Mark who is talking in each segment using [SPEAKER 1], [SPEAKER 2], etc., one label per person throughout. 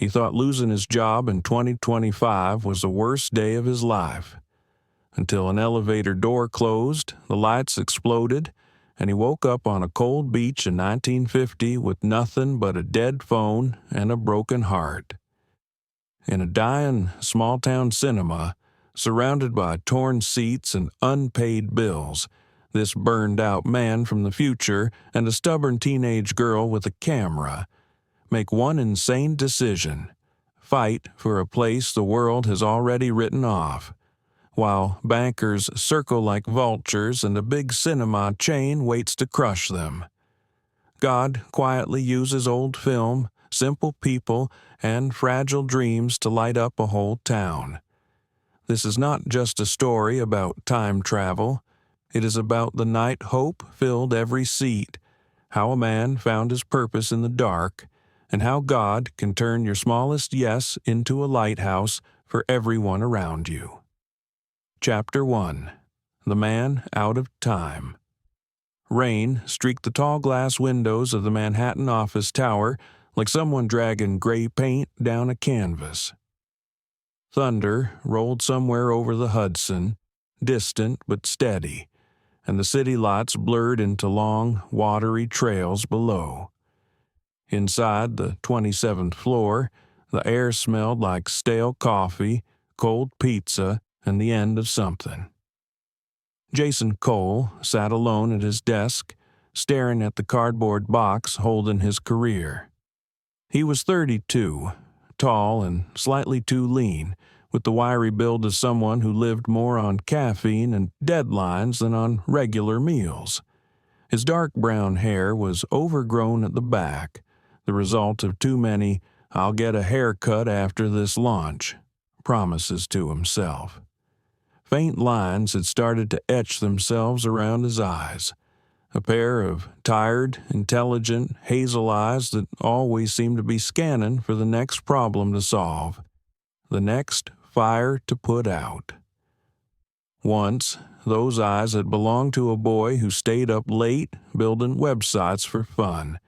[SPEAKER 1] He thought losing his job in 2025 was the worst day of his life. Until an elevator door closed, the lights exploded, and he woke up on a cold beach in 1950 with nothing but a dead phone and a broken heart. In a dying small-town cinema, surrounded by torn seats and unpaid bills, this burned-out man from the future and a stubborn teenage girl with a camera make one insane decision: fight for a place the world has already written off, while bankers circle like vultures and a big cinema chain waits to crush them. God quietly uses old film, simple people, and fragile dreams to light up a whole town. This is not just a story about time travel. It is about the night hope filled every seat, how a man found his purpose in the dark, and how God can turn your smallest yes into a lighthouse for everyone around you. Chapter 1. The Man Out of Time. Rain streaked the tall glass windows of the Manhattan office tower like someone dragging gray paint down a canvas. Thunder rolled somewhere over the Hudson, distant but steady, and the city lights blurred into long, watery trails below. Inside the 27th floor, the air smelled like stale coffee, cold pizza, and the end of something. Jason Cole sat alone at his desk, staring at the cardboard box holding his career. He was 32, tall and slightly too lean, with the wiry build of someone who lived more on caffeine and deadlines than on regular meals. His dark brown hair was overgrown at the back, the result of too many "I'll get a haircut after this launch" promises to himself. Faint lines had started to etch themselves around his eyes, a pair of tired, intelligent, hazel eyes that always seemed to be scanning for the next problem to solve, the next fire to put out. Once, those eyes had belonged to a boy who stayed up late building websites for fun,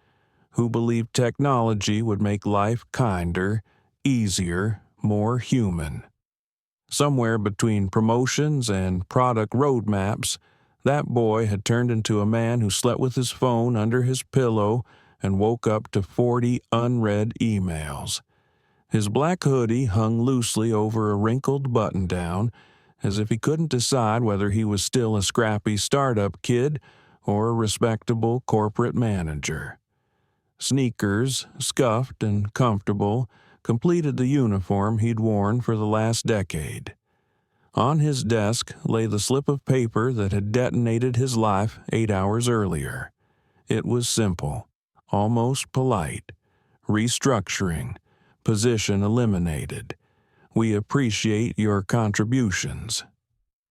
[SPEAKER 1] who believed technology would make life kinder, easier, more human. Somewhere between promotions and product roadmaps, that boy had turned into a man who slept with his phone under his pillow and woke up to 40 unread emails. His black hoodie hung loosely over a wrinkled button-down, as if he couldn't decide whether he was still a scrappy startup kid or a respectable corporate manager. Sneakers, scuffed and comfortable, completed the uniform he'd worn for the last decade. On his desk lay the slip of paper that had detonated his life 8 hours earlier. It was simple, almost polite. Restructuring. Position eliminated. We appreciate your contributions.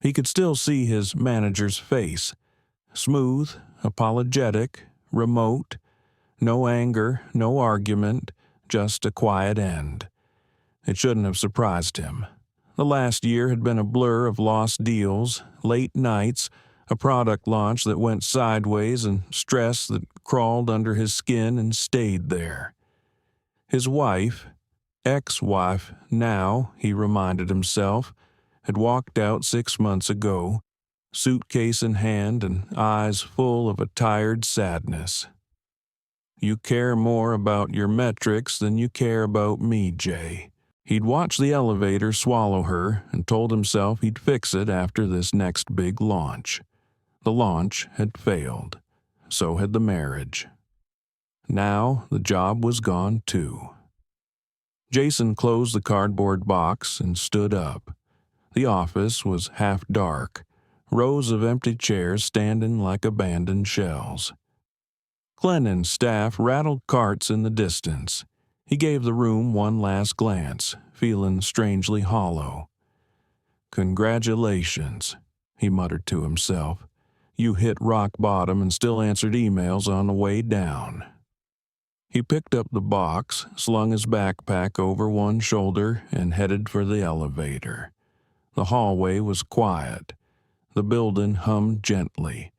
[SPEAKER 1] He could still see his manager's face. Smooth, apologetic, remote. No anger, no argument, just a quiet end. It shouldn't have surprised him. The last year had been a blur of lost deals, late nights, a product launch that went sideways, and stress that crawled under his skin and stayed there. His wife, ex-wife now, he reminded himself, had walked out 6 months ago, suitcase in hand and eyes full of a tired sadness. You care more about your metrics than you care about me, Jay. He'd watched the elevator swallow her and told himself he'd fix it after this next big launch. The launch had failed. So had the marriage. Now the job was gone too. Jason closed the cardboard box and stood up. The office was half dark, rows of empty chairs standing like abandoned shells. Glennon's staff rattled carts in the distance. He gave the room one last glance, feeling strangely hollow. "Congratulations," he muttered to himself. "You hit rock bottom and still answered emails on the way down." He picked up the box, slung his backpack over one shoulder, and headed for the elevator. The hallway was quiet. The building hummed gently,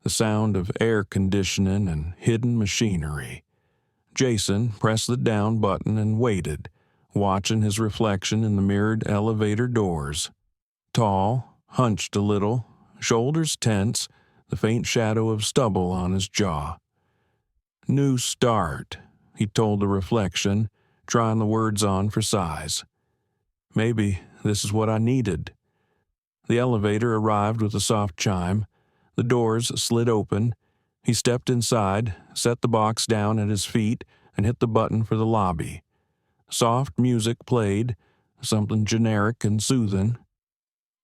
[SPEAKER 1] the sound of air conditioning and hidden machinery. Jason pressed the down button and waited, watching his reflection in the mirrored elevator doors. Tall, hunched a little, shoulders tense, the faint shadow of stubble on his jaw. "New start," he told the reflection, trying the words on for size. Maybe this is what I needed. The elevator arrived with a soft chime. The doors slid open. He stepped inside, set the box down at his feet, and hit the button for the lobby. Soft music played, something generic and soothing.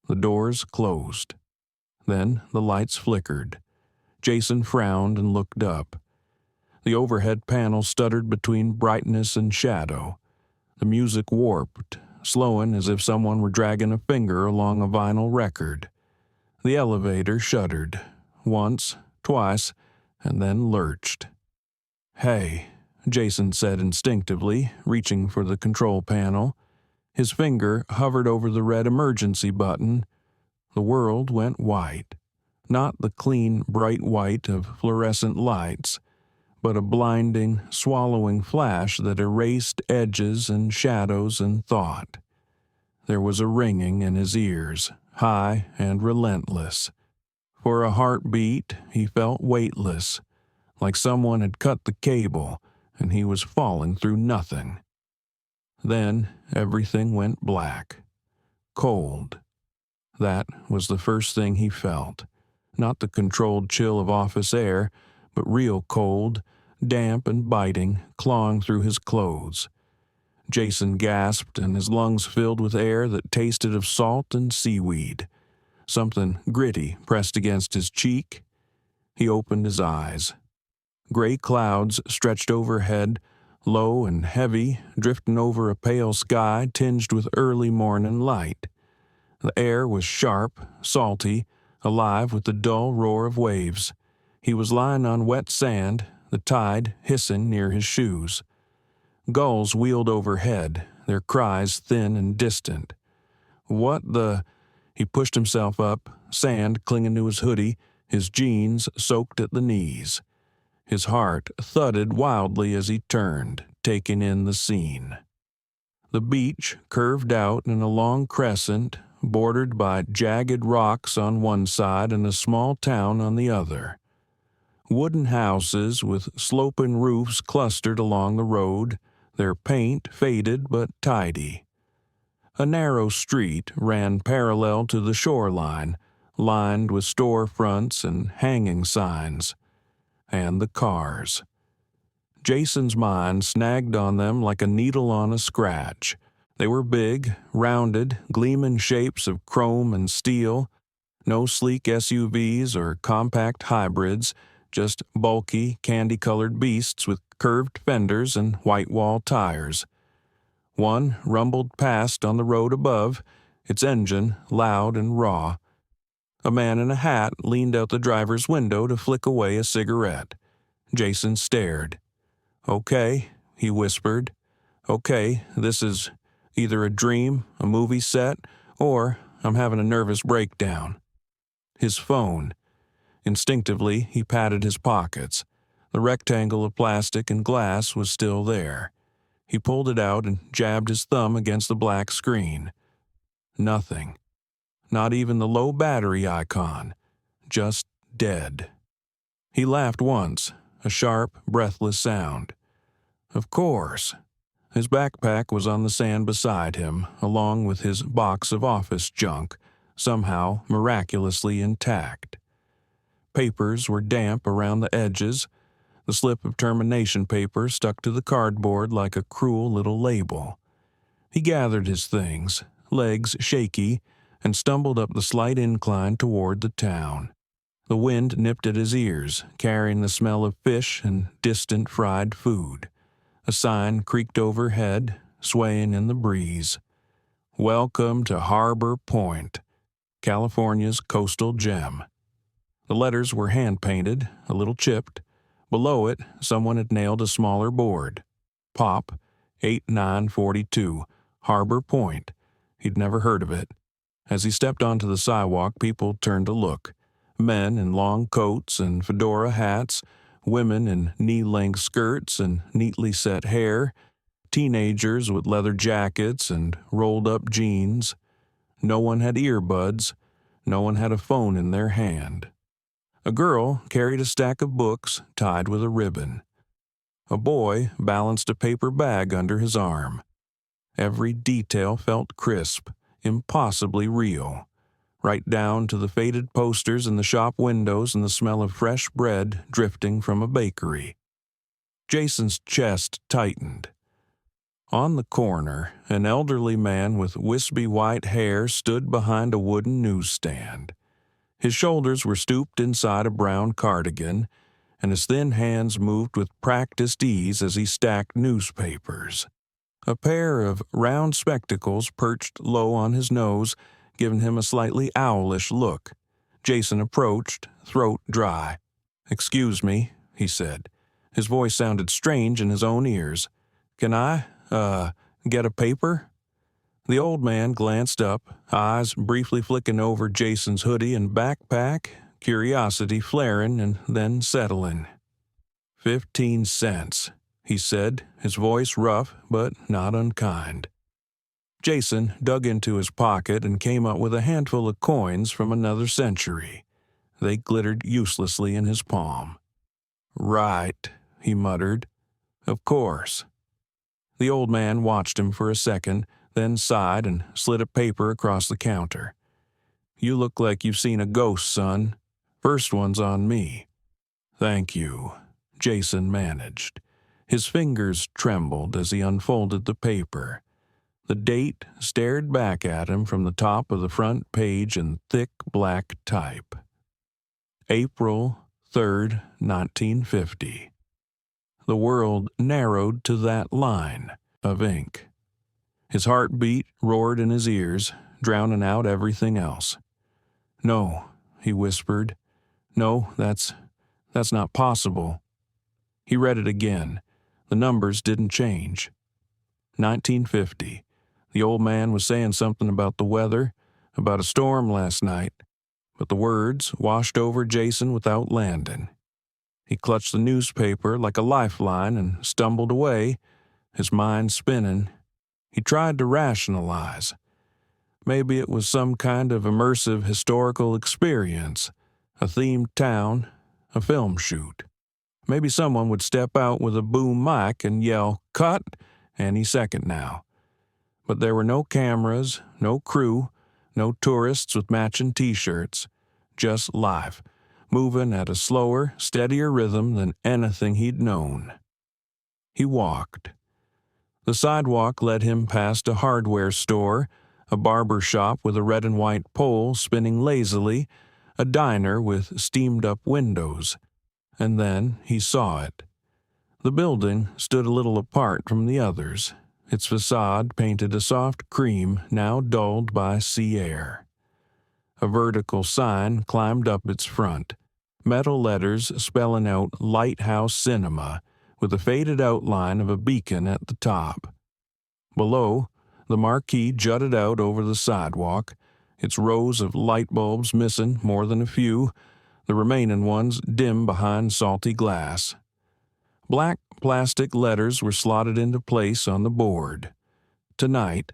[SPEAKER 1] The doors closed. Then the lights flickered. Jason frowned and looked up. The overhead panel stuttered between brightness and shadow. The music warped, slowing as if someone were dragging a finger along a vinyl record. The elevator shuddered, once, twice, and then lurched. "Hey," Jason said instinctively, reaching for the control panel. His finger hovered over the red emergency button. The world went white. Not the clean, bright white of fluorescent lights, but a blinding, swallowing flash that erased edges and shadows and thought. There was a ringing in his ears, high and relentless. For a heartbeat, he felt weightless, like someone had cut the cable and he was falling through nothing. Then everything went black. Cold. That was the first thing he felt. Not the controlled chill of office air, but real cold, damp and biting, clawing through his clothes. Jason gasped, and his lungs filled with air that tasted of salt and seaweed. Something gritty pressed against his cheek. He opened his eyes. Gray clouds stretched overhead, low and heavy, drifting over a pale sky tinged with early morning light. The air was sharp, salty, alive with the dull roar of waves. He was lying on wet sand, the tide hissing near his shoes. Gulls wheeled overhead, their cries thin and distant. "What the—" He pushed himself up, sand clinging to his hoodie, his jeans soaked at the knees. His heart thudded wildly as he turned, taking in the scene. The beach curved out in a long crescent, bordered by jagged rocks on one side and a small town on the other. Wooden houses with sloping roofs clustered along the road, their paint faded but tidy. A narrow street ran parallel to the shoreline, lined with storefronts and hanging signs. And the cars. Jason's mind snagged on them like a needle on a scratch. They were big, rounded, gleaming shapes of chrome and steel. No sleek SUVs or compact hybrids, just bulky, candy-colored beasts with curved fenders and white-wall tires. One rumbled past on the road above, its engine loud and raw. A man in a hat leaned out the driver's window to flick away a cigarette. Jason stared. "Okay," he whispered. "Okay, this is either a dream, a movie set, or I'm having a nervous breakdown." His phone. Instinctively, he patted his pockets. The rectangle of plastic and glass was still there. He pulled it out and jabbed his thumb against the black screen. Nothing. Not even the low battery icon. Just dead. He laughed once, a sharp, breathless sound. Of course. His backpack was on the sand beside him, along with his box of office junk, somehow miraculously intact. Papers were damp around the edges. The slip of termination paper stuck to the cardboard like a cruel little label. He gathered his things, legs shaky, and stumbled up the slight incline toward the town. The wind nipped at his ears, carrying the smell of fish and distant fried food. A sign creaked overhead, swaying in the breeze. "Welcome to Harbor Point, California's coastal gem." The letters were hand-painted, a little chipped. Below it, someone had nailed a smaller board. Pop, 8942, Harbor Point. He'd never heard of it. As he stepped onto the sidewalk, people turned to look. Men in long coats and fedora hats, women in knee-length skirts and neatly set hair. teenagers with leather jackets and rolled-up jeans. No one had earbuds. No one had a phone in their hand. A girl carried a stack of books tied with a ribbon. A boy balanced a paper bag under his arm. Every detail felt crisp, impossibly real, right down to the faded posters in the shop windows and the smell of fresh bread drifting from a bakery. Jason's chest tightened. On the corner, an elderly man with wispy white hair stood behind a wooden newsstand. His shoulders were stooped inside a brown cardigan, and his thin hands moved with practiced ease as he stacked newspapers. A pair of round spectacles perched low on his nose, giving him a slightly owlish look. Jason approached, throat dry. "Excuse me," he said. His voice sounded strange in his own ears. "Can I, get a paper?" The old man glanced up, eyes briefly flicking over Jason's hoodie and backpack, curiosity flaring and then settling. 15 cents, he said, his voice rough but not unkind. Jason dug into his pocket and came up with a handful of coins from another century. They glittered uselessly in his palm. "Right," he muttered. "Of course." The old man watched him for a second, then sighed and slid a paper across the counter. "You look like you've seen a ghost, son. First one's on me." "Thank you," Jason managed. His fingers trembled as he unfolded the paper. The date stared back at him from the top of the front page in thick black type. April 3rd, 1950. The world narrowed to that line of ink. His heartbeat roared in his ears, drowning out everything else. "No," he whispered. "No, that's not possible." He read it again. The numbers didn't change. 1950. The old man was saying something about the weather, about a storm last night, but the words washed over Jason without landing. He clutched the newspaper like a lifeline and stumbled away, his mind spinning. He tried to rationalize. Maybe it was some kind of immersive historical experience, a themed town, a film shoot. Maybe someone would step out with a boom mic and yell, "Cut!" any second now. But there were no cameras, no crew, no tourists with matching t-shirts, just life, moving at a slower, steadier rhythm than anything he'd known. He walked. The sidewalk led him past a hardware store, a barber shop with a red and white pole spinning lazily, a diner with steamed-up windows. And then he saw it. The building stood a little apart from the others, its facade painted a soft cream now dulled by sea air. A vertical sign climbed up its front, metal letters spelling out Lighthouse Cinema, with a faded outline of a beacon at the top. Below, the marquee jutted out over the sidewalk, its rows of light bulbs missing more than a few, the remaining ones dim behind salty glass. Black plastic letters were slotted into place on the board. Tonight,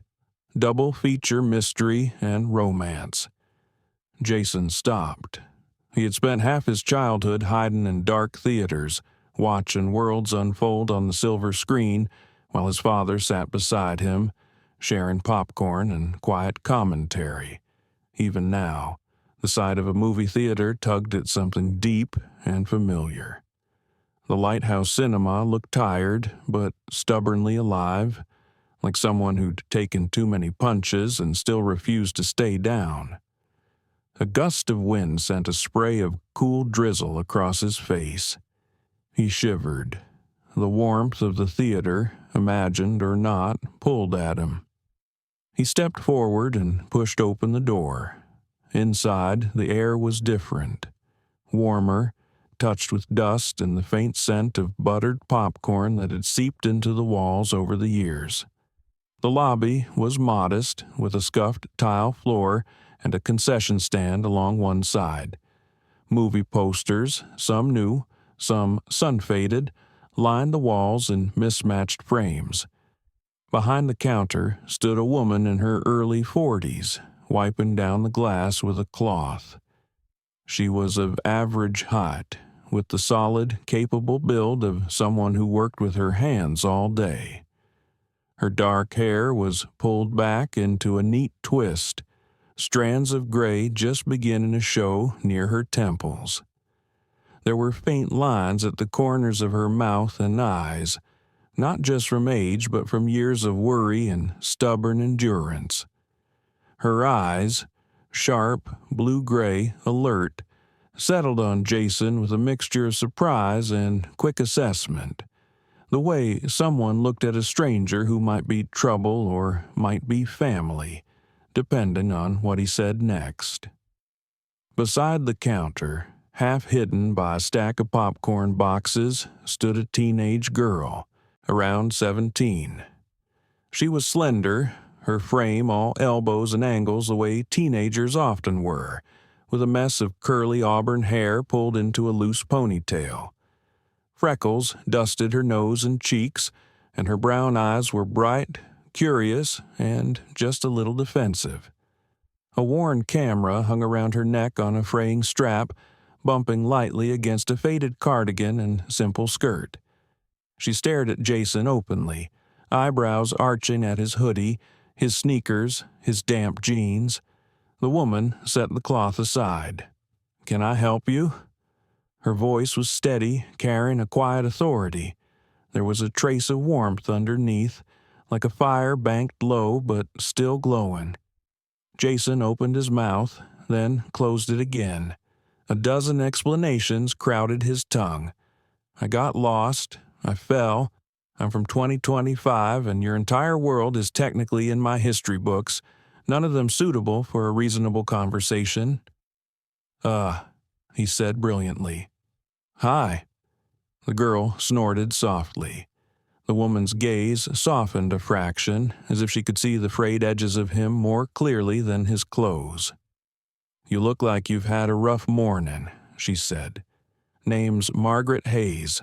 [SPEAKER 1] double feature mystery and romance. Jason stopped. He had spent half his childhood hiding in dark theaters, watching worlds unfold on the silver screen while his father sat beside him, sharing popcorn and quiet commentary. Even now, the sight of a movie theater tugged at something deep and familiar. The Lighthouse Cinema looked tired, but stubbornly alive, like someone who'd taken too many punches and still refused to stay down. A gust of wind sent a spray of cool drizzle across his face. He shivered. The warmth of the theater, imagined or not, pulled at him. He stepped forward and pushed open the door. Inside, the air was different. Warmer, touched with dust and the faint scent of buttered popcorn that had seeped into the walls over the years. The lobby was modest, with a scuffed tile floor and a concession stand along one side. Movie posters, some new, some sun-faded, lined the walls in mismatched frames. Behind the counter stood a woman in her early 40s, wiping down the glass with a cloth. She was of average height, with the solid, capable build of someone who worked with her hands all day. Her dark hair was pulled back into a neat twist, strands of gray just beginning to show near her temples. There were faint lines at the corners of her mouth and eyes, not just from age but from years of worry and stubborn endurance. Her eyes, sharp, blue-gray, alert, settled on Jason with a mixture of surprise and quick assessment, the way someone looked at a stranger who might be trouble or might be family, depending on what he said next. Beside the counter, half hidden by a stack of popcorn boxes, stood a teenage girl, around 17. She was slender, her frame all elbows and angles the way teenagers often were, with a mess of curly auburn hair pulled into a loose ponytail. Freckles dusted her nose and cheeks, and her brown eyes were bright, curious, and just a little defensive. A worn camera hung around her neck on a fraying strap, bumping lightly against a faded cardigan and simple skirt. She stared at Jason openly, eyebrows arching at his hoodie, his sneakers, his damp jeans. The woman set the cloth aside. "Can I help you?" Her voice was steady, carrying a quiet authority. There was a trace of warmth underneath, like a fire banked low but still glowing. Jason opened his mouth, then closed it again. A dozen explanations crowded his tongue. "I got lost. I fell. I'm from 2025, and your entire world is technically in my history books, none of them suitable for a reasonable conversation." He said brilliantly. "Hi." The girl snorted softly. The woman's gaze softened a fraction, as if she could see the frayed edges of him more clearly than his clothes. "You look like you've had a rough morning," she said. "Name's Margaret Hayes.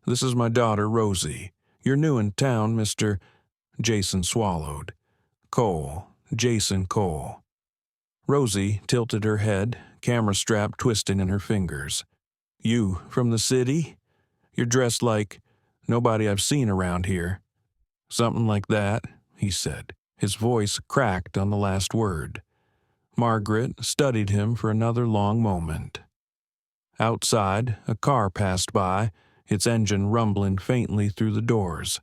[SPEAKER 1] This is my daughter, Rosie. You're new in town, Mr. Jason swallowed. Cole. Jason Cole. Rosie tilted her head, camera strap twisting in her fingers. "You from the city? You're dressed like nobody I've seen around here." "Something like that," he said. His voice cracked on the last word. Margaret studied him for another long moment. Outside, a car passed by, its engine rumbling faintly through the doors.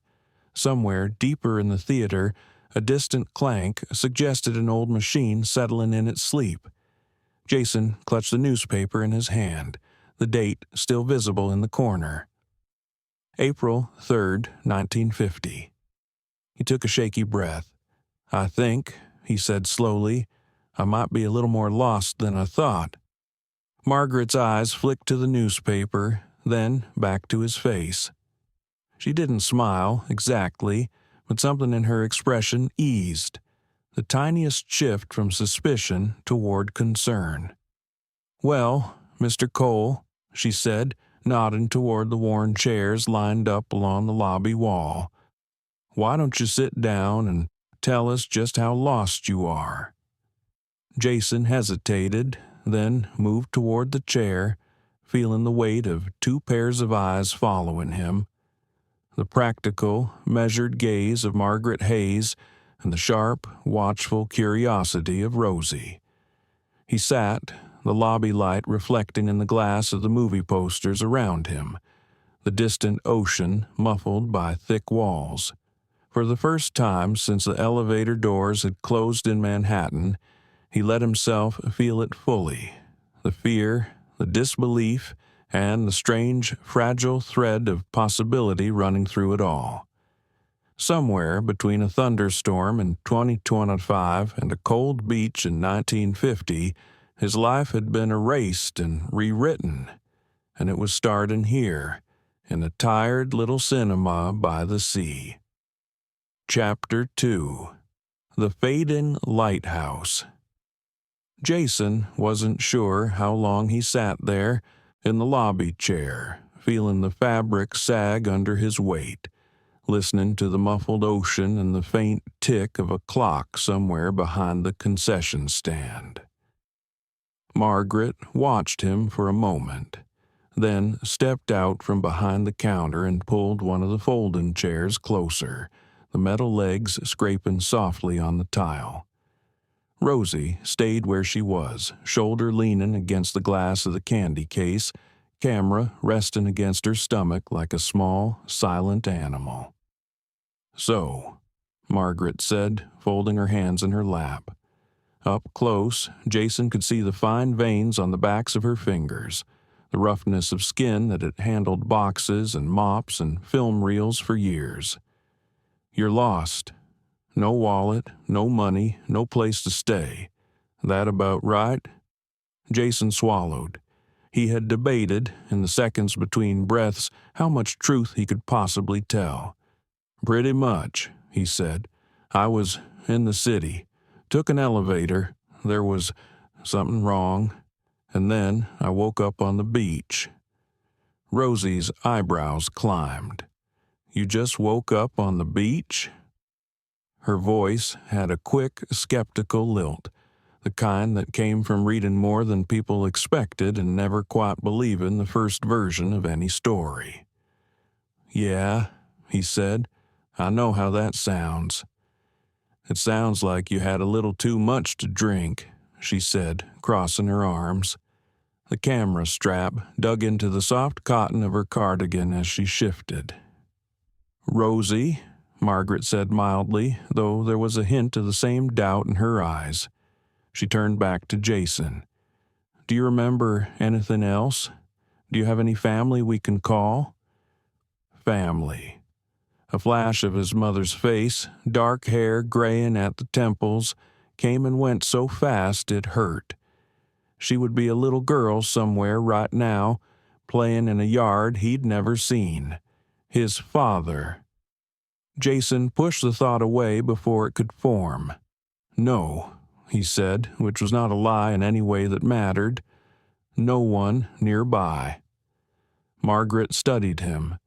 [SPEAKER 1] Somewhere deeper in the theater, a distant clank suggested an old machine settling in its sleep. Jason clutched the newspaper in his hand, the date still visible in the corner. April 3rd, 1950. He took a shaky breath. "I think," he said slowly, "I might be a little more lost than I thought." Margaret's eyes flicked to the newspaper, then back to his face. She didn't smile, exactly, but something in her expression eased, the tiniest shift from suspicion toward concern. "Well, Mr. Cole," she said, nodding toward the worn chairs lined up along the lobby wall, "why don't you sit down and tell us just how lost you are?" Jason hesitated, then moved toward the chair, feeling the weight of two pairs of eyes following him. The practical, measured gaze of Margaret Hayes and the sharp, watchful curiosity of Rosie. He sat, the lobby light reflecting in the glass of the movie posters around him, the distant ocean muffled by thick walls. For the first time since the elevator doors had closed in Manhattan, he let himself feel it fully, the fear, the disbelief, and the strange, fragile thread of possibility running through it all. Somewhere between a thunderstorm in 2025 and a cold beach in 1950, his life had been erased and rewritten, and it was starting here, in a tired little cinema by the sea. Chapter 2. The Fading Lighthouse. Jason wasn't sure how long he sat there, in the lobby chair, feeling the fabric sag under his weight, listening to the muffled ocean and the faint tick of a clock somewhere behind the concession stand. Margaret watched him for a moment, then stepped out from behind the counter and pulled one of the folding chairs closer, the metal legs scraping softly on the tile. Rosie stayed where she was, shoulder leaning against the glass of the candy case, camera resting against her stomach like a small, silent animal. "So," Margaret said, folding her hands in her lap. Up close, Jason could see the fine veins on the backs of her fingers, the roughness of skin that had handled boxes and mops and film reels for years. "You're lost. No wallet, no money, no place to stay. That about right?" Jason swallowed. He had debated, in the seconds between breaths, how much truth he could possibly tell. "Pretty much," he said. "I was in the city. Took an elevator. There was something wrong. And then I woke up on the beach." Rosie's eyebrows climbed. "You just woke up on the beach?" Her voice had a quick, skeptical lilt, the kind that came from reading more than people expected and never quite believing the first version of any story. "Yeah," he said, "I know how that sounds." "It sounds like you had a little too much to drink," she said, crossing her arms. The camera strap dug into the soft cotton of her cardigan as she shifted. "Rosie," Margaret said mildly, though there was a hint of the same doubt in her eyes. She turned back to Jason. "Do you remember anything else? Do you have any family we can call?" Family. A flash of his mother's face, dark hair graying at the temples, came and went so fast it hurt. She would be a little girl somewhere right now, playing in a yard he'd never seen. His father. Jason pushed the thought away before it could form. "No," he said, which was not a lie in any way that mattered. "No one nearby." Margaret studied him.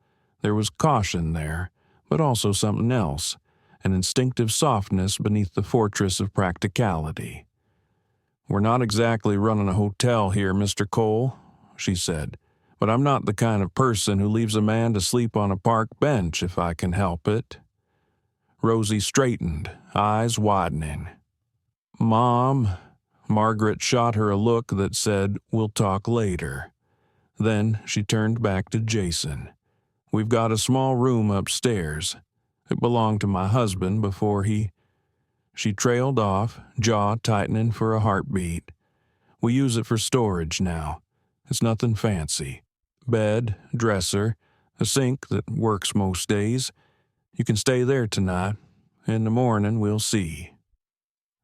[SPEAKER 1] There was caution there, but also something else, an instinctive softness beneath the fortress of practicality. "We're not exactly running a hotel here, Mr. Cole," she said, "but I'm not the kind of person who leaves a man to sleep on a park bench if I can help it." Rosie straightened, eyes widening. "Mom," Margaret shot her a look that said, "We'll talk later." Then she turned back to Jason. "We've got a small room upstairs. It belonged to my husband before he—" She trailed off, jaw tightening for a heartbeat. "We use it for storage now. It's nothing fancy. Bed, dresser, a sink that works most days. You can stay there tonight. In the morning, we'll see."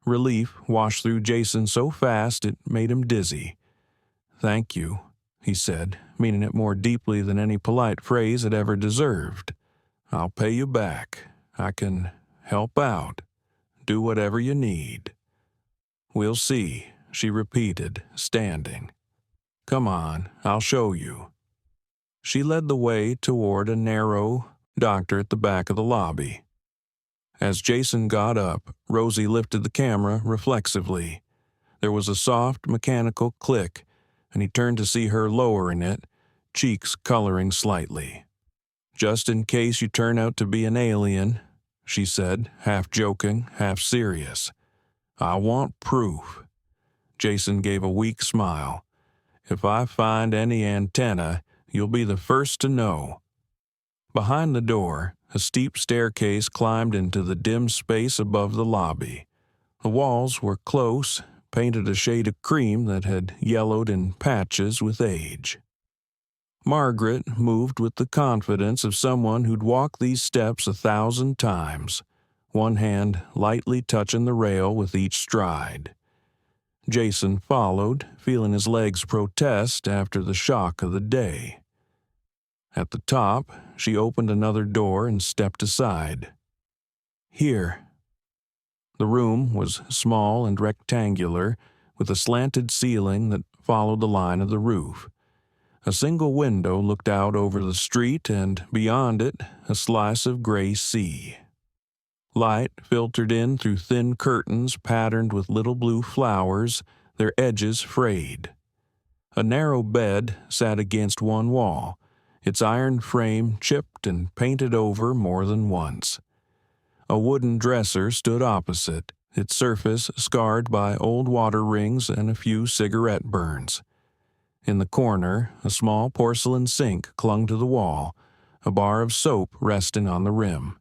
[SPEAKER 1] Relief washed through Jason so fast it made him dizzy. "Thank you," he said, meaning it more deeply than any polite phrase had ever deserved. "I'll pay you back. I can help out. Do whatever you need." "We'll see," she repeated, standing. "Come on, I'll show you." She led the way toward a narrow doctor at the back of the lobby. As Jason got up, Rosie lifted the camera reflexively. There was a soft, mechanical click, and he turned to see her lowering it, cheeks coloring slightly. "Just in case you turn out to be an alien," she said, half joking, half serious. "I want proof." Jason gave a weak smile. "If I find any antenna, you'll be the first to know." Behind the door, a steep staircase climbed into the dim space above the lobby. The walls were close, painted a shade of cream that had yellowed in patches with age. Margaret moved with the confidence of someone who'd walked these steps 1,000 times, one hand lightly touching the rail with each stride. Jason followed, feeling his legs protest after the shock of the day. At the top, she opened another door and stepped aside. "Here." The room was small and rectangular, with a slanted ceiling that followed the line of the roof. A single window looked out over the street, and beyond it, a slice of gray sea. Light filtered in through thin curtains patterned with little blue flowers, their edges frayed. A narrow bed sat against one wall, its iron frame chipped and painted over more than once. A wooden dresser stood opposite, its surface scarred by old water rings and a few cigarette burns. In the corner, a small porcelain sink clung to the wall, a bar of soap resting on the rim.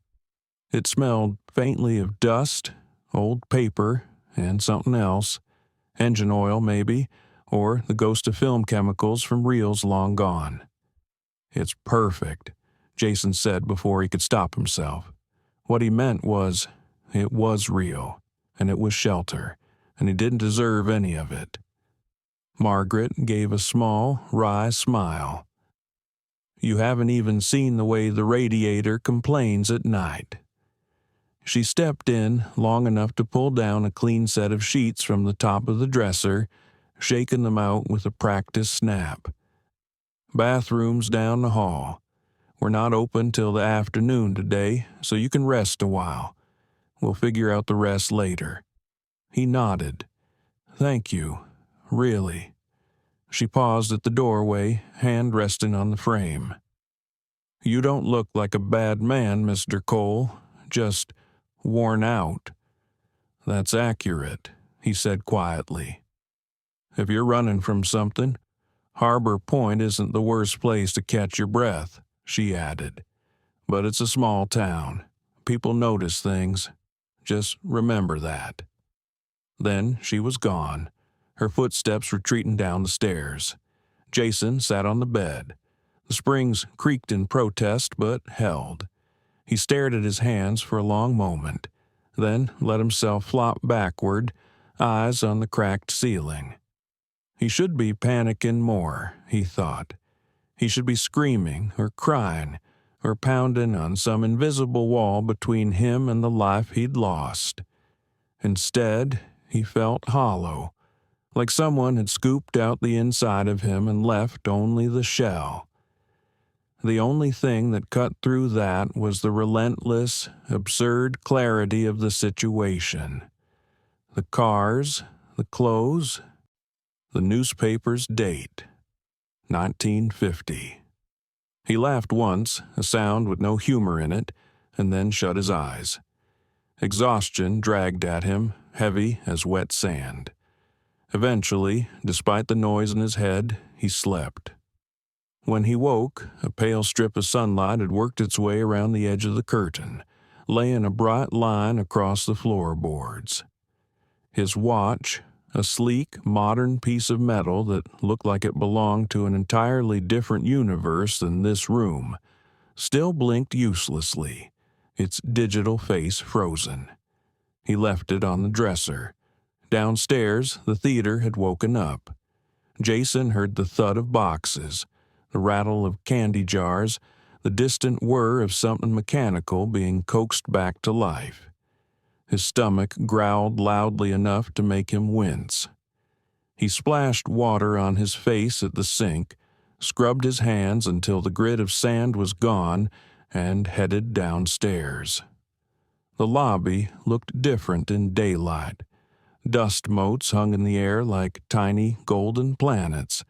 [SPEAKER 1] It smelled faintly of dust, old paper, and something else, engine oil maybe, or the ghost of film chemicals from reels long gone. "It's perfect," Jason said before he could stop himself. What he meant was, it was real, and it was shelter, and he didn't deserve any of it. Margaret gave a small, wry smile. "You haven't even seen the way the radiator complains at night." She stepped in long enough to pull down a clean set of sheets from the top of the dresser, shaking them out with a practiced snap. "Bathrooms down the hall. We're not open till the afternoon today, so you can rest a while. We'll figure out the rest later." He nodded. "Thank you. Really." She paused at the doorway, hand resting on the frame. "You don't look like a bad man, Mr. Cole. Just worn out." "That's accurate," he said quietly. "If you're running from something, Harbor Point isn't the worst place to catch your breath," she added. "But it's a small town. People notice things. Just remember that." Then she was gone, her footsteps retreating down the stairs. Jason sat on the bed. The springs creaked in protest but held. He stared at his hands for a long moment, then let himself flop backward, eyes on the cracked ceiling. He should be panicking more, he thought. He should be screaming or crying or pounding on some invisible wall between him and the life he'd lost. Instead, he felt hollow, like someone had scooped out the inside of him and left only the shell. The only thing that cut through that was the relentless, absurd clarity of the situation. The cars, the clothes, the newspaper's date. 1950. He laughed once, a sound with no humor in it, and then shut his eyes. Exhaustion dragged at him, heavy as wet sand. Eventually, despite the noise in his head, he slept. When he woke, a pale strip of sunlight had worked its way around the edge of the curtain, laying a bright line across the floorboards. His watch, a sleek, modern piece of metal that looked like it belonged to an entirely different universe than this room, still blinked uselessly, its digital face frozen. He left it on the dresser. Downstairs, the theater had woken up. Jason heard the thud of boxes, the rattle of candy jars, the distant whir of something mechanical being coaxed back to life. His stomach growled loudly enough to make him wince. He splashed water on his face at the sink, scrubbed his hands until the grit of sand was gone, and headed downstairs. The lobby looked different in daylight. Dust motes hung in the air like tiny golden planets,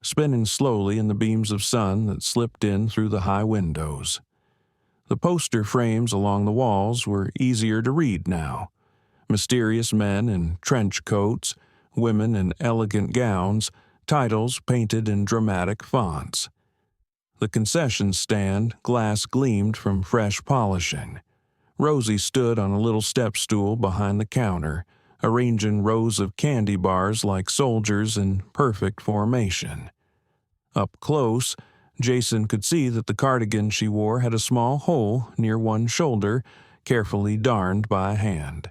[SPEAKER 1] spinning slowly in the beams of sun that slipped in through the high windows. The poster frames along the walls were easier to read now. Mysterious men in trench coats, women in elegant gowns, titles painted in dramatic fonts. The concession stand glass gleamed from fresh polishing. Rosie stood on a little step stool behind the counter, arranging rows of candy bars like soldiers in perfect formation. Up close, Jason could see that the cardigan she wore had a small hole near one shoulder, carefully darned by hand.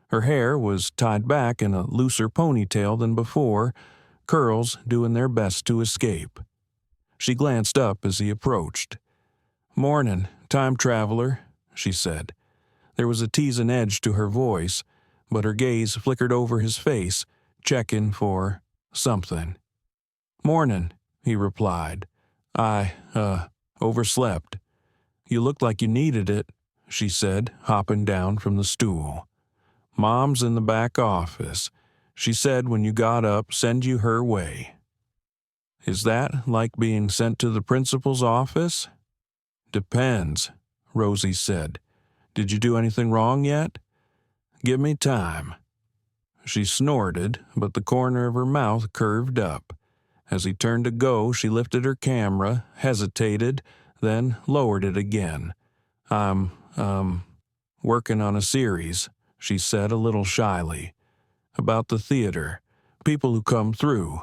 [SPEAKER 1] Her hair was tied back in a looser ponytail than before, curls doing their best to escape. She glanced up as he approached. "Mornin', time traveler," she said. There was a teasing edge to her voice, but her gaze flickered over his face, checking for something. "Mornin'," he replied. I, overslept. You looked like you needed it, she said, hopping down from the stool. Mom's in the back office. She said when you got up, send you her way. Is that like being sent to the principal's office? Depends, Rosie said. Did you do anything wrong yet? Give me time. She snorted, but the corner of her mouth curved up. As he turned to go, she lifted her camera, hesitated, then lowered it again. I'm, working on a series, she said a little shyly. About the theater, people who come through.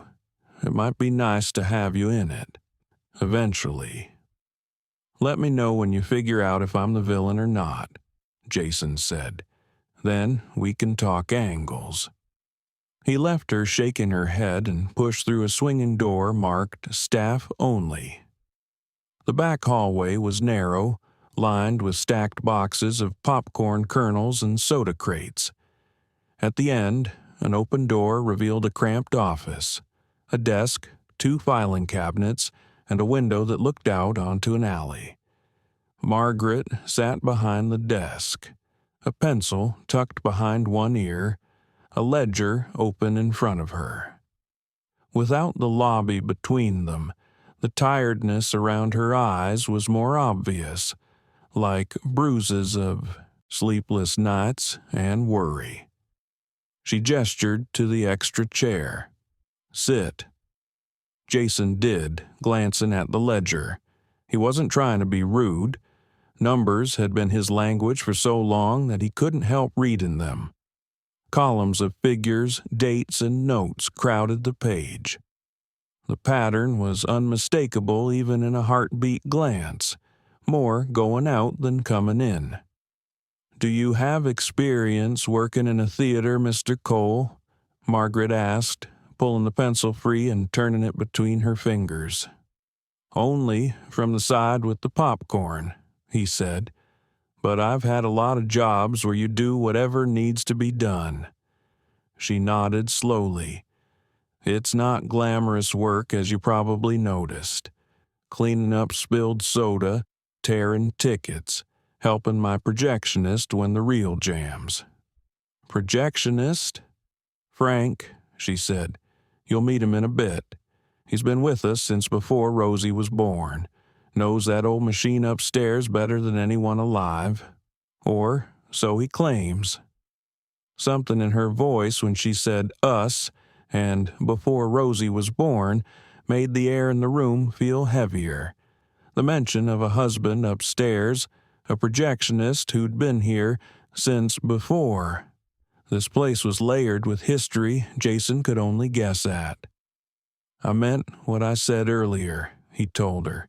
[SPEAKER 1] It might be nice to have you in it. Eventually. Let me know when you figure out if I'm the villain or not, Jason said. Then we can talk angles. He left her shaking her head and pushed through a swinging door marked Staff Only. The back hallway was narrow, lined with stacked boxes of popcorn kernels and soda crates. At the end, an open door revealed a cramped office, a desk, 2 filing cabinets, and a window that looked out onto an alley. Margaret sat behind the desk, a pencil tucked behind one ear, a ledger open in front of her. Without the lobby between them, the tiredness around her eyes was more obvious, like bruises of sleepless nights and worry. She gestured to the extra chair. Sit. Jason did, glancing at the ledger. He wasn't trying to be rude. Numbers had been his language for so long that he couldn't help reading them. Columns of figures, dates, and notes crowded the page. The pattern was unmistakable even in a heartbeat glance, more going out than coming in. Do you have experience working in a theater, Mr. Cole? Margaret asked, pulling the pencil free and turning it between her fingers. Only from the side with the popcorn, he said. But I've had a lot of jobs where you do whatever needs to be done. She nodded slowly. It's not glamorous work, as you probably noticed. Cleaning up spilled soda, tearing tickets, helping my projectionist when the reel jams. Projectionist? Frank, she said. You'll meet him in a bit. He's been with us since before Rosie was born. Knows that old machine upstairs better than anyone alive. Or so he claims. Something in her voice when she said us and before Rosie was born made the air in the room feel heavier. The mention of a husband upstairs, a projectionist who'd been here since before. This place was layered with history Jason could only guess at. I meant what I said earlier, he told her.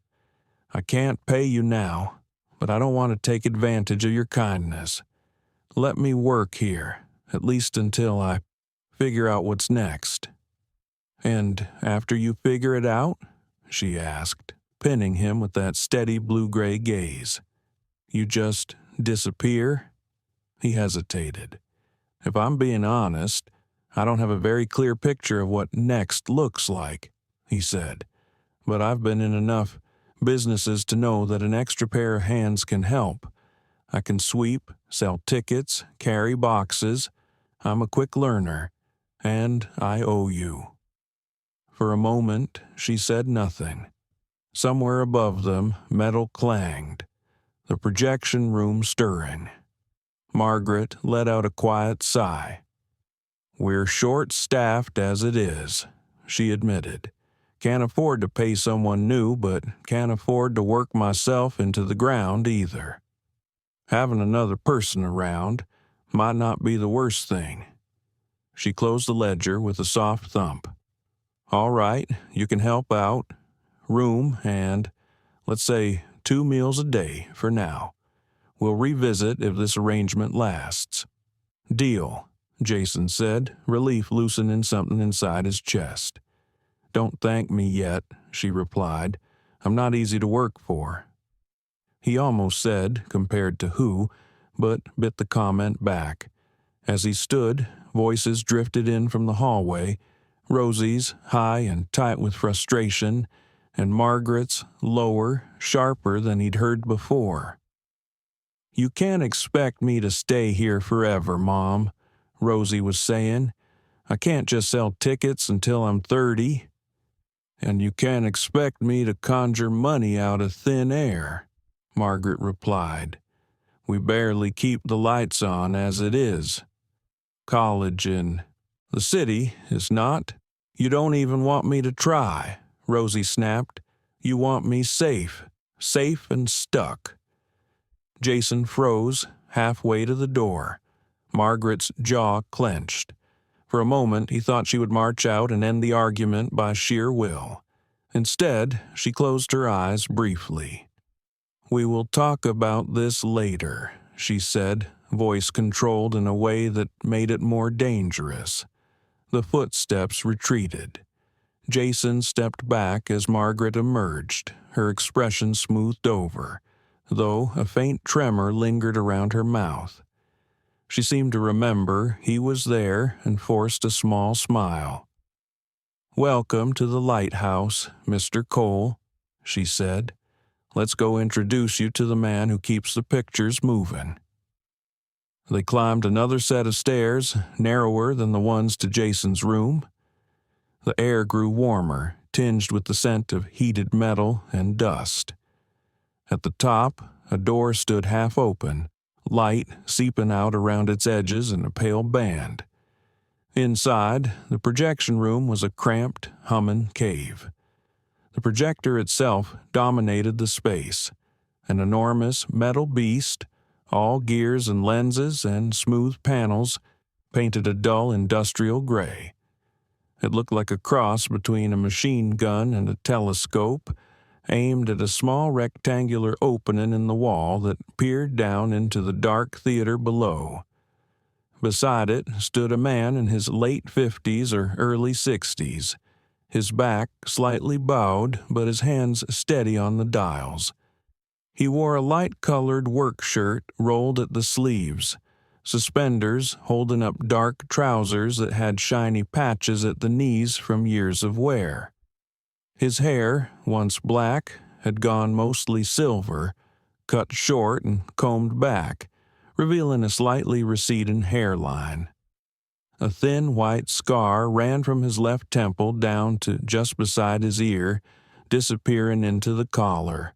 [SPEAKER 1] I can't pay you now, but I don't want to take advantage of your kindness. Let me work here, at least until I figure out what's next. And after you figure it out? She asked, pinning him with that steady blue-gray gaze. You just disappear? He hesitated. If I'm being honest, I don't have a very clear picture of what next looks like, he said. But I've been in enough businesses to know that an extra pair of hands can help. I can sweep, sell tickets, carry boxes. I'm a quick learner, and I owe you. For a moment, she said nothing. Somewhere above them, metal clanged, the projection room stirring. Margaret let out a quiet sigh. We're short-staffed as it is, she admitted. Can't afford to pay someone new, but can't afford to work myself into the ground either. Having another person around might not be the worst thing. She closed the ledger with a soft thump. All right, you can help out. Room and, let's say, 2 meals a day for now. We'll revisit if this arrangement lasts. Deal, Jason said, relief loosening something inside his chest. Don't thank me yet, she replied. I'm not easy to work for. He almost said, compared to who, but bit the comment back. As he stood, voices drifted in from the hallway, Rosie's, high and tight with frustration, and Margaret's lower, sharper than he'd heard before. "You can't expect me to stay here forever, Mom," Rosie was saying. "I can't just sell tickets until I'm 30. "And you can't expect me to conjure money out of thin air," Margaret replied. "We barely keep the lights on as it is. College in the city is not. You don't even want me to try," Rosie snapped. "You want me safe and stuck." Jason froze, halfway to the door. Margaret's jaw clenched. For a moment, he thought she would march out and end the argument by sheer will. Instead, she closed her eyes briefly. "We will talk about this later," she said, voice controlled in a way that made it more dangerous. The footsteps retreated. Jason stepped back as Margaret emerged, her expression smoothed over, though a faint tremor lingered around her mouth. She seemed to remember he was there and forced a small smile. "Welcome to the Lighthouse, Mr. Cole," she said. "Let's go introduce you to the man who keeps the pictures moving." They climbed another set of stairs, narrower than the ones to Jason's room. The air grew warmer, tinged with the scent of heated metal and dust. At the top, a door stood half open, light seeping out around its edges in a pale band. Inside, the projection room was a cramped, humming cave. The projector itself dominated the space, an enormous metal beast, all gears and lenses and smooth panels, painted a dull industrial gray. It looked like a cross between a machine gun and a telescope, aimed at a small rectangular opening in the wall that peered down into the dark theater below. Beside it stood a man in his late 50s or early 60s, his back slightly bowed but his hands steady on the dials. He wore a light-colored work shirt rolled at the sleeves, suspenders holding up dark trousers that had shiny patches at the knees from years of wear. His hair, once black, had gone mostly silver, cut short and combed back, revealing a slightly receding hairline. A thin white scar ran from his left temple down to just beside his ear, disappearing into the collar,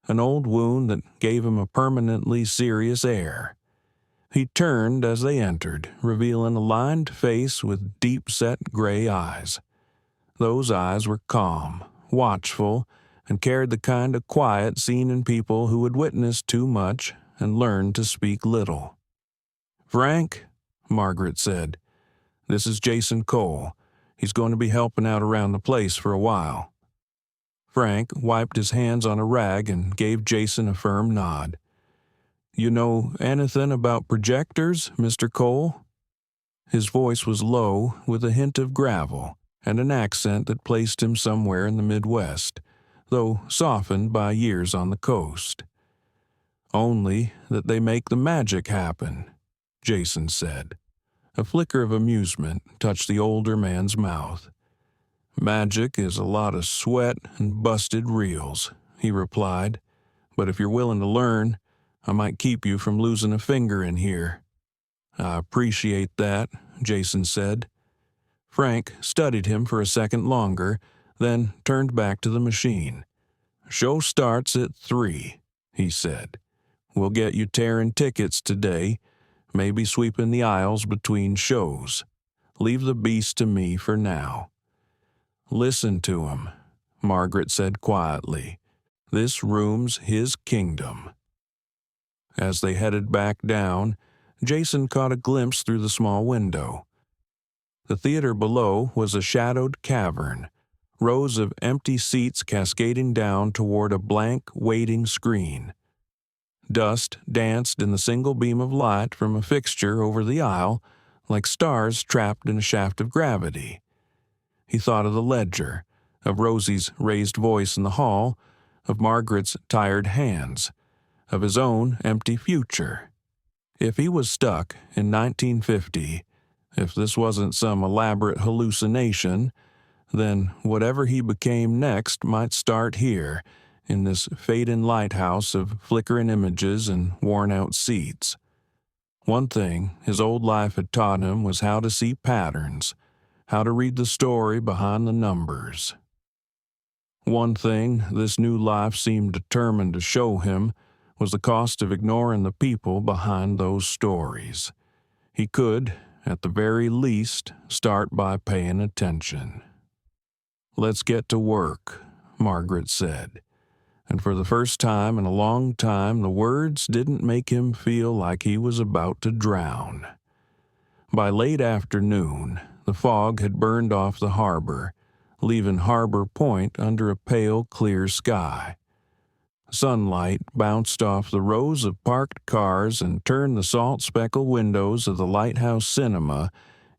[SPEAKER 1] an old wound that gave him a permanently serious air. He turned as they entered, revealing a lined face with deep-set gray eyes. Those eyes were calm, watchful, and carried the kind of quiet seen in people who had witnessed too much and learned to speak little. "Frank," Margaret said, "this is Jason Cole. He's going to be helping out around the place for a while." Frank wiped his hands on a rag and gave Jason a firm nod. "You know anything about projectors, Mr. Cole?" His voice was low, with a hint of gravel, and an accent that placed him somewhere in the Midwest, though softened by years on the coast. "Only that they make the magic happen," Jason said. A flicker of amusement touched the older man's mouth. "Magic is a lot of sweat and busted reels," he replied. "But if you're willing to learn, I might keep you from losing a finger in here." "I appreciate that," Jason said. Frank studied him for a second longer, then turned back to the machine. "Show starts at 3, he said. "We'll get you tearing tickets today, maybe sweeping the aisles between shows. Leave the beast to me for now." "Listen to him," Margaret said quietly. "This room's his kingdom." As they headed back down, Jason caught a glimpse through the small window. The theater below was a shadowed cavern, rows of empty seats cascading down toward a blank, waiting screen. Dust danced in the single beam of light from a fixture over the aisle, like stars trapped in a shaft of gravity. He thought of the ledger, of Rosie's raised voice in the hall, of Margaret's tired hands, of his own empty future. If he was stuck in 1950, if this wasn't some elaborate hallucination, then whatever he became next might start here, in this fading lighthouse of flickering images and worn-out seats. One thing his old life had taught him was how to see patterns, how to read the story behind the numbers. One thing this new life seemed determined to show him was the cost of ignoring the people behind those stories. He could, at the very least, start by paying attention. "Let's get to work," Margaret said. And for the first time in a long time, the words didn't make him feel like he was about to drown. By late afternoon, the fog had burned off the harbor, leaving Harbor Point under a pale, clear sky. Sunlight bounced off the rows of parked cars and turned the salt-speckled windows of the Lighthouse Cinema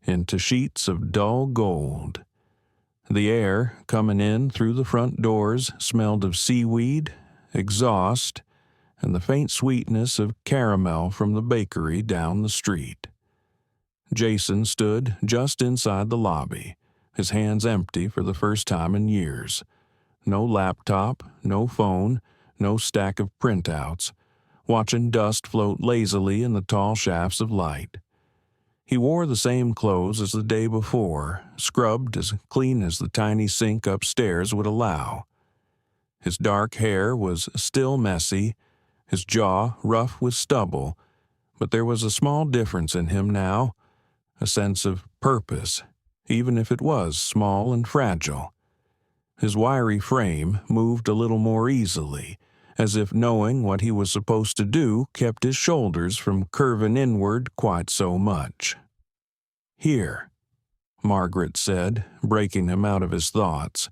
[SPEAKER 1] into sheets of dull gold. The air, coming in through the front doors, smelled of seaweed, exhaust, and the faint sweetness of caramel from the bakery down the street. Jason stood just inside the lobby, his hands empty for the first time in years. No laptop, no phone, no stack of printouts, watching dust float lazily in the tall shafts of light. He wore the same clothes as the day before, scrubbed as clean as the tiny sink upstairs would allow. His dark hair was still messy, his jaw rough with stubble, but there was a small difference in him now, a sense of purpose, even if it was small and fragile. His wiry frame moved a little more easily, as if knowing what he was supposed to do kept his shoulders from curving inward quite so much. "Here," Margaret said, breaking him out of his thoughts.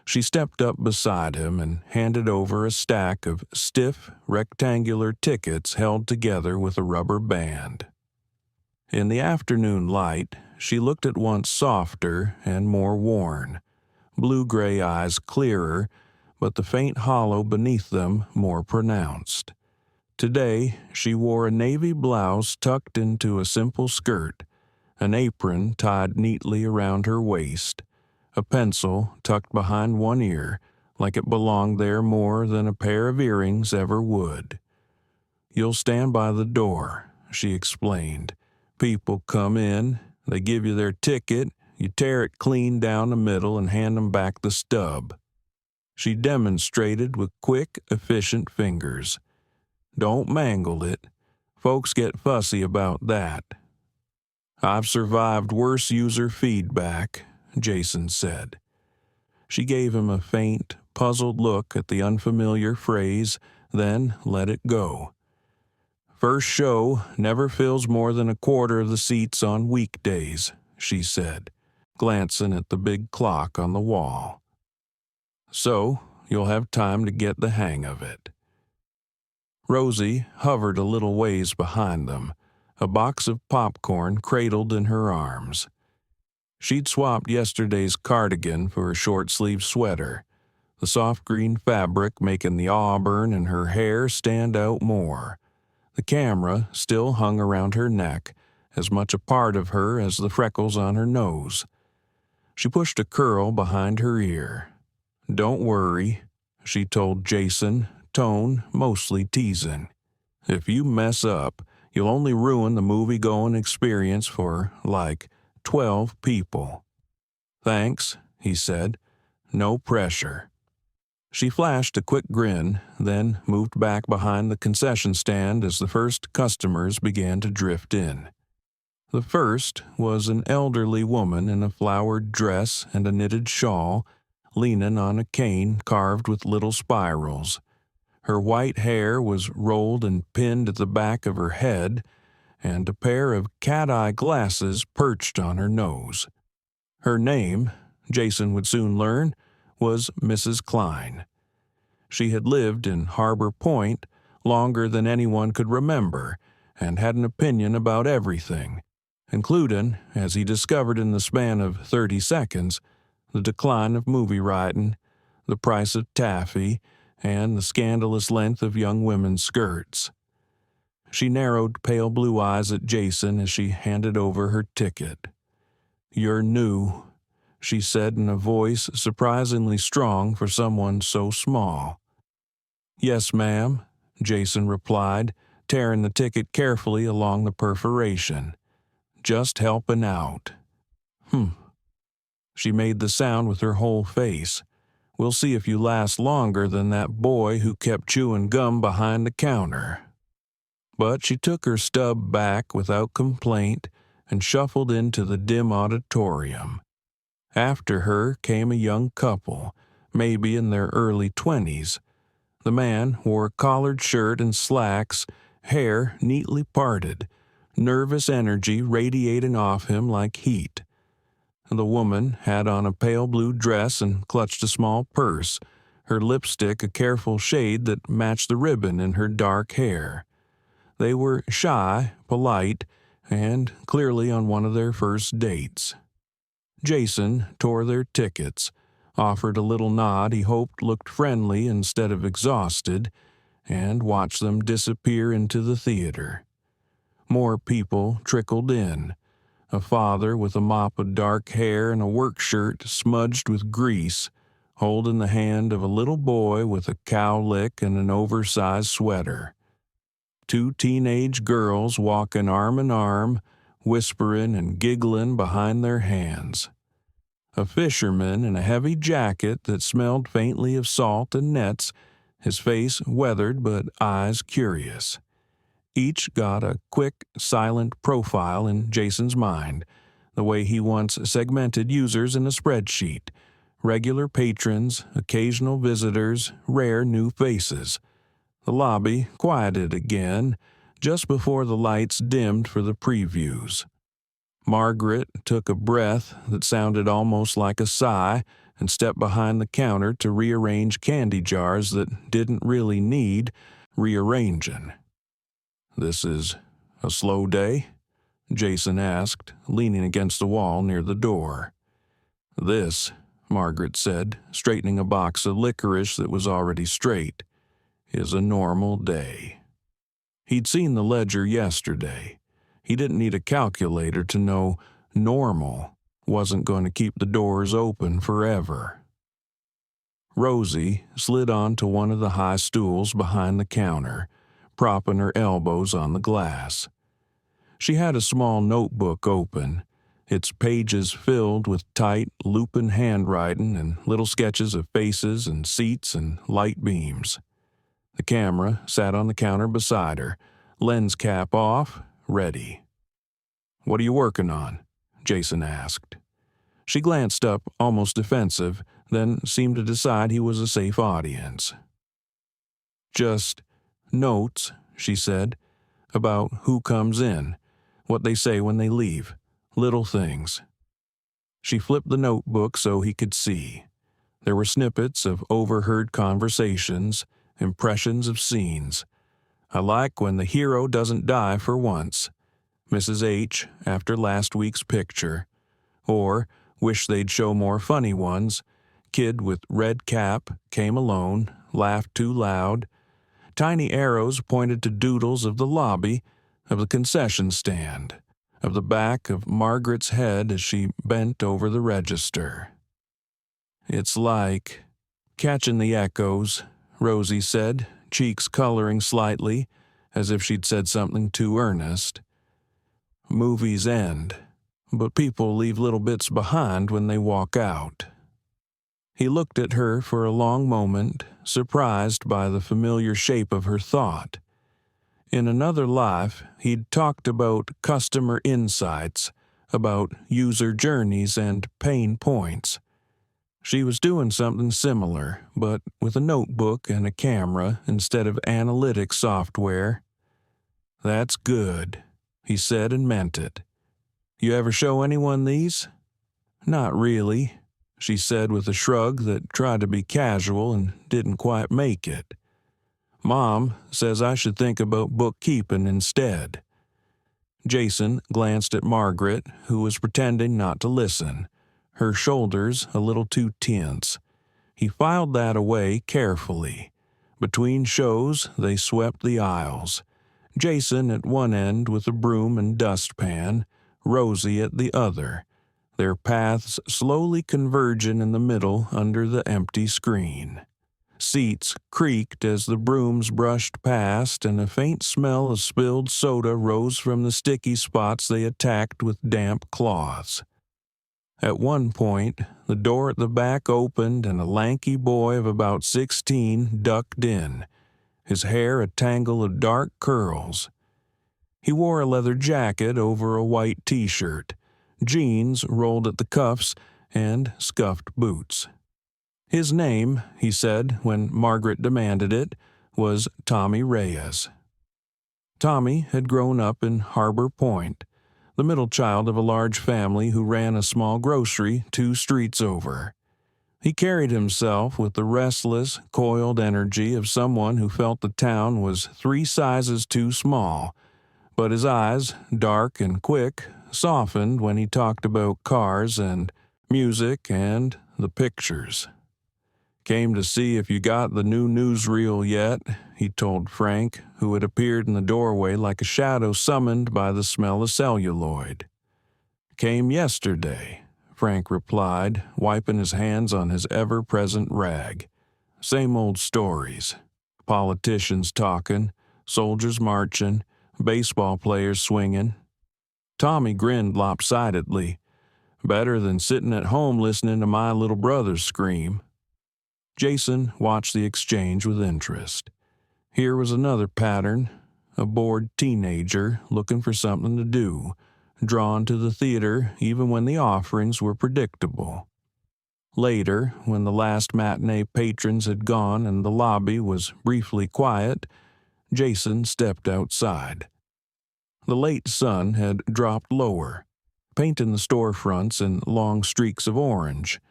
[SPEAKER 1] She stepped up beside him and handed over a stack of stiff, rectangular tickets held together with a rubber band. In the afternoon light, she looked at once softer and more worn, blue-gray eyes clearer, but the faint hollow beneath them more pronounced. Today, she wore a navy blouse tucked into a simple skirt, an apron tied neatly around her waist, a pencil tucked behind one ear, like it belonged there more than a pair of earrings ever would. "You'll stand by the door," she explained. "People come in, they give you their ticket, you tear it clean down the middle and hand them back the stub." She demonstrated with quick, efficient fingers. "Don't mangle it. Folks get fussy about that." "I've survived worse user feedback," Jason said. She gave him a faint, puzzled look at the unfamiliar phrase, then let it go. "First show never fills more than a quarter of the seats on weekdays," she said, glancing at the big clock on the wall. "So you'll have time to get the hang of it." Rosie hovered a little ways behind them, a box of popcorn cradled in her arms. She'd swapped yesterday's cardigan for a short-sleeved sweater, the soft green fabric making the auburn in her hair stand out more. The camera still hung around her neck, as much a part of her as the freckles on her nose. She pushed a curl behind her ear. "Don't worry," she told Jason, tone mostly teasing. "If you mess up, you'll only ruin the movie-going experience for, 12 people." "Thanks," he said. "No pressure." She flashed a quick grin, then moved back behind the concession stand as the first customers began to drift in. The first was an elderly woman in a flowered dress and a knitted shawl, leaning on a cane carved with little spirals. Her white hair was rolled and pinned at the back of her head, and a pair of cat-eye glasses perched on her nose. Her name, Jason would soon learn, was Mrs. Klein. She had lived in Harbor Point longer than anyone could remember and had an opinion about everything, including, as he discovered in the span of 30 seconds, the decline of movie writing, the price of taffy, and the scandalous length of young women's skirts. She narrowed pale blue eyes at Jason as she handed over her ticket. "You're new. she said in a voice surprisingly strong for someone so small. "Yes, ma'am," Jason replied, tearing the ticket carefully along the perforation. "Just helping out." She made the sound with her whole face. "We'll see if you last longer than that boy who kept chewing gum behind the counter." But she took her stub back without complaint and shuffled into the dim auditorium. After her came a young couple, maybe in their early 20s. The man wore a collared shirt and slacks, hair neatly parted, nervous energy radiating off him like heat. The woman had on a pale blue dress and clutched a small purse, her lipstick a careful shade that matched the ribbon in her dark hair. They were shy, polite, and clearly on one of their first dates. Jason tore their tickets, offered a little nod he hoped looked friendly instead of exhausted, and watched them disappear into the theater. More people trickled in. A father with a mop of dark hair and a work shirt smudged with grease, holding the hand of a little boy with a cowlick and an oversized sweater. Two teenage girls walking arm in arm, whispering and giggling behind their hands. A fisherman in a heavy jacket that smelled faintly of salt and nets, his face weathered but eyes curious. Each got a quick, silent profile in Jason's mind, the way he once segmented users in a spreadsheet: regular patrons, occasional visitors, rare new faces. The lobby quieted again, just before the lights dimmed for the previews. Margaret took a breath that sounded almost like a sigh and stepped behind the counter to rearrange candy jars that didn't really need rearranging. "This is a slow day?" Jason asked, leaning against the wall near the door. "This," Margaret said, straightening a box of licorice that was already straight, "is a normal day." He'd seen the ledger yesterday. He didn't need a calculator to know normal wasn't going to keep the doors open forever. Rosie slid onto one of the high stools behind the counter, propping her elbows on the glass. She had a small notebook open, its pages filled with tight, Lupin handwriting and little sketches of faces and seats and light beams. The camera sat on the counter beside her, lens cap off, ready. "What are you working on?" Jason asked. She glanced up, almost defensive, then seemed to decide he was a safe audience. "Just notes," she said, "about who comes in, what they say when they leave, little things." She flipped the notebook so he could see. There were snippets of overheard conversations, impressions of scenes. "I like when the hero doesn't die for once. Mrs. H, after last week's picture." Or, "Wish they'd show more funny ones. Kid with red cap, came alone, laughed too loud." Tiny arrows pointed to doodles of the lobby, of the concession stand, of the back of Margaret's head as she bent over the register. "It's like..." Catching the echoes, Rosie said, cheeks coloring slightly, as if she'd said something too earnest. "Movies end, but people leave little bits behind when they walk out." He looked at her for a long moment, surprised by the familiar shape of her thought. In another life, he'd talked about customer insights, about user journeys and pain points. She was doing something similar, but with a notebook and a camera instead of analytics software. "That's good," he said and meant it. "You ever show anyone these?" "Not really," she said with a shrug that tried to be casual and didn't quite make it. "Mom says I should think about bookkeeping instead." Jason glanced at Margaret, who was pretending not to listen, her shoulders a little too tense. He filed that away carefully. Between shows, they swept the aisles. Jason at one end with a broom and dustpan, Rosie at the other. their paths slowly converging in the middle under the empty screen. Seats creaked as the brooms brushed past, and a faint smell of spilled soda rose from the sticky spots they attacked with damp cloths. At one point, the door at the back opened and a lanky boy of about 16 ducked in, his hair a tangle of dark curls. He wore a leather jacket over a white t-shirt, jeans rolled at the cuffs, and scuffed boots. His name, he said when Margaret demanded it, was Tommy Reyes. Tommy had grown up in Harbor Point, the middle child of a large family who ran a small grocery 2 streets over. He carried himself with the restless, coiled energy of someone who felt the town was 3 sizes too small, but his eyes, dark and quick, softened when he talked about cars and music and the pictures. "Came to see if you got the new newsreel yet," he told Frank, who had appeared in the doorway like a shadow summoned by the smell of celluloid. "Came yesterday," Frank replied, wiping his hands on his ever-present rag. "Same old stories. Politicians talking, soldiers marching, baseball players swinging." Tommy grinned lopsidedly. "Better than sitting at home listening to my little brother scream." Jason watched the exchange with interest. Here was another pattern, a bored teenager looking for something to do, drawn to the theater even when the offerings were predictable. Later, when the last matinee patrons had gone and the lobby was briefly quiet, Jason stepped outside. The late sun had dropped lower, painting the storefronts in long streaks of orange,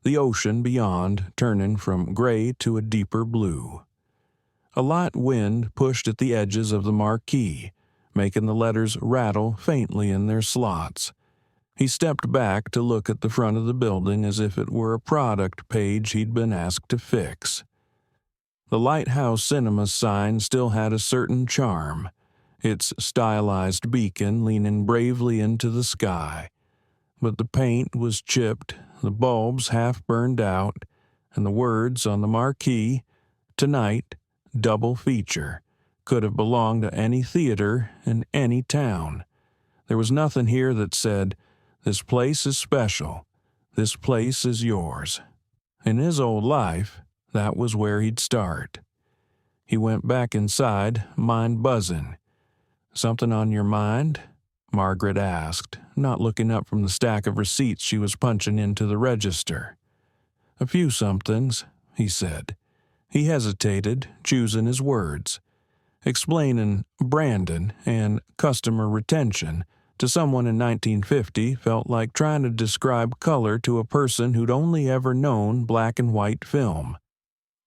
[SPEAKER 1] the ocean beyond turning from gray to a deeper blue. A light wind pushed at the edges of the marquee, making the letters rattle faintly in their slots. He stepped back to look at the front of the building as if it were a product page he'd been asked to fix. The Lighthouse Cinema sign still had a certain charm, its stylized beacon leaning bravely into the sky. But the paint was chipped, the bulbs half burned out, and the words on the marquee, "Tonight, double feature," could have belonged to any theater in any town. There was nothing here that said, "This place is special. This place is yours." In his old life, that was where he'd start. He went back inside, mind buzzing. "Something on your mind?" Margaret asked, not looking up from the stack of receipts she was punching into the register. "A few somethings," he said. He hesitated, choosing his words. Explaining Brandon and customer retention to someone in 1950 felt like trying to describe color to a person who'd only ever known black and white film.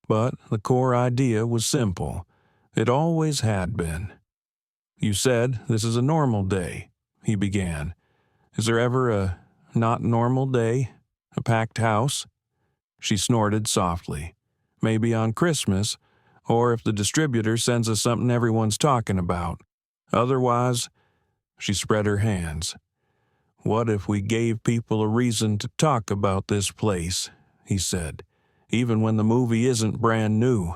[SPEAKER 1] But the core idea was simple. It always had been. "You said this is a normal day," he began. "Is there ever a not normal day? A packed house?" She snorted softly. "Maybe on Christmas, or if the distributor sends us something everyone's talking about. Otherwise," she spread her hands. "What if we gave people a reason to talk about this place?" he said, "even when the movie isn't brand new."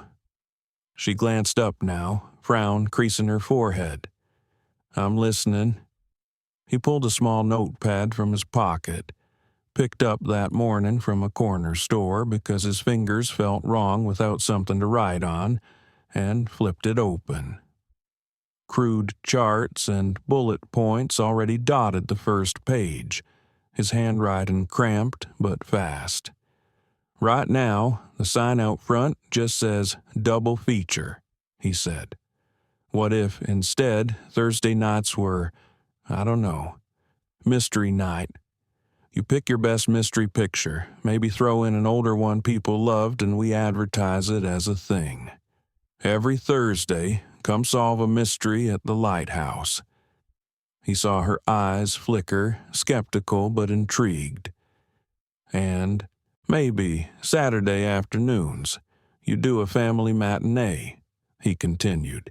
[SPEAKER 1] She glanced up now, frown creasing her forehead. "I'm listening." He pulled a small notepad from his pocket, picked up that morning from a corner store because his fingers felt wrong without something to write on, and flipped it open. Crude charts and bullet points already dotted the first page, his handwriting cramped but fast. "Right now, the sign out front just says double feature," he said. "What if, instead, Thursday nights were, I don't know, mystery night? You pick your best mystery picture, maybe throw in an older one people loved, and we advertise it as a thing. Every Thursday, come solve a mystery at the Lighthouse." He saw her eyes flicker, skeptical but intrigued. "And maybe Saturday afternoons, you do a family matinee," he continued.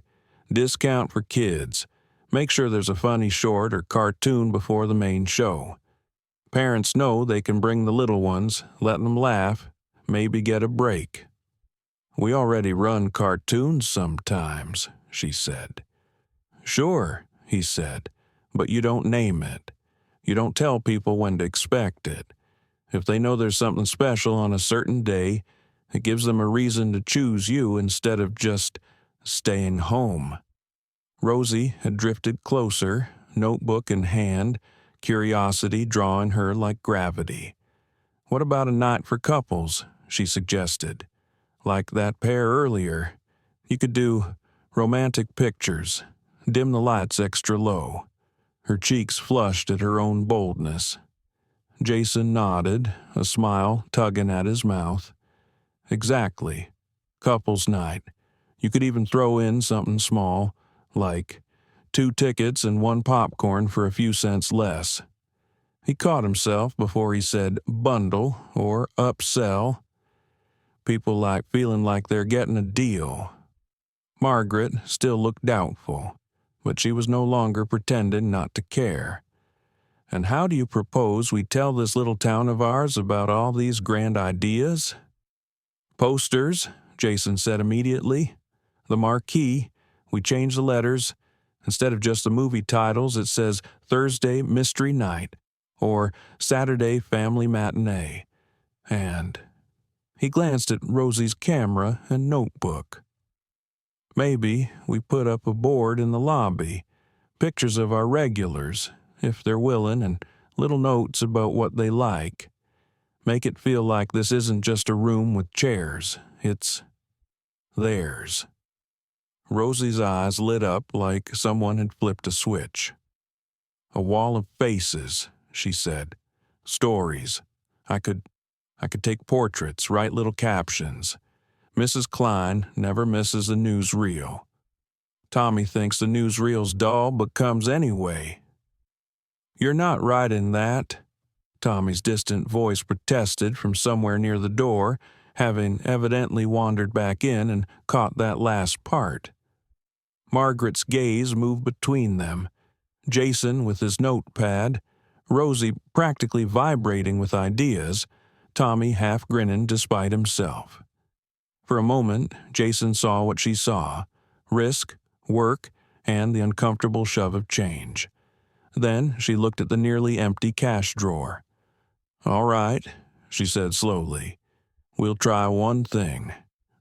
[SPEAKER 1] "Discount for kids. Make sure there's a funny short or cartoon before the main show. Parents know they can bring the little ones, letting them laugh, maybe get a break. We already run cartoons sometimes, she said. Sure, he said, but you don't name it. You don't tell people when to expect it. If they know there's something special on a certain day, it gives them a reason to choose you instead of just staying home. Rosie had drifted closer, notebook in hand, curiosity drawing her like gravity. What about a night for couples, she suggested. Like that pair earlier. You could do romantic pictures, dim the lights extra low. Her cheeks flushed at her own boldness. Jason nodded, a smile tugging at his mouth. Exactly. Couples night. You could even throw in something small, like 2 tickets and 1 popcorn for a few cents less. He caught himself before he said bundle or upsell. People like feeling like they're getting a deal. Margaret still looked doubtful, but she was no longer pretending not to care. And how do you propose we tell this little town of ours about all these grand ideas? Posters, Jason said immediately. The marquee, we change the letters. Instead of just the movie titles, it says Thursday Mystery Night or Saturday Family Matinee. And he glanced at Rosie's camera and notebook. Maybe we put up a board in the lobby, pictures of our regulars, if they're willing, and little notes about what they like. Make it feel like this isn't just a room with chairs, it's theirs. Rosie's eyes lit up like someone had flipped a switch. A wall of faces, she said. Stories. I could take portraits, write little captions. Mrs. Klein never misses a newsreel. Tommy thinks the newsreel's dull but comes anyway. You're not writing that, Tommy's distant voice protested from somewhere near the door, having evidently wandered back in and caught that last part. Margaret's gaze moved between them, Jason with his notepad, Rosie practically vibrating with ideas, Tommy half grinning despite himself. For a moment, Jason saw what she saw: risk, work, and the uncomfortable shove of change. Then she looked at the nearly empty cash drawer. All right, she said slowly. We'll try one thing.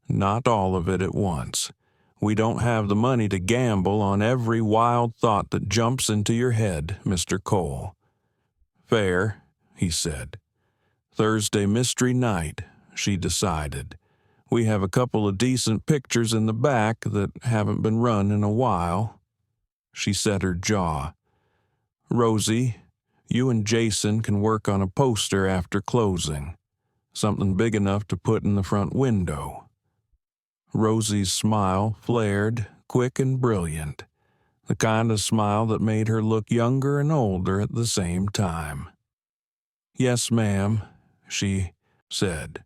[SPEAKER 1] Not all of it at once. We don't have the money to gamble on every wild thought that jumps into your head, Mr. Cole. Fair, he said. Thursday Mystery Night, she decided. We have a couple of decent pictures in the back that haven't been run in a while. She set her jaw. Rosie, you and Jason can work on a poster after closing. Something big enough to put in the front window. Rosie's smile flared, quick and brilliant. The kind of smile that made her look younger and older at the same time. Yes, ma'am, she said.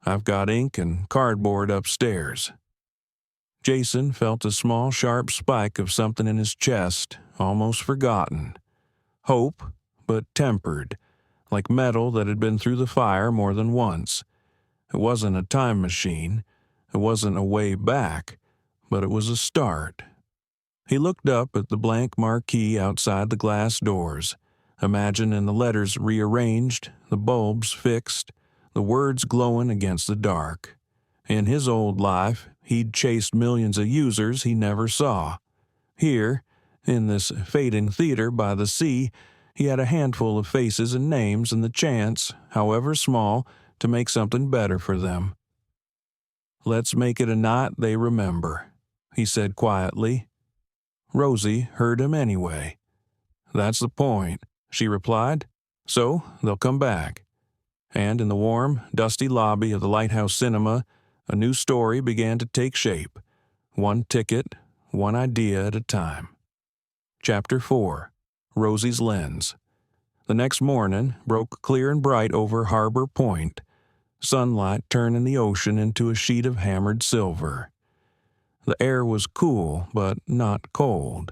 [SPEAKER 1] I've got ink and cardboard upstairs. Jason felt a small, sharp spike of something in his chest, almost forgotten. Hope, but tempered, like metal that had been through the fire more than once. It wasn't a time machine. It wasn't a way back, but it was a start. He looked up at the blank marquee outside the glass doors, imagining the letters rearranged, the bulbs fixed, the words glowing against the dark. In his old life, he'd chased millions of users he never saw. Here, in this fading theater by the sea, he had a handful of faces and names and the chance, however small, to make something better for them. Let's make it a night they remember, he said quietly. Rosie heard him anyway. That's the point, she replied. So they'll come back. And in the warm, dusty lobby of the Lighthouse Cinema, a new story began to take shape. One ticket, one idea at a time. Chapter 4. Rosie's Lens. The next morning broke clear and bright over Harbor Point, sunlight turning the ocean into a sheet of hammered silver. The air was cool, but not cold,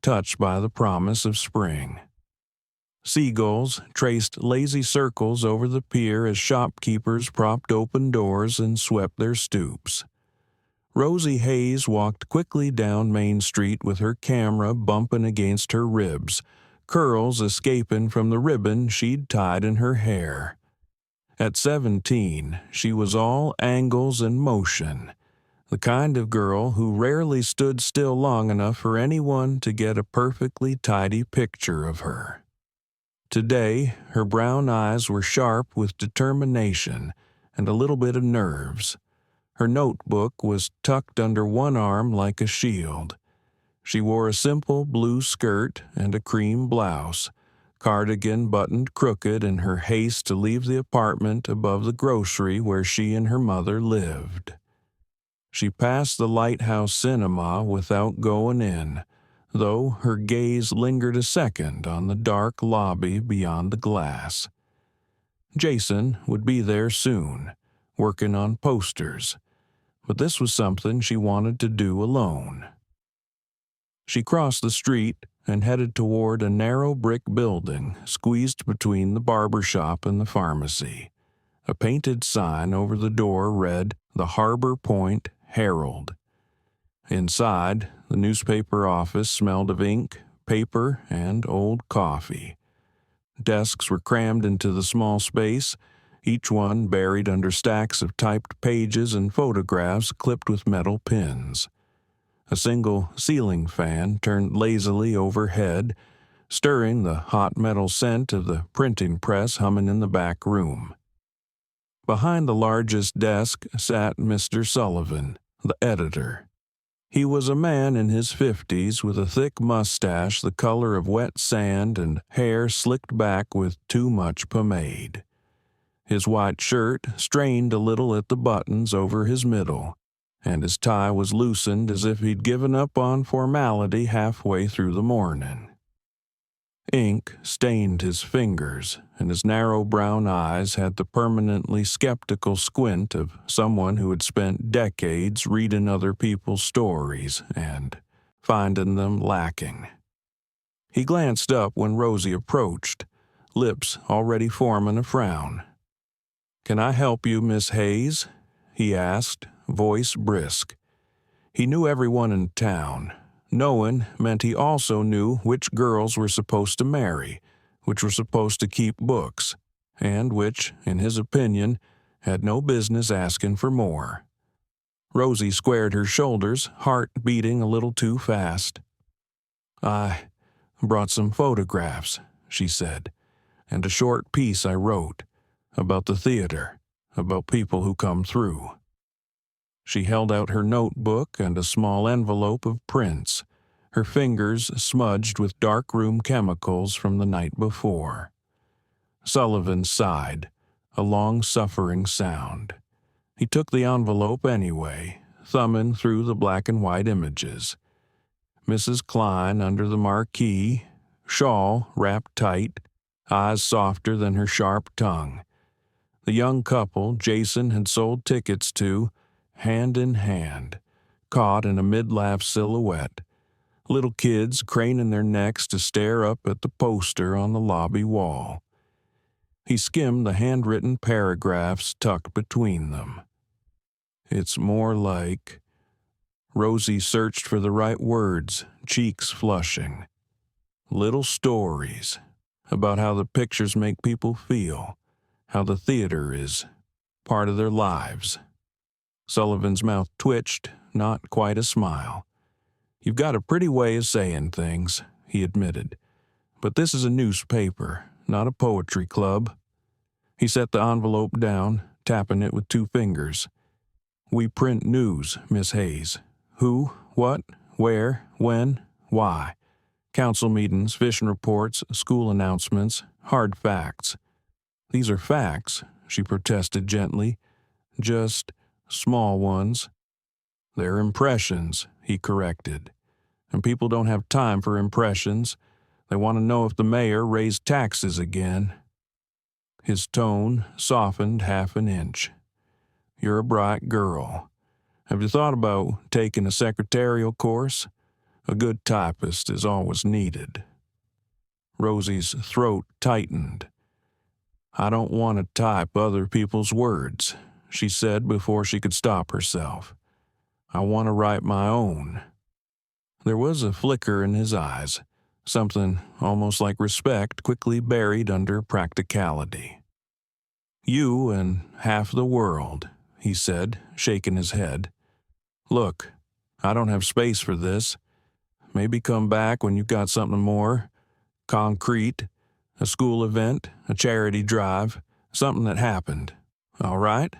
[SPEAKER 1] touched by the promise of spring. Seagulls traced lazy circles over the pier as shopkeepers propped open doors and swept their stoops. Rosie Hayes walked quickly down Main Street with her camera bumping against her ribs, curls escaping from the ribbon she'd tied in her hair. At 17, she was all angles and motion, the kind of girl who rarely stood still long enough for anyone to get a perfectly tidy picture of her. Today, her brown eyes were sharp with determination and a little bit of nerves. Her notebook was tucked under one arm like a shield. She wore a simple blue skirt and a cream blouse, cardigan buttoned crooked in her haste to leave the apartment above the grocery where she and her mother lived. She passed the Lighthouse Cinema without going in, though her gaze lingered a second on the dark lobby beyond the glass. Jason would be there soon, working on posters, but this was something she wanted to do alone. She crossed the street and headed toward a narrow brick building squeezed between the barber shop and the pharmacy. A painted sign over the door read, "The Harbor Point Herald." Inside, the newspaper office smelled of ink, paper, and old coffee. Desks were crammed into the small space, each one buried under stacks of typed pages and photographs clipped with metal pins. A single ceiling fan turned lazily overhead, stirring the hot metal scent of the printing press humming in the back room. Behind the largest desk sat Mr. Sullivan, the editor. He was a man in his 50s with a thick mustache the color of wet sand and hair slicked back with too much pomade. His white shirt strained a little at the buttons over his middle, and his tie was loosened as if he'd given up on formality halfway through the morning. Ink stained his fingers, and his narrow brown eyes had the permanently skeptical squint of someone who had spent decades reading other people's stories and finding them lacking. He glanced up when Rosie approached, lips already forming a frown. "Can I help you, Miss Hayes?" he asked, voice brisk. He knew everyone in town. Knowing meant he also knew which girls were supposed to marry, which were supposed to keep books, and which, in his opinion, had no business asking for more. Rosie squared her shoulders, heart beating a little too fast. "I brought some photographs," she said, "and a short piece I wrote about the theater, about people who come through." She held out her notebook and a small envelope of prints, her fingers smudged with darkroom chemicals from the night before. Sullivan sighed, a long-suffering sound. He took the envelope anyway, thumbing through the black and white images. Mrs. Klein under the marquee, shawl wrapped tight, eyes softer than her sharp tongue. The young couple Jason had sold tickets to, hand in hand, caught in a mid-laugh silhouette, little kids craning their necks to stare up at the poster on the lobby wall. He skimmed the handwritten paragraphs tucked between them. "It's more like..." Rosie searched for the right words, cheeks flushing. "Little stories about how the pictures make people feel, how the theater is part of their lives." Sullivan's mouth twitched, not quite a smile. "You've got a pretty way of saying things," he admitted. "But this is a newspaper, not a poetry club." He set the envelope down, tapping it with two fingers. "We print news, Miss Hayes. Who, what, where, when, why. Council meetings, fishing reports, school announcements, hard facts." "These are facts," she protested gently. "Just small ones." "They're impressions," he corrected. "And people don't have time for impressions. They want to know if the mayor raised taxes again." His tone softened half an inch. "You're a bright girl. Have you thought about taking a secretarial course? A good typist is always needed." Rosie's throat tightened. "I don't want to type other people's words," she said before she could stop herself. "I want to write my own." There was a flicker in his eyes, something almost like respect quickly buried under practicality. "You and half the world," he said, shaking his head. "Look, I don't have space for this. Maybe come back when you've got something more concrete, a school event, a charity drive, something that happened. All right?"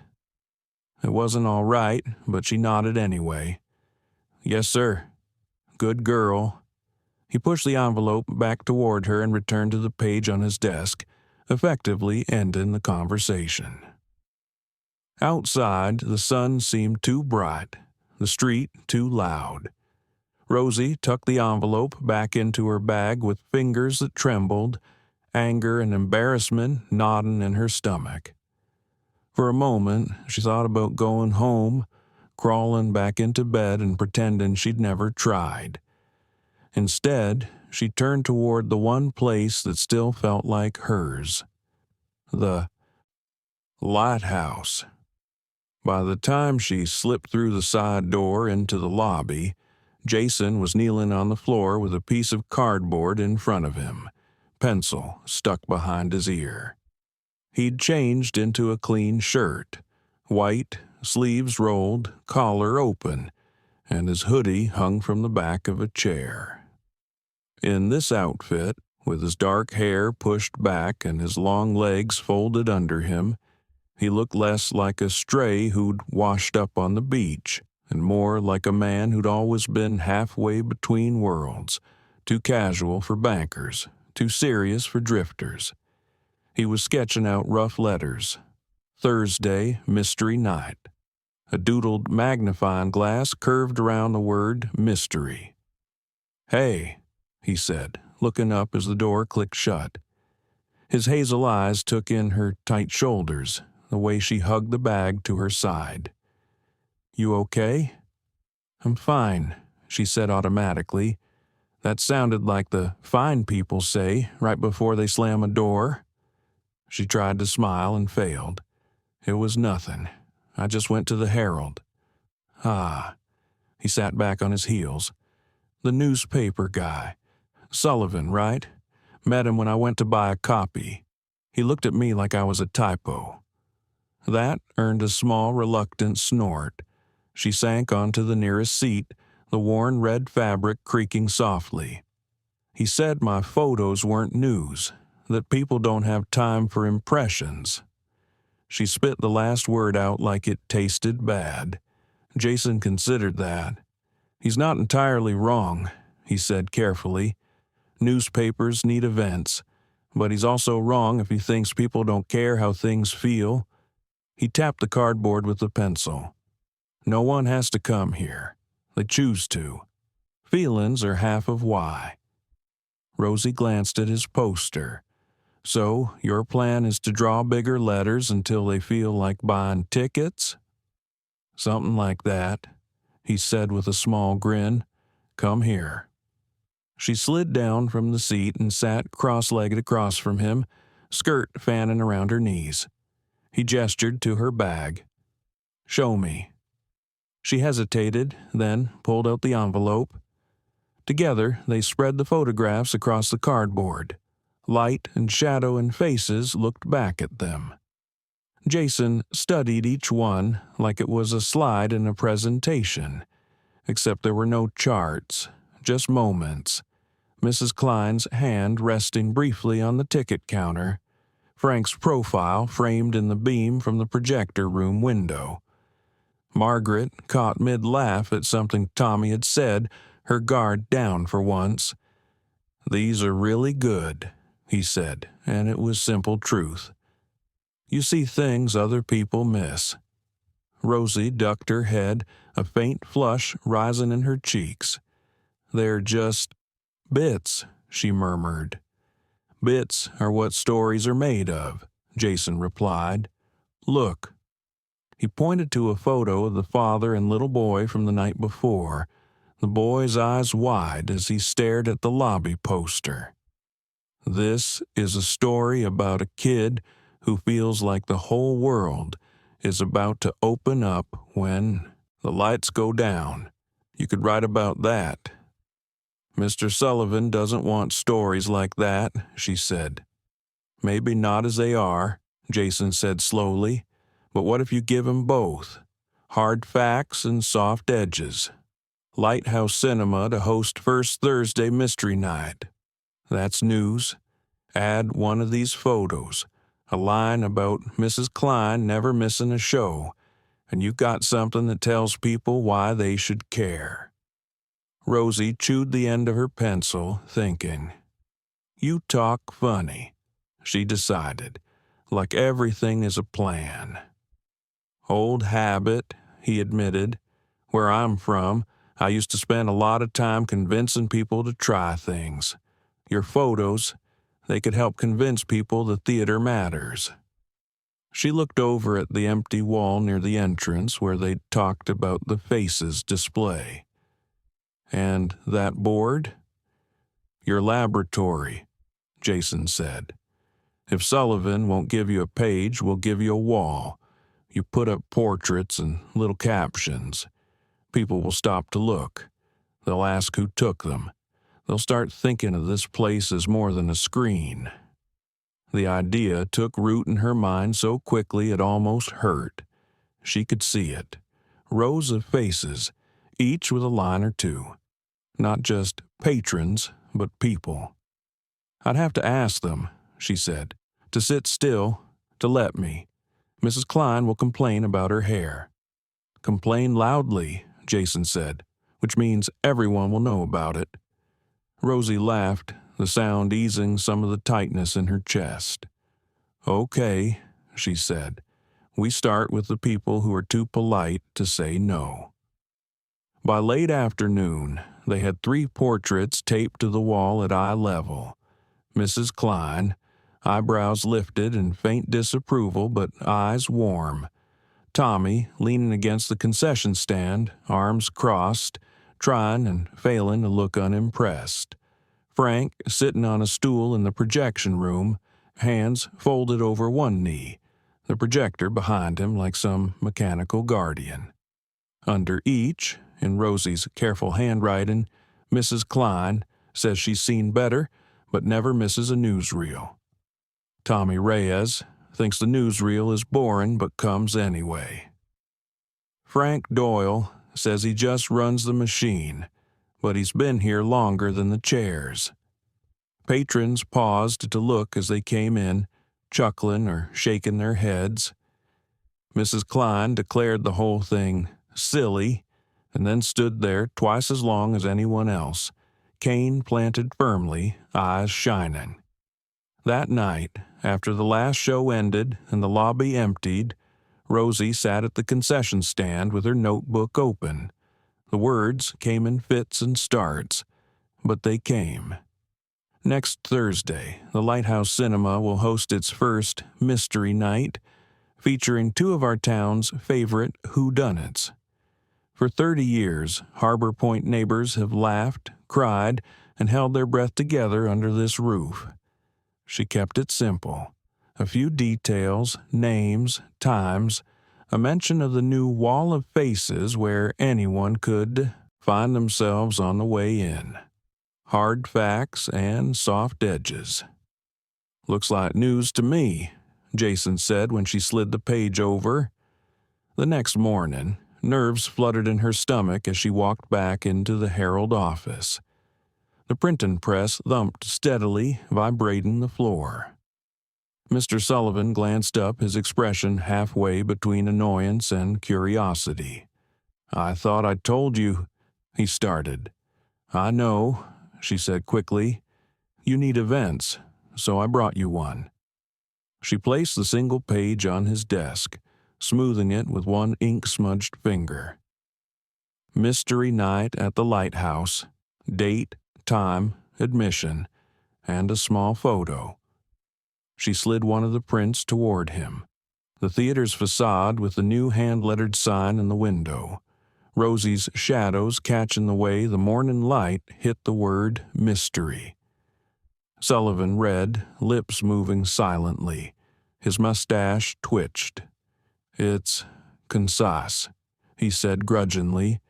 [SPEAKER 1] It wasn't all right, but she nodded anyway. "Yes, sir. Good girl." He pushed the envelope back toward her and returned to the page on his desk, effectively ending the conversation. Outside, the sun seemed too bright, the street too loud. Rosie tucked the envelope back into her bag with fingers that trembled, anger and embarrassment gnawing in her stomach. For a moment, she thought about going home, crawling back into bed and pretending she'd never tried. Instead, she turned toward the one place that still felt like hers. The Lighthouse. By the time she slipped through the side door into the lobby, Jason was kneeling on the floor with a piece of cardboard in front of him, pencil stuck behind his ear. He'd changed into a clean shirt, white, sleeves rolled, collar open, and his hoodie hung from the back of a chair. In this outfit, with his dark hair pushed back and his long legs folded under him, he looked less like a stray who'd washed up on the beach and more like a man who'd always been halfway between worlds, too casual for bankers, too serious for drifters. He was sketching out rough letters. Thursday, mystery night. A doodled magnifying glass curved around the word mystery. "Hey," he said, looking up as the door clicked shut. His hazel eyes took in her tight shoulders, the way she hugged the bag to her side. "You okay?" "I'm fine," she said automatically. That sounded like the fine people say right before they slam a door. She tried to smile and failed. "It was nothing. I just went to the Herald." "Ah." He sat back on his heels. "The newspaper guy. Sullivan, right? Met him when I went to buy a copy. He looked at me like I was a typo." That earned a small, reluctant snort. She sank onto the nearest seat, the worn red fabric creaking softly. "He said my photos weren't news, that people don't have time for impressions." She spit the last word out like it tasted bad. Jason considered that. "He's not entirely wrong," he said carefully. "Newspapers need events, but he's also wrong if he thinks people don't care how things feel." He tapped the cardboard with the pencil. "No one has to come here. They choose to. Feelings are half of why." Rosie glanced at his poster. "So, your plan is to draw bigger letters until they feel like buying tickets?" "Something like that," he said with a small grin. "Come here." She slid down from the seat and sat cross-legged across from him, skirt fanning around her knees. He gestured to her bag. "Show me." She hesitated, then pulled out the envelope. Together, they spread the photographs across the cardboard. Light and shadow and faces looked back at them. Jason studied each one like it was a slide in a presentation, except there were no charts, just moments. Mrs. Klein's hand resting briefly on the ticket counter, Frank's profile framed in the beam from the projector room window. Margaret caught mid-laugh at something Tommy had said, her guard down for once. "These are really good," he said, and it was simple truth. "You see things other people miss." Rosie ducked her head, a faint flush rising in her cheeks. "They're just bits," she murmured. "Bits are what stories are made of," Jason replied. "Look." He pointed to a photo of the father and little boy from the night before, the boy's eyes wide as he stared at the lobby poster. This is a story about a kid who feels like the whole world is about to open up when the lights go down. You could write about that." "Mr. Sullivan doesn't want stories like that," she said. "Maybe not as they are," Jason said slowly, "but what if you give him both? Hard facts and soft edges. Lighthouse Cinema to host First Thursday Mystery Night. That's news. Add one of these photos, a line about Mrs. Klein never missing a show, and you've got something that tells people why they should care." Rosie chewed the end of her pencil, thinking. "You talk funny," she decided, "like everything is a plan." "Old habit," he admitted. "Where I'm from, I used to spend a lot of time convincing people to try things. Your photos, they could help convince people the theater matters." She looked over at the empty wall near the entrance where they'd talked about the faces display. "And that board?" "Your laboratory," Jason said. "If Sullivan won't give you a page, we'll give you a wall. You put up portraits and little captions. People will stop to look. They'll ask who took them. They'll start thinking of this place as more than a screen." The idea took root in her mind so quickly it almost hurt. She could see it. Rows of faces, each with a line or two. Not just patrons, but people. "I'd have to ask them," she said, "to sit still, to let me. Mrs. Klein will complain about her hair." "Complain loudly," Jason said, "which means everyone will know about it." Rosie laughed, the sound easing some of the tightness in her chest. "Okay," she said. "We start with the people who are too polite to say no." By late afternoon, they had 3 portraits taped to the wall at eye level. Mrs. Klein, eyebrows lifted in faint disapproval but eyes warm. Tommy, leaning against the concession stand, arms crossed, trying and failing to look unimpressed. Frank, sitting on a stool in the projection room, hands folded over one knee, the projector behind him like some mechanical guardian. Under each, in Rosie's careful handwriting, Mrs. Klein says she's seen better, but never misses a newsreel. Tommy Reyes thinks the newsreel is boring but comes anyway. Frank Doyle says he just runs the machine, but he's been here longer than the chairs. Patrons paused to look as they came in, chuckling or shaking their heads. Mrs. Klein declared the whole thing silly, and then stood there twice as long as anyone else, cane planted firmly, eyes shining. That night, after the last show ended and the lobby emptied, Rosie sat at the concession stand with her notebook open. The words came in fits and starts, but they came. Next Thursday, the Lighthouse Cinema will host its first Mystery Night, featuring 2 of our town's favorite whodunits. For 30 years, Harbor Point neighbors have laughed, cried, and held their breath together under this roof. She kept it simple. A few details, names, times, a mention of the new wall of faces where anyone could find themselves on the way in. Hard facts and soft edges. "Looks like news to me," Jason said when she slid the page over. The next morning, nerves fluttered in her stomach as she walked back into the Herald office. The printing press thumped steadily, vibrating the floor. Mr. Sullivan glanced up, his expression halfway between annoyance and curiosity. "I thought I told you," he started. "I know," she said quickly. "You need events, so I brought you one." She placed the single page on his desk, smoothing it with one ink-smudged finger. "Mystery Night at the Lighthouse, date, time, admission, and a small photo." She slid one of the prints toward him. The theater's facade with the new hand-lettered sign in the window. Rosie's shadows catching the way the morning light hit the word mystery. Sullivan read, lips moving silently. His mustache twitched. "It's concise," he said grudgingly,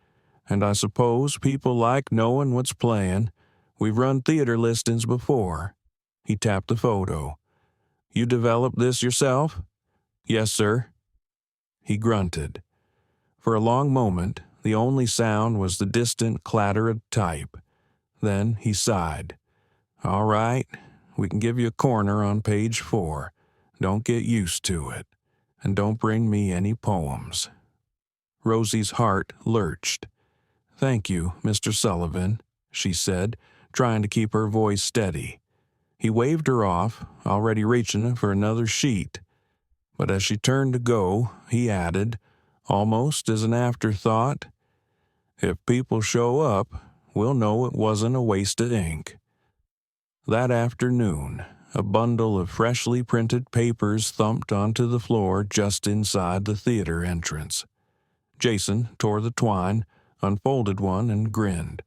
[SPEAKER 1] "and I suppose people like knowing what's playing. We've run theater listings before." He tapped the photo. "You developed this yourself?" "Yes, sir." He grunted. For a long moment, the only sound was the distant clatter of type. Then he sighed. "All right, we can give you a corner on page 4. Don't get used to it. And don't bring me any poems." Rosie's heart lurched. "Thank you, Mr. Sullivan," she said, trying to keep her voice steady. He waved her off, already reaching for another sheet. But as she turned to go, he added, almost as an afterthought, "If people show up, we'll know it wasn't a waste of ink." That afternoon, a bundle of freshly printed papers thumped onto the floor just inside the theater entrance. Jason tore the twine, unfolded one, and grinned.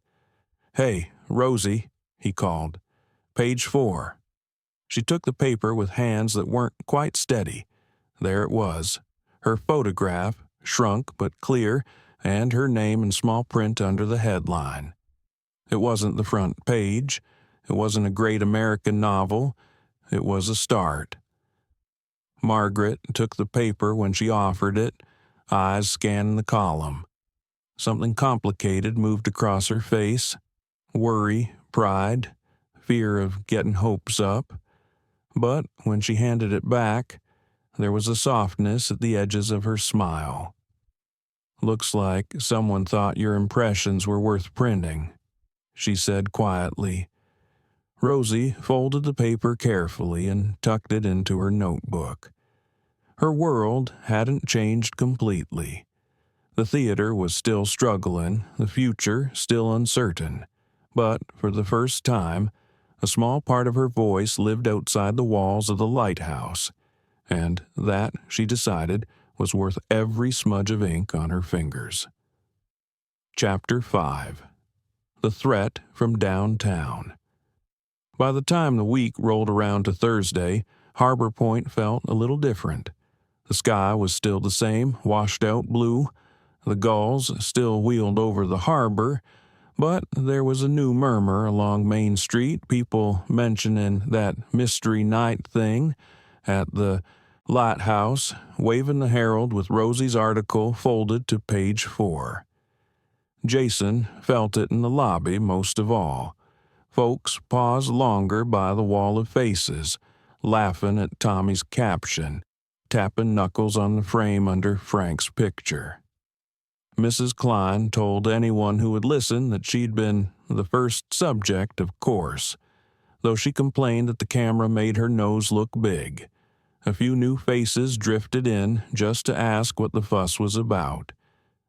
[SPEAKER 1] "Hey, Rosie," he called. "Page 4. She took the paper with hands that weren't quite steady. There it was, her photograph, shrunk but clear, and her name in small print under the headline. It wasn't the front page. It wasn't a great American novel. It was a start. Margaret took the paper when she offered it, eyes scanning the column. Something complicated moved across her face. Worry, pride, fear of getting hopes up. But when she handed it back, there was a softness at the edges of her smile. "Looks like someone thought your impressions were worth printing," she said quietly. Rosie folded the paper carefully and tucked it into her notebook. Her world hadn't changed completely. The theater was still struggling, the future still uncertain. But for the first time, a small part of her voice lived outside the walls of the lighthouse, and that, she decided, was worth every smudge of ink on her fingers. Chapter 5. The Threat from Downtown. By the time the week rolled around to Thursday, Harbor Point felt a little different. The sky was still the same, washed-out blue. The gulls still wheeled over the harbor, but there was a new murmur along Main Street, people mentioning that mystery night thing at the Lighthouse, waving the Herald with Rosie's article folded to page 4. Jason felt it in the lobby most of all. Folks paused longer by the wall of faces, laughing at Tommy's caption, tapping knuckles on the frame under Frank's picture. Mrs. Klein told anyone who would listen that she'd been the first subject, of course, though she complained that the camera made her nose look big. A few new faces drifted in just to ask what the fuss was about.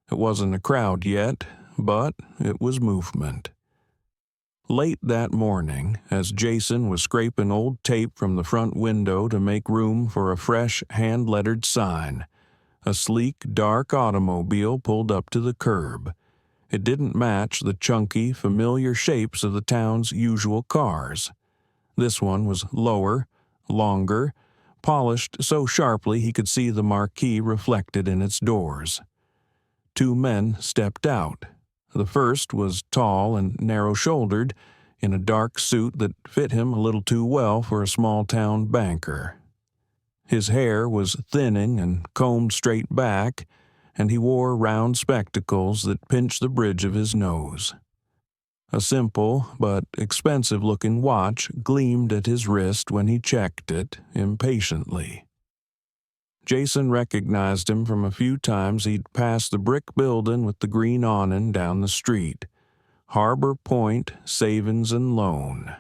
[SPEAKER 1] It wasn't a crowd yet, but it was movement. Late that morning, as Jason was scraping old tape from the front window to make room for a fresh hand-lettered sign, a sleek, dark automobile pulled up to the curb. It didn't match the chunky, familiar shapes of the town's usual cars. This one was lower, longer, polished so sharply he could see the marquee reflected in its doors. 2 men stepped out. The first was tall and narrow-shouldered, in a dark suit that fit him a little too well for a small-town banker. His hair was thinning and combed straight back, and he wore round spectacles that pinched the bridge of his nose. A simple but expensive-looking watch gleamed at his wrist when he checked it impatiently. Jason recognized him from a few times he'd passed the brick building with the green awning down the street. Harbor Point Savings and Loan.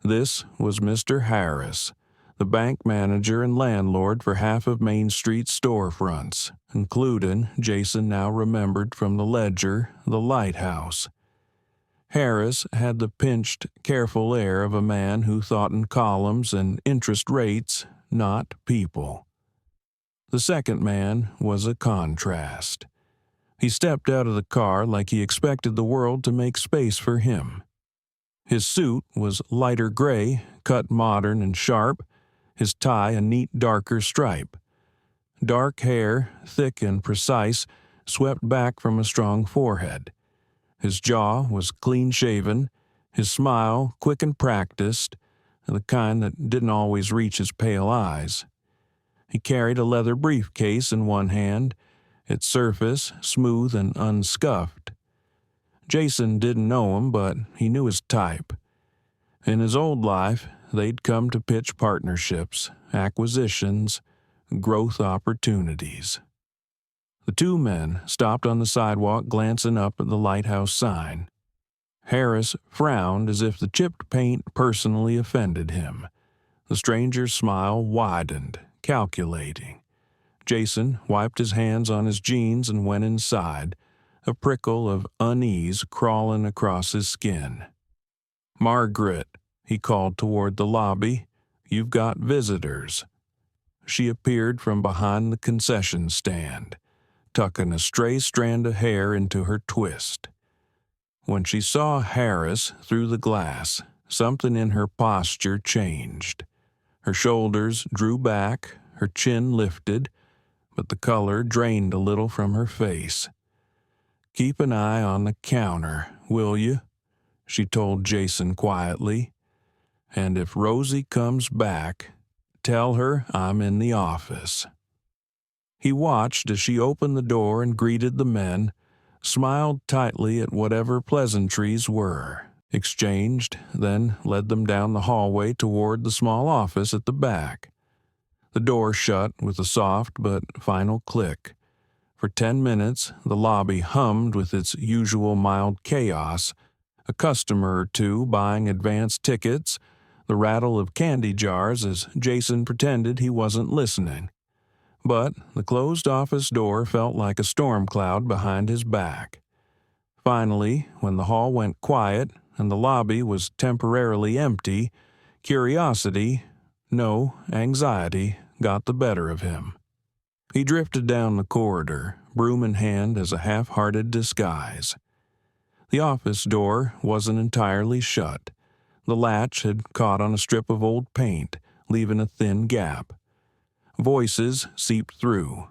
[SPEAKER 1] This was Mr. Harris, the bank manager and landlord for half of Main Street's storefronts, including, Jason now remembered from the ledger, the Lighthouse. Harris had the pinched, careful air of a man who thought in columns and interest rates, not people. The second man was a contrast. He stepped out of the car like he expected the world to make space for him. His suit was lighter gray, cut modern and sharp, his tie a neat darker stripe. Dark hair, thick and precise, swept back from a strong forehead. His jaw was clean-shaven, his smile quick and practiced, the kind that didn't always reach his pale eyes. He carried a leather briefcase in one hand, its surface smooth and unscuffed. Jason didn't know him, but he knew his type. In his old life, they'd come to pitch partnerships, acquisitions, growth opportunities. The two men stopped on the sidewalk, glancing up at the Lighthouse sign. Harris frowned as if the chipped paint personally offended him. The stranger's smile widened, calculating. Jason wiped his hands on his jeans and went inside, a prickle of unease crawling across his skin. "Margaret," he called toward the lobby, "you've got visitors." She appeared from behind the concession stand, tucking a stray strand of hair into her twist. When she saw Harris through the glass, something in her posture changed. Her shoulders drew back, her chin lifted, but the color drained a little from her face. "Keep an eye on the counter, will you?" she told Jason quietly. "And if Rosie comes back, tell her I'm in the office." He watched as she opened the door and greeted the men, smiled tightly at whatever pleasantries were, exchanged, then led them down the hallway toward the small office at the back. The door shut with a soft but final click. For 10 minutes, the lobby hummed with its usual mild chaos, a customer or two buying advance tickets, the rattle of candy jars as Jason pretended he wasn't listening. But the closed office door felt like a storm cloud behind his back. Finally, when the hall went quiet and the lobby was temporarily empty, curiosity, no, anxiety, got the better of him. He drifted down the corridor, broom in hand as a half-hearted disguise. The office door wasn't entirely shut. The latch had caught on a strip of old paint, leaving a thin gap. Voices seeped through.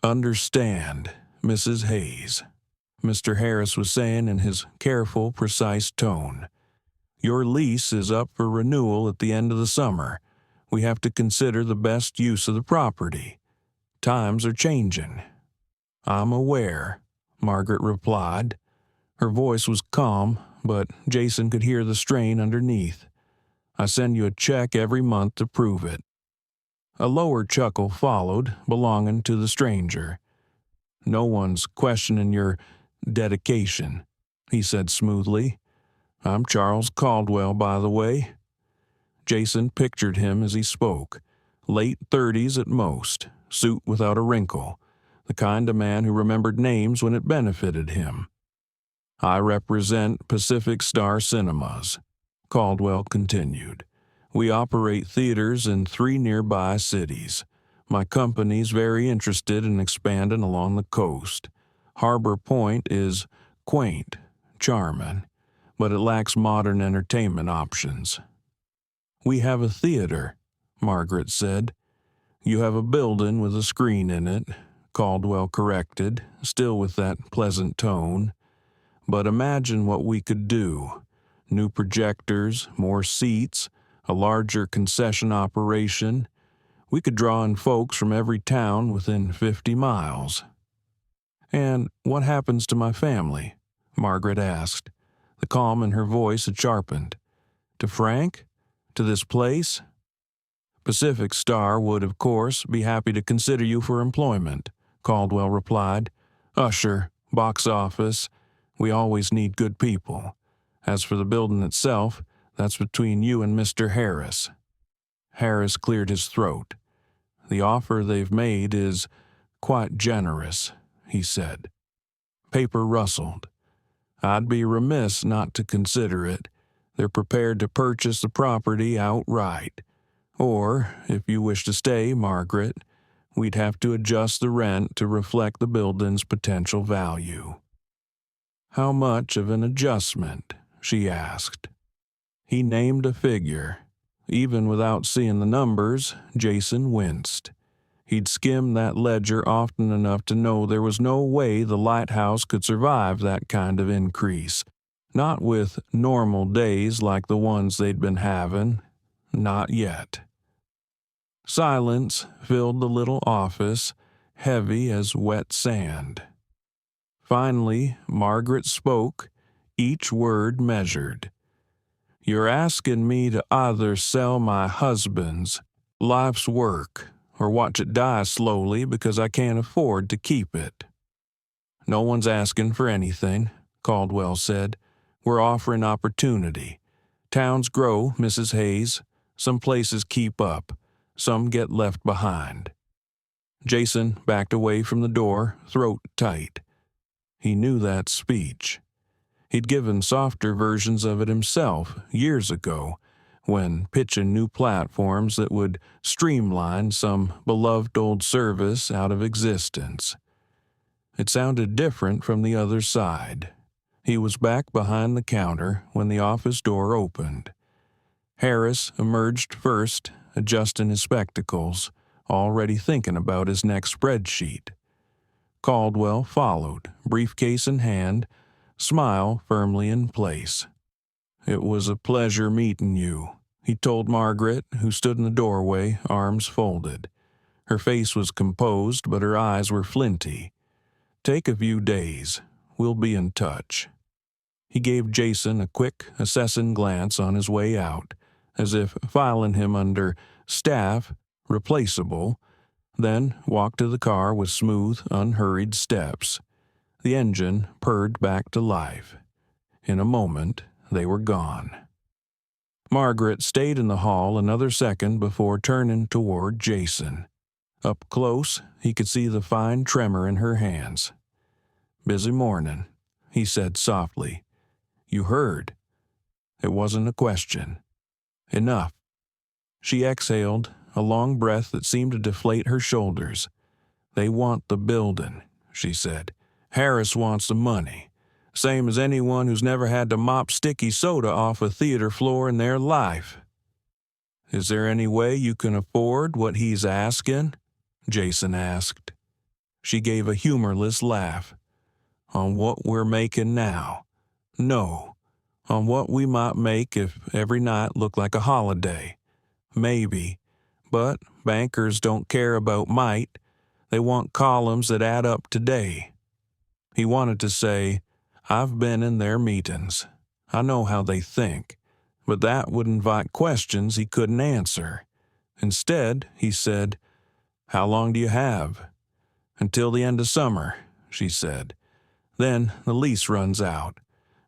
[SPEAKER 1] "Understand, Mrs. Hayes," Mr. Harris was saying in his careful, precise tone. "Your lease is up for renewal at the end of the summer. We have to consider the best use of the property. Times are changing." "I'm aware," Margaret replied. Her voice was calm, but Jason could hear the strain underneath. "I send you a check every month to prove it." A lower chuckle followed, belonging to the stranger. "No one's questioning your dedication," he said smoothly. "I'm Charles Caldwell, by the way." Jason pictured him as he spoke, late 30s at most, suit without a wrinkle, the kind of man who remembered names when it benefited him. "I represent Pacific Star Cinemas," Caldwell continued. "We operate theaters in 3 nearby cities. My company's very interested in expanding along the coast. Harbor Point is quaint, charming, but it lacks modern entertainment options." "We have a theater," Margaret said. "You have a building with a screen in it," Caldwell corrected, still with that pleasant tone. "But imagine what we could do. New projectors, more seats, a larger concession operation. We could draw in folks from every town within 50 miles. "And what happens to my family?" Margaret asked. The calm in her voice had sharpened. "To Frank? To this place?" "Pacific Star would, of course, be happy to consider you for employment," Caldwell replied. "Usher, box office, we always need good people. As for the building itself, that's between you and Mr. Harris." Harris cleared his throat. "The offer they've made is quite generous," he said. Paper rustled. "I'd be remiss not to consider it. They're prepared to purchase the property outright. Or, if you wish to stay, Margaret, we'd have to adjust the rent to reflect the building's potential value." "How much of an adjustment?" she asked. He named a figure. Even without seeing the numbers, Jason winced. He'd skimmed that ledger often enough to know there was no way the lighthouse could survive that kind of increase. Not with normal days like the ones they'd been having. Not yet. Silence filled the little office, heavy as wet sand. Finally, Margaret spoke, each word measured. "You're asking me to either sell my husband's life's work or watch it die slowly because I can't afford to keep it." "No one's asking for anything," Caldwell said. "We're offering opportunity. Towns grow, Mrs. Hayes. Some places keep up. Some get left behind." Jason backed away from the door, throat tight. He knew that speech. He'd given softer versions of it himself years ago, when pitching new platforms that would streamline some beloved old service out of existence. It sounded different from the other side. He was back behind the counter when the office door opened. Harris emerged first, adjusting his spectacles, already thinking about his next spreadsheet. Caldwell followed, briefcase in hand, smile firmly in place. "It was a pleasure meeting you," he told Margaret, who stood in the doorway, arms folded. Her face was composed, but her eyes were flinty. "Take a few days. We'll be in touch." He gave Jason a quick, assessing glance on his way out, as if filing him under staff, replaceable, then walked to the car with smooth, unhurried steps. The engine purred back to life. In a moment, they were gone. Margaret stayed in the hall another second before turning toward Jason. Up close, he could see the fine tremor in her hands. "Busy morning," he said softly. "You heard." It wasn't a question. "Enough." She exhaled, a long breath that seemed to deflate her shoulders. "They want the building," she said. "Harris wants the money. Same as anyone who's never had to mop sticky soda off a theater floor in their life." "Is there any way you can afford what he's asking?" Jason asked. She gave a humorless laugh. "On what we're making now? No. On what we might make if every night looked like a holiday. Maybe. But bankers don't care about might. They want columns that add up today." He wanted to say, "I've been in their meetings. I know how they think." But that would invite questions he couldn't answer. Instead, he said, "How long do you have?" "Until the end of summer," she said. "Then the lease runs out.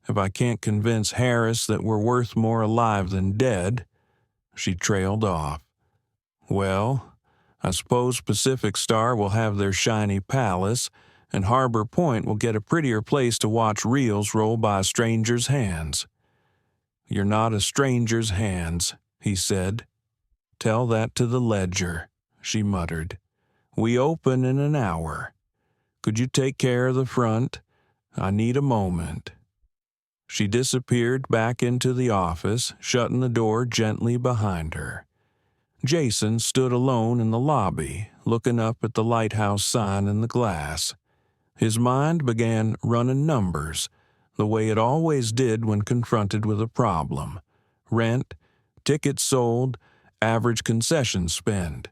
[SPEAKER 1] If I can't convince Harris that we're worth more alive than dead." She trailed off. "Well, I suppose Pacific Star will have their shiny palace, and Harbor Point will get a prettier place to watch reels roll by a stranger's hands." "You're not a stranger's hands," he said. "Tell that to the ledger," she muttered. "We open in an hour. Could you take care of the front? I need a moment." She disappeared back into the office, shutting the door gently behind her. Jason stood alone in the lobby, looking up at the lighthouse sign in the glass. His mind began running numbers, the way it always did when confronted with a problem. Rent, tickets sold, average concession spend.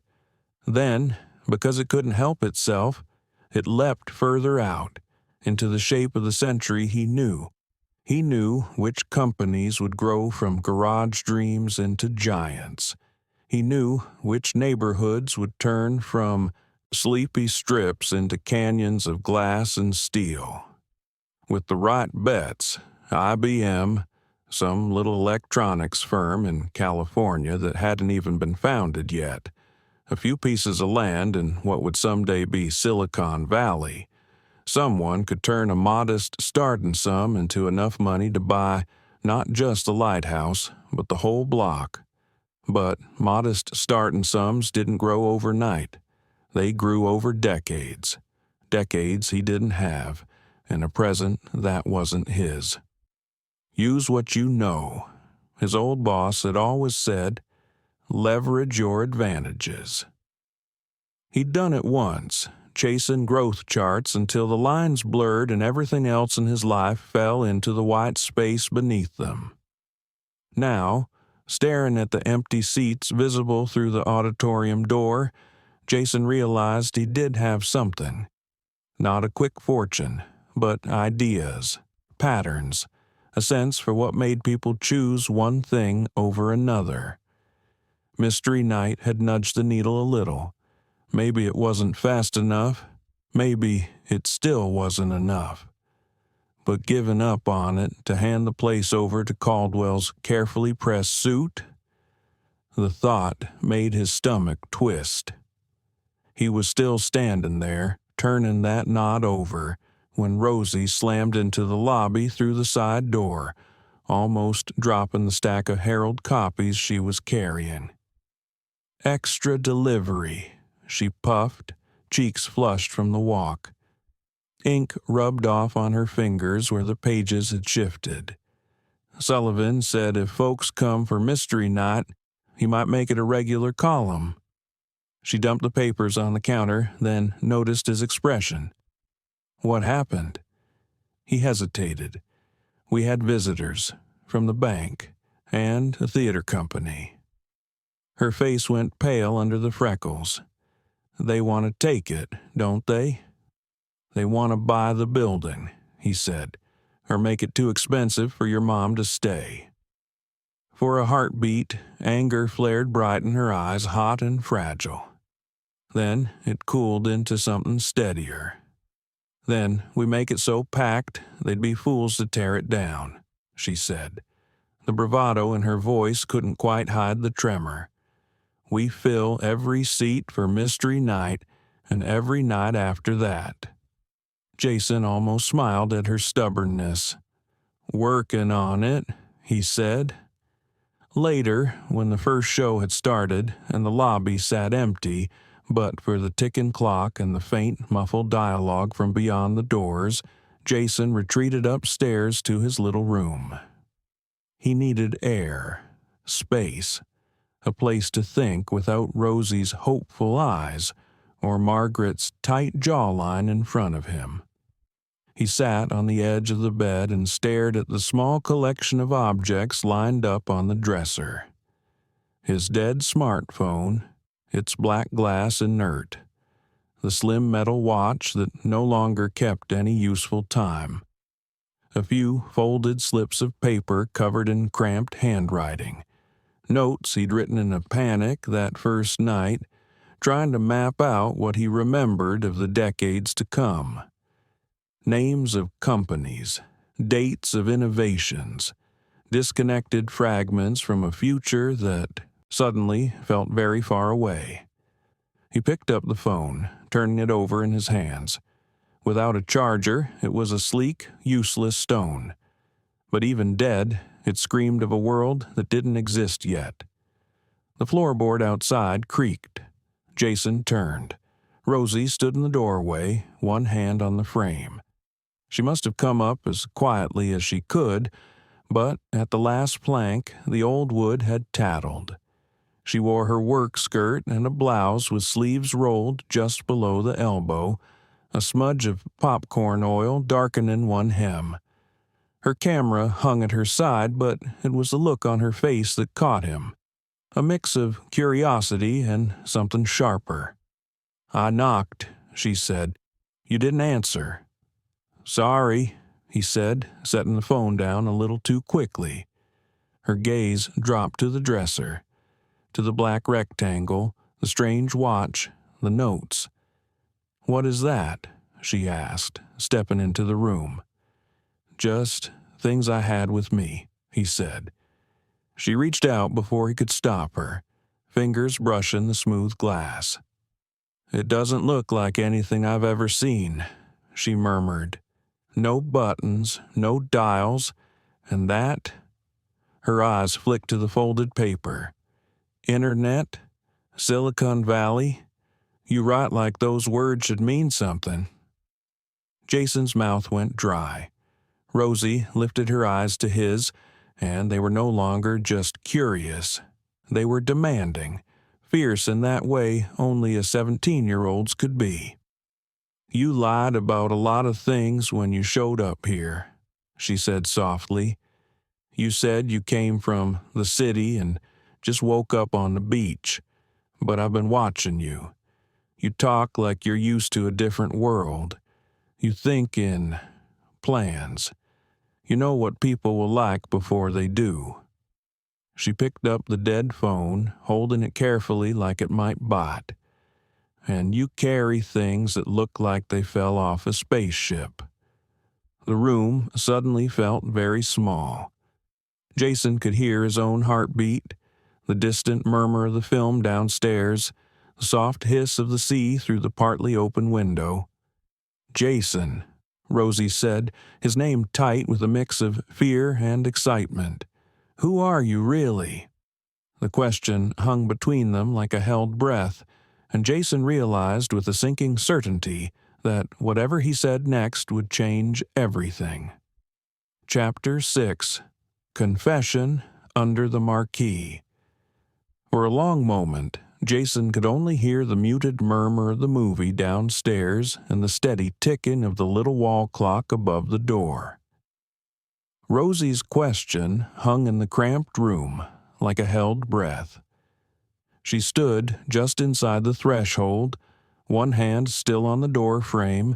[SPEAKER 1] Then, because it couldn't help itself, it leapt further out, into the shape of the century he knew. He knew which companies would grow from garage dreams into giants. He knew which neighborhoods would turn from sleepy strips into canyons of glass and steel. With the right bets, IBM, some little electronics firm in California that hadn't even been founded yet, a few pieces of land in what would someday be Silicon Valley, someone could turn a modest starting sum into enough money to buy not just the lighthouse, but the whole block. But modest starting sums didn't grow overnight. They grew over decades. Decades he didn't have, and a present that wasn't his. Use what you know. His old boss had always said, leverage your advantages. He'd done it once, chasing growth charts until the lines blurred and everything else in his life fell into the white space beneath them. Now, staring at the empty seats visible through the auditorium door, Jason realized he did have something. Not a quick fortune, but ideas, patterns, a sense for what made people choose one thing over another. Mystery Night had nudged the needle a little. Maybe it wasn't fast enough. Maybe it still wasn't enough. But giving up on it to hand the place over to Caldwell's carefully pressed suit? The thought made his stomach twist. He was still standing there, turning that knot over, when Rosie slammed into the lobby through the side door, almost dropping the stack of Herald copies she was carrying. Extra delivery, she puffed, cheeks flushed from the walk. Ink rubbed off on her fingers where the pages had shifted. Sullivan said if folks come for Mystery Night, he might make it a regular column. She dumped the papers on the counter, then noticed his expression. What happened? He hesitated. We had visitors, from the bank, and a theater company. Her face went pale under the freckles. They want to take it, don't they? They want to buy the building, he said, or make it too expensive for your mom to stay. For a heartbeat, anger flared bright in her eyes, hot and fragile. Then it cooled into something steadier. Then we make it so packed they'd be fools to tear it down, she said. The bravado in her voice couldn't quite hide the tremor. We fill every seat for Mystery Night and every night after that. Jason almost smiled at her stubbornness. Working on it, he said. Later, when the first show had started and the lobby sat empty, but for the ticking clock and the faint, muffled dialogue from beyond the doors, Jason retreated upstairs to his little room. He needed air, space, a place to think without Rosie's hopeful eyes or Margaret's tight jawline in front of him. He sat on the edge of the bed and stared at the small collection of objects lined up on the dresser. His dead smartphone, its black glass inert, the slim metal watch that no longer kept any useful time, a few folded slips of paper covered in cramped handwriting, notes he'd written in a panic that first night, trying to map out what he remembered of the decades to come. Names of companies, dates of innovations, disconnected fragments from a future that suddenly felt very far away. He picked up the phone, turning it over in his hands. Without a charger, it was a sleek, useless stone. But even dead, it screamed of a world that didn't exist yet. The floorboard outside creaked. Jason turned. Rosie stood in the doorway, one hand on the frame. She must have come up as quietly as she could, but at the last plank, the old wood had tattled. She wore her work skirt and a blouse with sleeves rolled just below the elbow, a smudge of popcorn oil darkening one hem. Her camera hung at her side, but it was the look on her face that caught him, a mix of curiosity and something sharper. "I knocked," she said. "You didn't answer." "Sorry," he said, setting the phone down a little too quickly. Her gaze dropped to the dresser, to the black rectangle, the strange watch, the notes. "What is that?" she asked, stepping into the room. "Just things I had with me," he said. She reached out before he could stop her, fingers brushing the smooth glass. "It doesn't look like anything I've ever seen," she murmured. "No buttons, no dials, and that—" Her eyes flicked to the folded paper. "Internet? Silicon Valley? You write like those words should mean something." Jason's mouth went dry. Rosie lifted her eyes to his, and they were no longer just curious. They were demanding, fierce in that way only a 17-year-old's could be. "You lied about a lot of things when you showed up here," she said softly. "You said you came from the city and just woke up on the beach, but I've been watching you. You talk like you're used to a different world. You think in plans. You know what people will like before they do." She picked up the dead phone, holding it carefully like it might bite. "And you carry things that look like they fell off a spaceship." The room suddenly felt very small. Jason could hear his own heartbeat, the distant murmur of the film downstairs, the soft hiss of the sea through the partly open window. "Jason," Rosie said, his name tight with a mix of fear and excitement. "Who are you really?" The question hung between them like a held breath, and Jason realized with a sinking certainty that whatever he said next would change everything. Chapter 6. Confession Under the Marquee. For a long moment, Jason could only hear the muted murmur of the movie downstairs and the steady ticking of the little wall clock above the door. Rosie's question hung in the cramped room like a held breath. She stood just inside the threshold, one hand still on the door frame,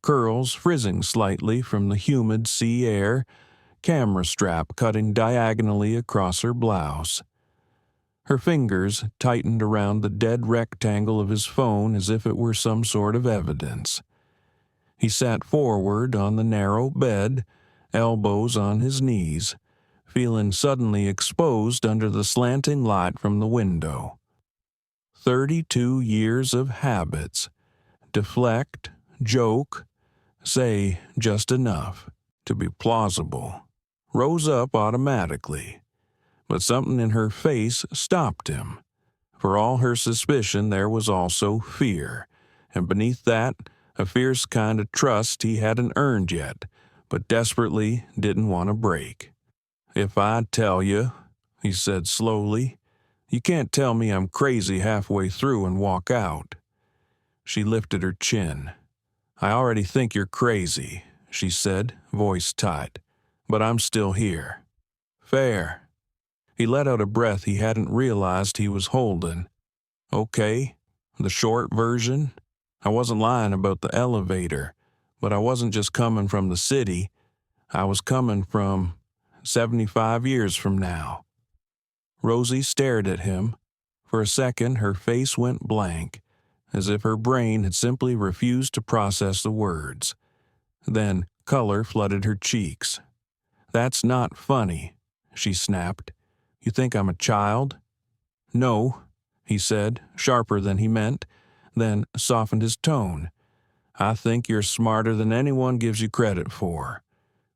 [SPEAKER 1] curls frizzing slightly from the humid sea air, camera strap cutting diagonally across her blouse. Her fingers tightened around the dead rectangle of his phone as if it were some sort of evidence. He sat forward on the narrow bed, elbows on his knees, feeling suddenly exposed under the slanting light from the window. 32 years of habits. Deflect, joke, say just enough to be plausible. Rose up automatically. But something in her face stopped him. For all her suspicion, there was also fear, and beneath that, a fierce kind of trust he hadn't earned yet, but desperately didn't want to break. "If I tell you," he said slowly, "you can't tell me I'm crazy halfway through and walk out." She lifted her chin. "I already think you're crazy," she said, voice tight, "but I'm still here." "Fair." He let out a breath he hadn't realized he was holding. "Okay, the short version? I wasn't lying about the elevator, but I wasn't just coming from the city. I was coming from 75 years from now." Rosie stared at him. For a second, her face went blank, as if her brain had simply refused to process the words. Then color flooded her cheeks. "That's not funny," she snapped. "You think I'm a child?" "No," he said, sharper than he meant, then softened his tone. "I think you're smarter than anyone gives you credit for,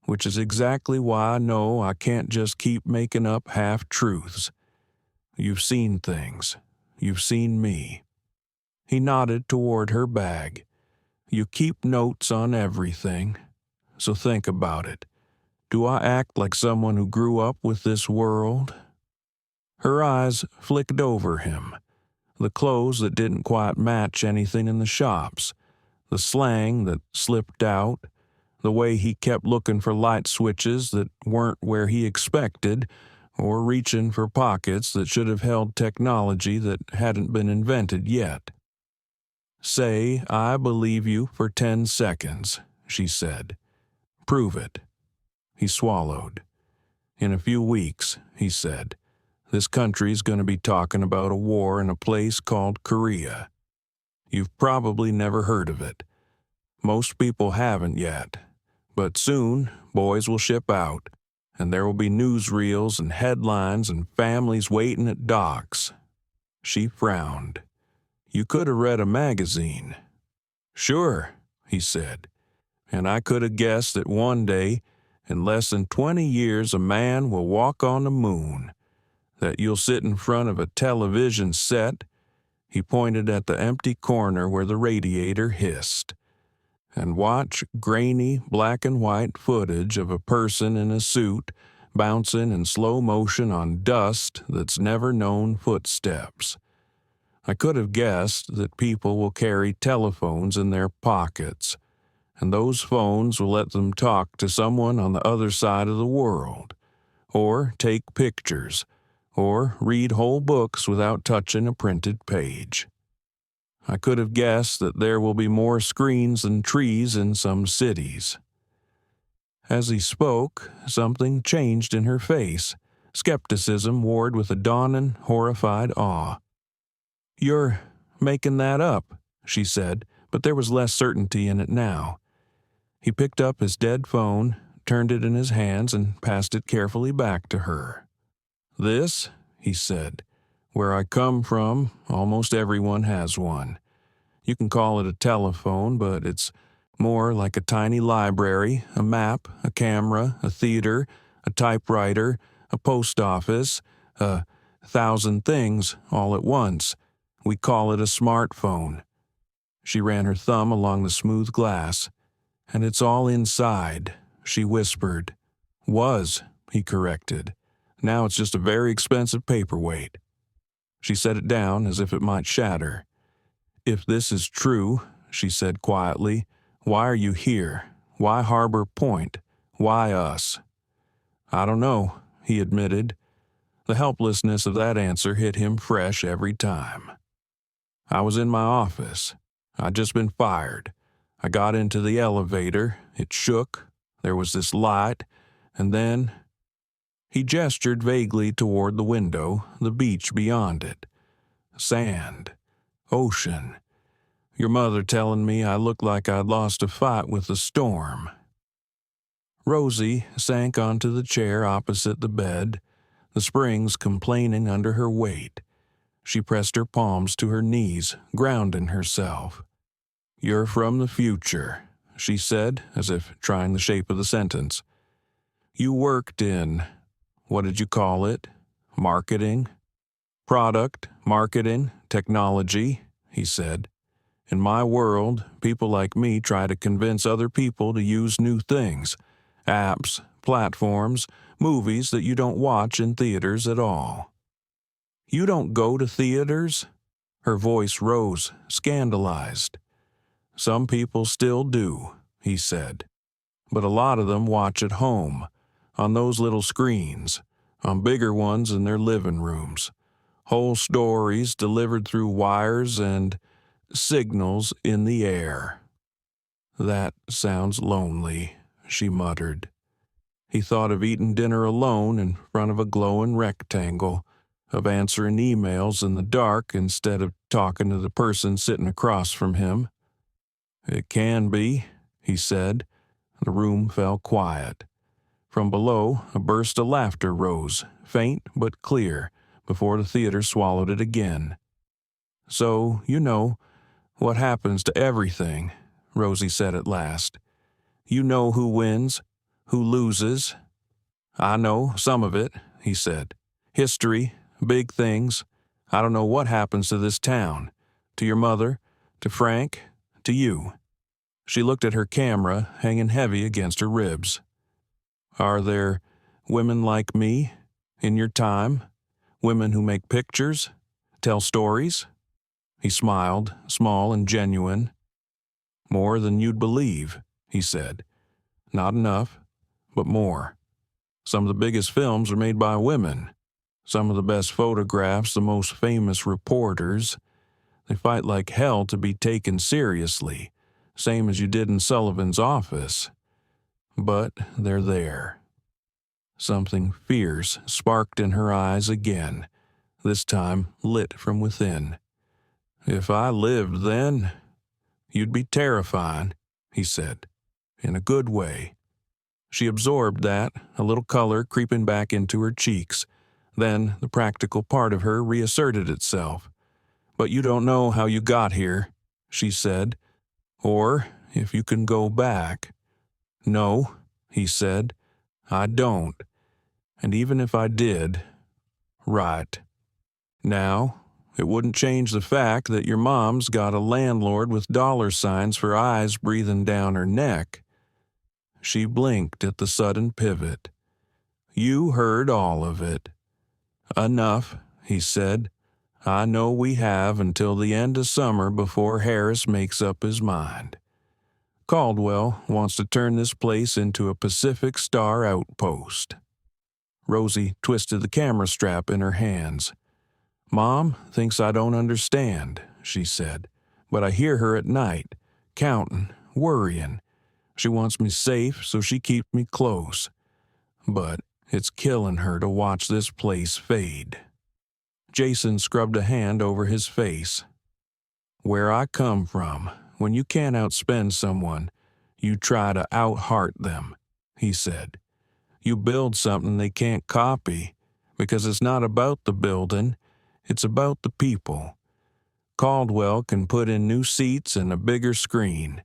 [SPEAKER 1] which is exactly why I know I can't just keep making up half-truths. You've seen things. You've seen me." He nodded toward her bag. "You keep notes on everything, so think about it. Do I act like someone who grew up with this world?" Her eyes flicked over him. The clothes that didn't quite match anything in the shops, the slang that slipped out, the way he kept looking for light switches that weren't where he expected, or reaching for pockets that should have held technology that hadn't been invented yet. "Say, I believe you for 10 seconds, she said. "Prove it." He swallowed. "In a few weeks," he said, "this country's going to be talking about a war in a place called Korea. You've probably never heard of it. Most people haven't yet. But soon, boys will ship out, and there will be newsreels and headlines and families waiting at docks." She frowned. "You could have read a magazine." "Sure," he said. "And I could have guessed that one day, in less than 20 years, a man will walk on the moon, that you'll sit in front of a television set," he pointed at the empty corner where the radiator hissed, and watch grainy black and white footage of a person in a suit bouncing in slow motion on dust that's never known footsteps. I could have guessed that people will carry telephones in their pockets, and those phones will let them talk to someone on the other side of the world, or take pictures, or read whole books without touching a printed page. I could have guessed that there will be more screens than trees in some cities. As he spoke, something changed in her face. Skepticism warred with a dawning, horrified awe. "You're making that up," she said, but there was less certainty in it now. He picked up his dead phone, turned it in his hands, and passed it carefully back to her. "This," he said, "where I come from, almost everyone has one. You can call it a telephone, but it's more like a tiny library, a map, a camera, a theater, a typewriter, a post office, 1,000 things all at once. We call it a smartphone." She ran her thumb along the smooth glass. "And it's all inside," she whispered. "Was," he corrected. "Now it's just a very expensive paperweight." She set it down as if it might shatter. "If this is true," she said quietly, "why are you here? Why Harbor Point? Why us?" "I don't know," he admitted. The helplessness of that answer hit him fresh every time. "I was in my office. I'd just been fired. I got into the elevator. It shook. There was this light. And then—" He gestured vaguely toward the window, the beach beyond it. "Sand. Ocean. Your mother telling me I looked like I'd lost a fight with the storm." Rosie sank onto the chair opposite the bed, the springs complaining under her weight. She pressed her palms to her knees, grounding herself. "You're from the future," she said, as if trying the shape of the sentence. "You worked in, what did you call it? Marketing? Product, marketing, technology," he said. "In my world, people like me try to convince other people to use new things, apps, platforms, movies that you don't watch in theaters at all." "You don't go to theaters?" Her voice rose, scandalized. "Some people still do," he said. "But a lot of them watch at home, on those little screens, on bigger ones in their living rooms. Whole stories delivered through wires and signals in the air." "That sounds lonely," she muttered. He thought of eating dinner alone in front of a glowing rectangle, of answering emails in the dark instead of talking to the person sitting across from him. "It can be," he said. The room fell quiet. From below, a burst of laughter rose, faint but clear, before the theater swallowed it again. "So, you know what happens to everything," Rosie said at last. "You know who wins, who loses." "I know some of it," he said. "History, big things. I don't know what happens to this town, to your mother, to Frank, to you." She looked at her camera, hanging heavy against her ribs. "Are there women like me, in your time? Women who make pictures, tell stories?" He smiled, small and genuine. "More than you'd believe," he said. "Not enough, but more. Some of the biggest films are made by women. Some of the best photographs, the most famous reporters. They fight like hell to be taken seriously, same as you did in Sullivan's office. But they're there." Something fierce sparked in her eyes again, this time lit from within. "If I lived then, you'd be terrifying," he said, "in a good way." She absorbed that, a little color creeping back into her cheeks. Then the practical part of her reasserted itself. "But you don't know how you got here," she said. "Or if you can go back." "No," he said, "I don't. And even if I did, right now, It wouldn't change the fact that your mom's got a landlord with dollar signs for eyes breathing down her neck." She blinked at the sudden pivot. "You heard all of it." "Enough," he said. "I know we have until the end of summer before Harris makes up his mind. Caldwell wants to turn this place into a Pacific Star outpost." Rosie twisted the camera strap in her hands. "Mom thinks I don't understand," she said, "but I hear her at night, counting, worrying. She wants me safe, so she keeps me close. But it's killing her to watch this place fade." Jason scrubbed a hand over his face. "Where I come from, when you can't outspend someone, you try to out-heart them," he said. "You build something they can't copy, because it's not about the building, it's about the people. Caldwell can put in new seats and a bigger screen.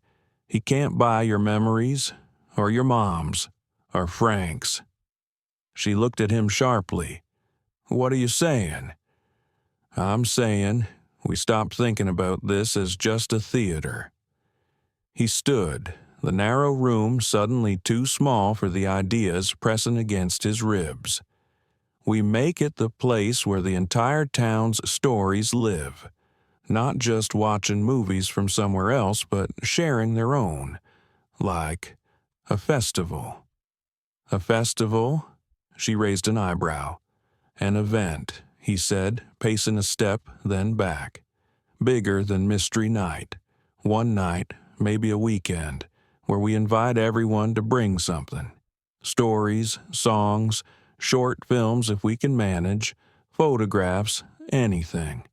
[SPEAKER 1] He can't buy your memories, or your mom's, or Frank's." She looked at him sharply. "What are you saying?" "I'm saying we stop thinking about this as just a theater." He stood, the narrow room suddenly too small for the ideas pressing against his ribs. "We make it the place where the entire town's stories live, not just watching movies from somewhere else, but sharing their own, like a festival." "A festival?" She raised an eyebrow. "An event," he said, pacing a step, then back. "Bigger than Mystery Night. One night, maybe a weekend, where we invite everyone to bring something. Stories, songs, short films if we can manage, photographs, anything.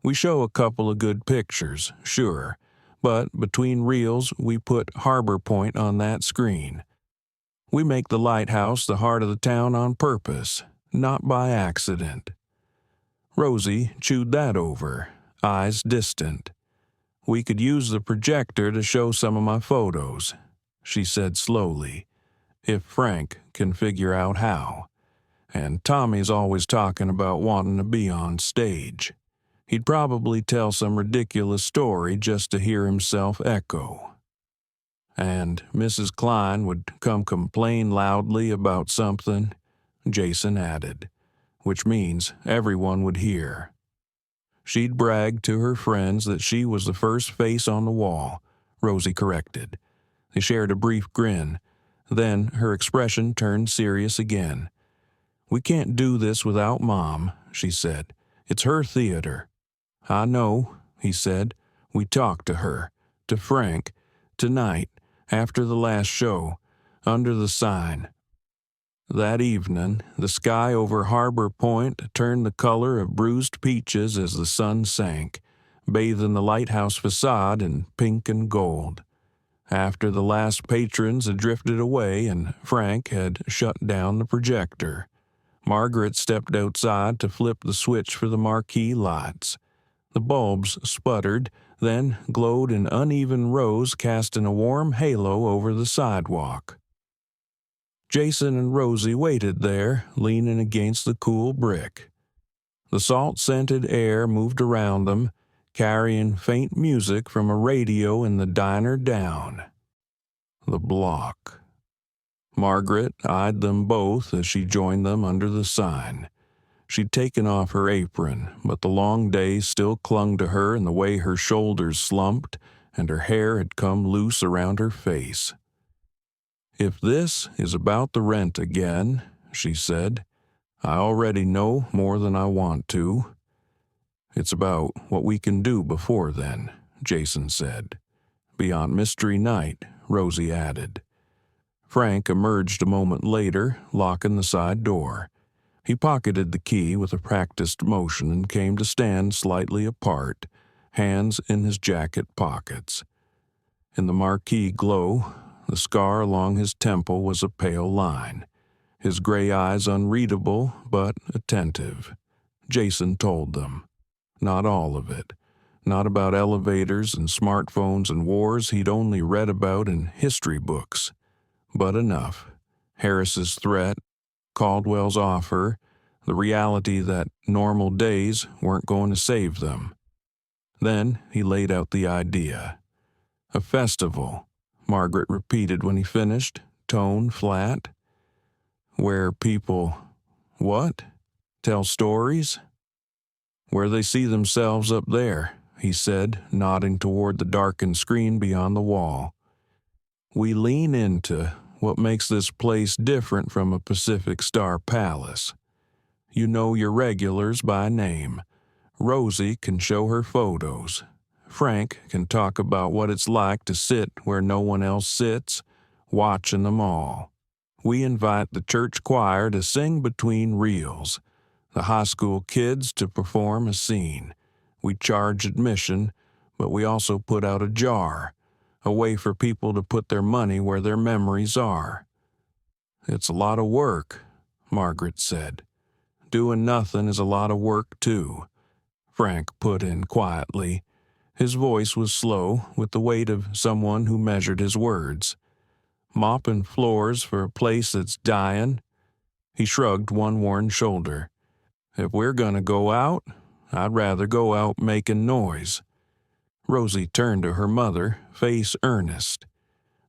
[SPEAKER 1] We show a couple of good pictures, sure, but between reels we put Harbor Point on that screen. We make the lighthouse the heart of the town on purpose, not by accident." Rosie chewed that over, eyes distant. "We could use the projector to show some of my photos," she said slowly, "if Frank can figure out how. And Tommy's always talking about wanting to be on stage. He'd probably tell some ridiculous story just to hear himself echo. And Mrs. Klein would come complain loudly about something," Jason added, "which means everyone would hear. She'd brag to her friends that she was the first face on the wall," Rosie corrected. They shared a brief grin. Then her expression turned serious again. "We can't do this without Mom," she said. "It's her theater." "I know," he said. "We talked to her, to Frank, tonight, after the last show, under the sign." That evening, the sky over Harbor Point turned the color of bruised peaches as the sun sank, bathing the lighthouse facade in pink and gold. After the last patrons had drifted away and Frank had shut down the projector, Margaret stepped outside to flip the switch for the marquee lights. The bulbs sputtered, then glowed in uneven rows, casting a warm halo over the sidewalk. Jason and Rosie waited there, leaning against the cool brick. The salt-scented air moved around them, carrying faint music from a radio in the diner down the block. Margaret eyed them both as she joined them under the sign. She'd taken off her apron, but the long day still clung to her in the way her shoulders slumped and her hair had come loose around her face. "If this is about the rent again," she said, "I already know more than I want to." "It's about what we can do before then," Jason said. "Beyond Mystery Night," Rosie added. Frank emerged a moment later, locking the side door. He pocketed the key with a practiced motion and came to stand slightly apart, hands in his jacket pockets. In the marquee glow, the scar along his temple was a pale line, his gray eyes unreadable but attentive. Jason told them. Not all of it. Not about elevators and smartphones and wars he'd only read about in history books. But enough. Harris's threat, Caldwell's offer, the reality that normal days weren't going to save them. Then he laid out the idea. A festival, Margaret repeated when he finished, tone flat. Where people, what? Tell stories? Where they see themselves up there, he said, nodding toward the darkened screen beyond the wall. We lean into what makes this place different from a Pacific Star Palace. You know your regulars by name. Rosie can show her photos. Frank can talk about what it's like to sit where no one else sits, watching them all. We invite the church choir to sing between reels, the high school kids to perform a scene. We charge admission, but we also put out a jar, a way for people to put their money where their memories are. It's a lot of work, Margaret said. Doing nothing is a lot of work, too, Frank put in quietly. His voice was slow, with the weight of someone who measured his words. Mopping floors for a place that's dying? He shrugged one worn shoulder. If we're gonna go out, I'd rather go out making noise. Rosie turned to her mother, face earnest.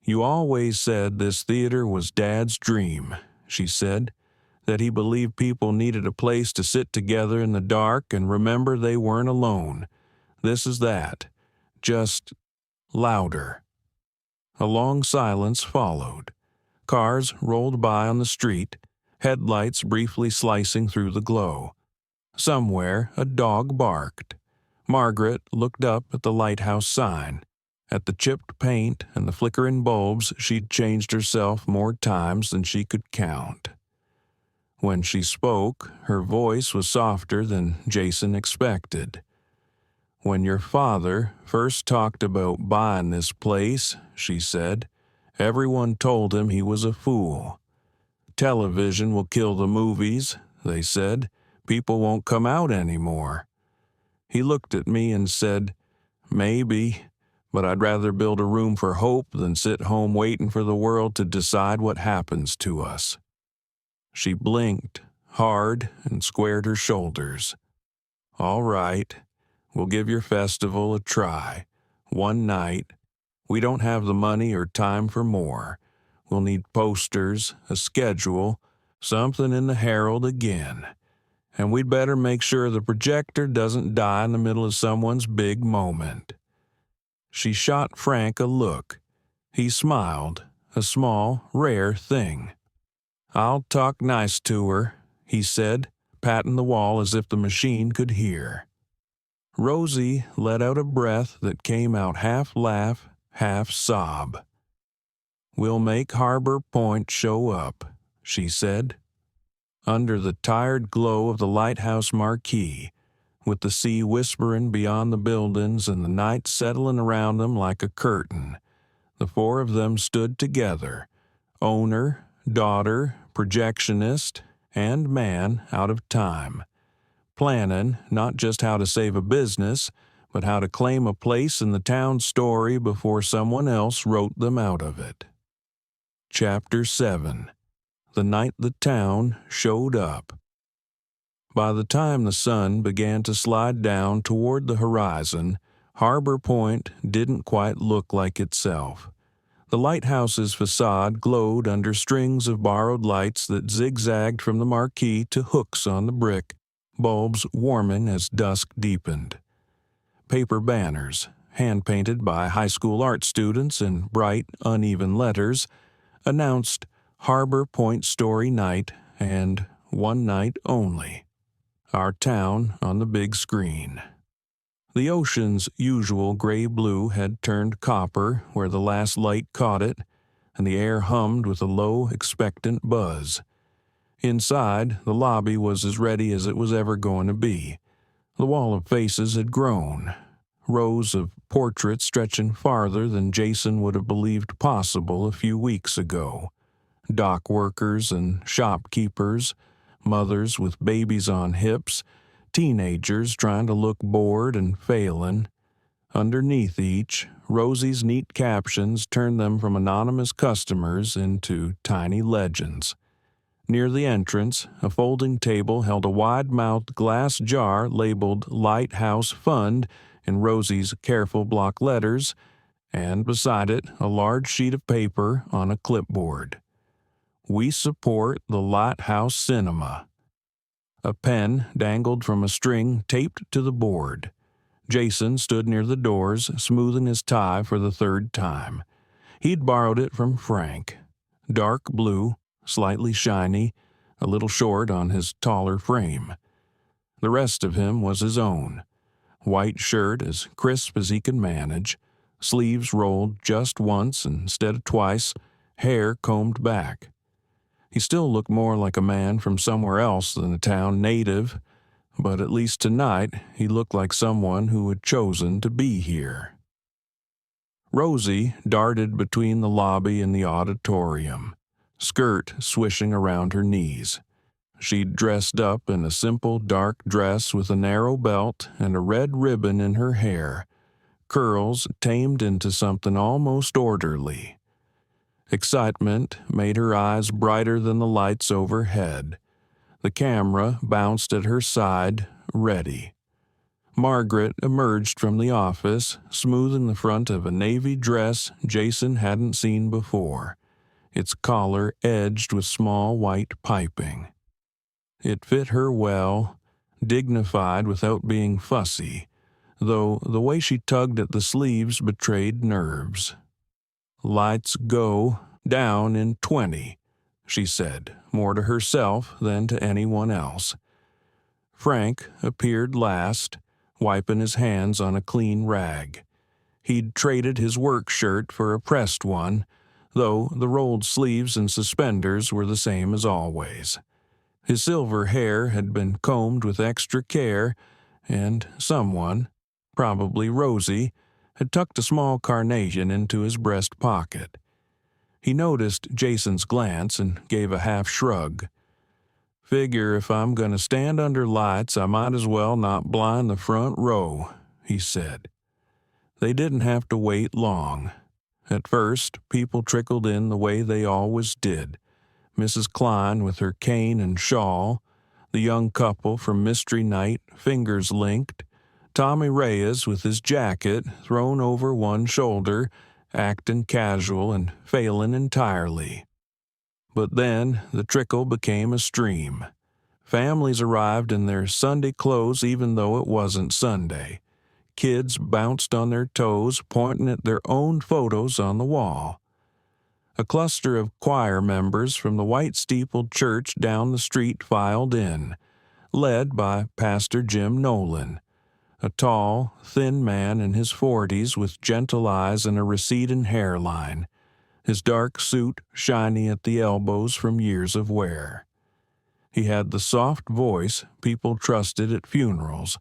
[SPEAKER 1] You always said this theater was Dad's dream, she said, that he believed people needed a place to sit together in the dark and remember they weren't alone. This is that. Just louder. A long silence followed. Cars rolled by on the street, headlights briefly slicing through the glow. Somewhere a dog barked. Margaret looked up at the lighthouse sign. At the chipped paint and the flickering bulbs, she'd changed herself more times than she could count. When she spoke, her voice was softer than Jason expected. When your father first talked about buying this place, she said, everyone told him he was a fool. Television will kill the movies, they said. People won't come out anymore. He looked at me and said, maybe, but I'd rather build a room for hope than sit home waiting for the world to decide what happens to us. She blinked hard and squared her shoulders. All right, we'll give your festival a try. One night. We don't have the money or time for more. We'll need posters, a schedule, something in the Herald again. And we'd better make sure the projector doesn't die in the middle of someone's big moment. She shot Frank a look. He smiled, a small, rare thing. I'll talk nice to her, he said, patting the wall as if the machine could hear. Rosie let out a breath that came out half laugh, half sob. We'll make Harbor Point show up, she said. Under the tired glow of the lighthouse marquee, with the sea whispering beyond the buildings and the night settling around them like a curtain, the four of them stood together, owner, daughter, projectionist, and man out of time, planning not just how to save a business, but how to claim a place in the town story before someone else wrote them out of it. Chapter 7. The Night the Town Showed Up. By the time the sun began to slide down toward the horizon, Harbor Point didn't quite look like itself. The lighthouse's facade glowed under strings of borrowed lights that zigzagged from the marquee to hooks on the brick, bulbs warming as dusk deepened. Paper banners, hand-painted by high school art students in bright, uneven letters, announced Harbor Point Story Night and one night only. Our town on the big screen. The ocean's usual gray-blue had turned copper where the last light caught it, and the air hummed with a low, expectant buzz. Inside, the lobby was as ready as it was ever going to be. The wall of faces had grown, rows of portraits stretching farther than Jason would have believed possible a few weeks ago. Dock workers and shopkeepers, mothers with babies on hips, teenagers trying to look bored and failing. Underneath each, Rosie's neat captions turned them from anonymous customers into tiny legends. Near the entrance, a folding table held a wide-mouthed glass jar labeled Lighthouse Fund in Rosie's careful block letters, and beside it a large sheet of paper on a clipboard. "We support the Lighthouse Cinema." A pen dangled from a string taped to the board. Jason stood near the doors, smoothing his tie for the third time. He'd borrowed it from Frank. Dark blue, slightly shiny, a little short on his taller frame. The rest of him was his own. White shirt as crisp as he could manage, sleeves rolled just once instead of twice, hair combed back. He still looked more like a man from somewhere else than a town native, but at least tonight he looked like someone who had chosen to be here. Rosie darted between the lobby and the auditorium, skirt swishing around her knees. She'd dressed up in a simple dark dress with a narrow belt and a red ribbon in her hair, curls tamed into something almost orderly. Excitement made her eyes brighter than the lights overhead. The camera bounced at her side, ready. Margaret emerged from the office, smoothing the front of a navy dress Jason hadn't seen before, its collar edged with small white piping. It fit her well, dignified without being fussy, though the way she tugged at the sleeves betrayed nerves. "Lights go down in 20, she said, more to herself than to anyone else. Frank appeared last, wiping his hands on a clean rag. He'd traded his work shirt for a pressed one, though the rolled sleeves and suspenders were the same as always. His silver hair had been combed with extra care, and someone, probably Rosie, had tucked a small carnation into his breast pocket. He noticed Jason's glance and gave a half shrug. "Figure if I'm going to stand under lights, I might as well not blind the front row," he said. They didn't have to wait long. At first, people trickled in the way they always did. Mrs. Klein with her cane and shawl, the young couple from Mystery Night, fingers linked, Tommy Reyes with his jacket thrown over one shoulder, acting casual and failing entirely. But then the trickle became a stream. Families arrived in their Sunday clothes even though it wasn't Sunday. Kids bounced on their toes, pointing at their own photos on the wall. A cluster of choir members from the white-steepled church down the street filed in, led by Pastor Jim Nolan, a tall, thin man in his 40s with gentle eyes and a receding hairline, his dark suit shiny at the elbows from years of wear. He had the soft voice people trusted at funerals,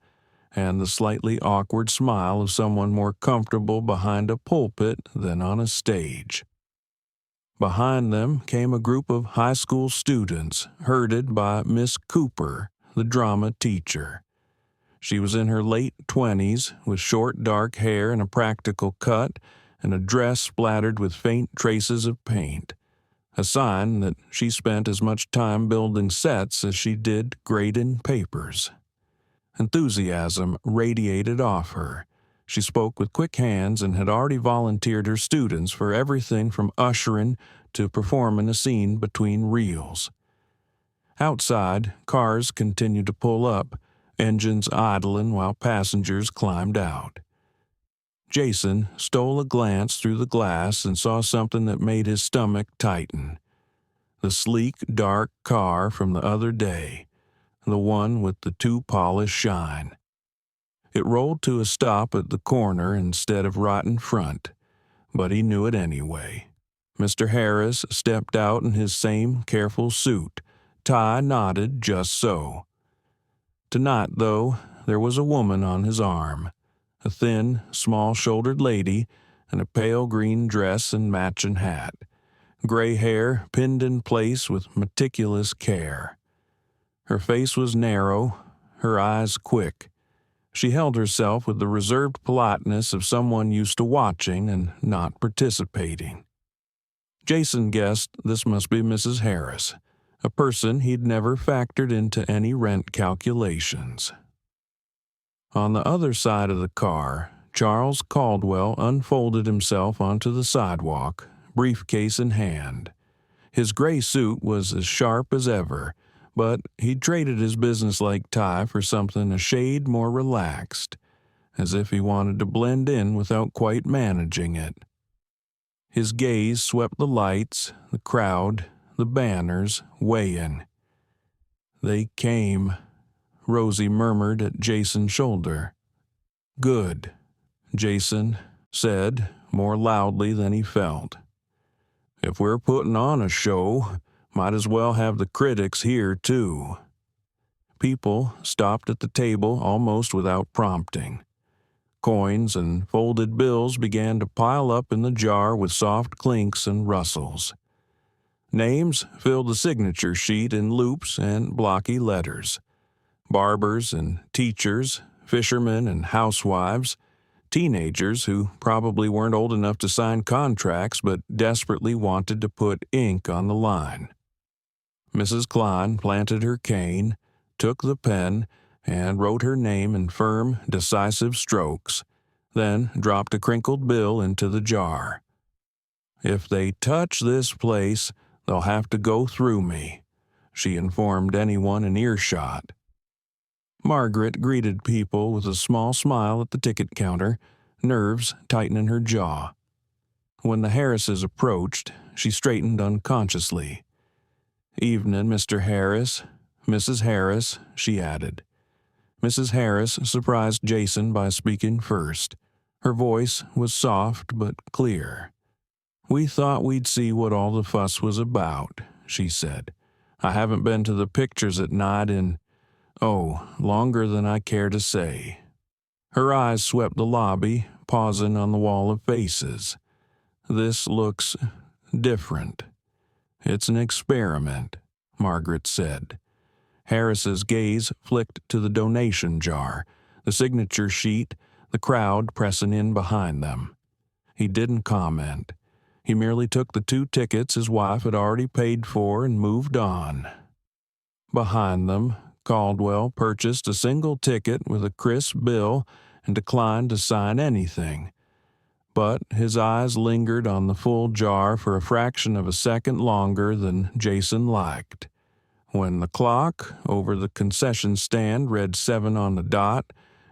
[SPEAKER 1] and the slightly awkward smile of someone more comfortable behind a pulpit than on a stage. Behind them came a group of high school students, herded by Miss Cooper, the drama teacher. She was in her late 20s, with short dark hair and a practical cut, and a dress splattered with faint traces of paint, a sign that she spent as much time building sets as she did grading papers. Enthusiasm radiated off her. She spoke with quick hands and had already volunteered her students for everything from ushering to performing a scene between reels. Outside, cars continued to pull up, engines idling while passengers climbed out. Jason stole a glance through the glass and saw something that made his stomach tighten. The sleek, dark car from the other day, the one with the too polished shine. It rolled to a stop at the corner instead of right in front, but he knew it anyway. Mr. Harris stepped out in his same careful suit, tie knotted just so. Tonight, though, there was a woman on his arm, a thin, small-shouldered lady in a pale green dress and matching hat, gray hair pinned in place with meticulous care. Her face was narrow, her eyes quick. She held herself with the reserved politeness of someone used to watching and not participating. Jason guessed this must be Mrs. Harris, a person he'd never factored into any rent calculations. On the other side of the car, Charles Caldwell unfolded himself onto the sidewalk, briefcase in hand. His gray suit was as sharp as ever, but he'd traded his businesslike tie for something a shade more relaxed, as if he wanted to blend in without quite managing it. His gaze swept the lights, the crowd, the banners, weighing. "They came," Rosie murmured at Jason's shoulder. "Good," Jason said, more loudly than he felt. "If we're putting on a show, might as well have the critics here, too." People stopped at the table almost without prompting. Coins and folded bills began to pile up in the jar with soft clinks and rustles. Names filled the signature sheet in loops and blocky letters. Barbers and teachers, fishermen and housewives, teenagers who probably weren't old enough to sign contracts but desperately wanted to put ink on the line. Mrs. Klein planted her cane, took the pen, and wrote her name in firm, decisive strokes, then dropped a crinkled bill into the jar. "If they touch this place, they'll have to go through me," she informed anyone in earshot. Margaret greeted people with a small smile at the ticket counter, nerves tightening her jaw. When the Harrises approached, she straightened unconsciously. "Evening, Mr. Harris. Mrs. Harris," she added. Mrs. Harris surprised Jason by speaking first. Her voice was soft but clear. "We thought we'd see what all the fuss was about," she said. "I haven't been to the pictures at night in, longer than I care to say." Her eyes swept the lobby, pausing on the wall of faces. "This looks different." "It's an experiment," Margaret said. Harris's gaze flicked to the donation jar, the signature sheet, the crowd pressing in behind them. He didn't comment. He merely took the 2 tickets his wife had already paid for and moved on. Behind them, Caldwell purchased a single ticket with a crisp bill and declined to sign anything. But his eyes lingered on the full jar for a fraction of a second longer than Jason liked. When the clock over the concession stand read 7 on the dot,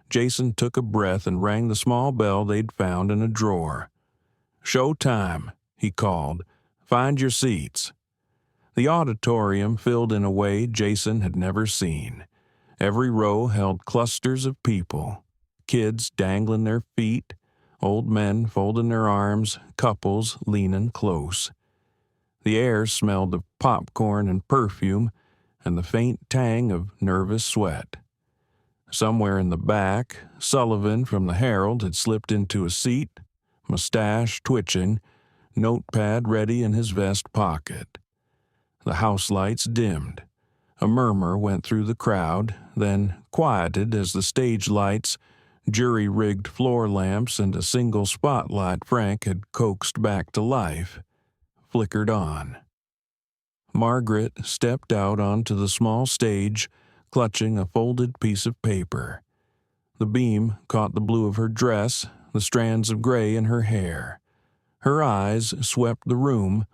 [SPEAKER 1] Jason took a breath and rang the small bell they'd found in a drawer. "Show time," he called. "Find your seats." The auditorium filled in a way Jason had never seen. Every row held clusters of people, kids dangling their feet, old men folding their arms, couples leaning close. The air smelled of popcorn and perfume, and the faint tang of nervous sweat. Somewhere in the back, Sullivan from the Herald had slipped into a seat, mustache twitching, notepad ready in his vest pocket. The house lights dimmed. A murmur went through the crowd, then quieted as the stage lights, jury-rigged floor lamps, and a single spotlight Frank had coaxed back to life flickered on. Margaret stepped out onto the small stage, clutching a folded piece of paper. The beam caught the blue of her dress, the strands of gray in her hair. Her eyes swept the room,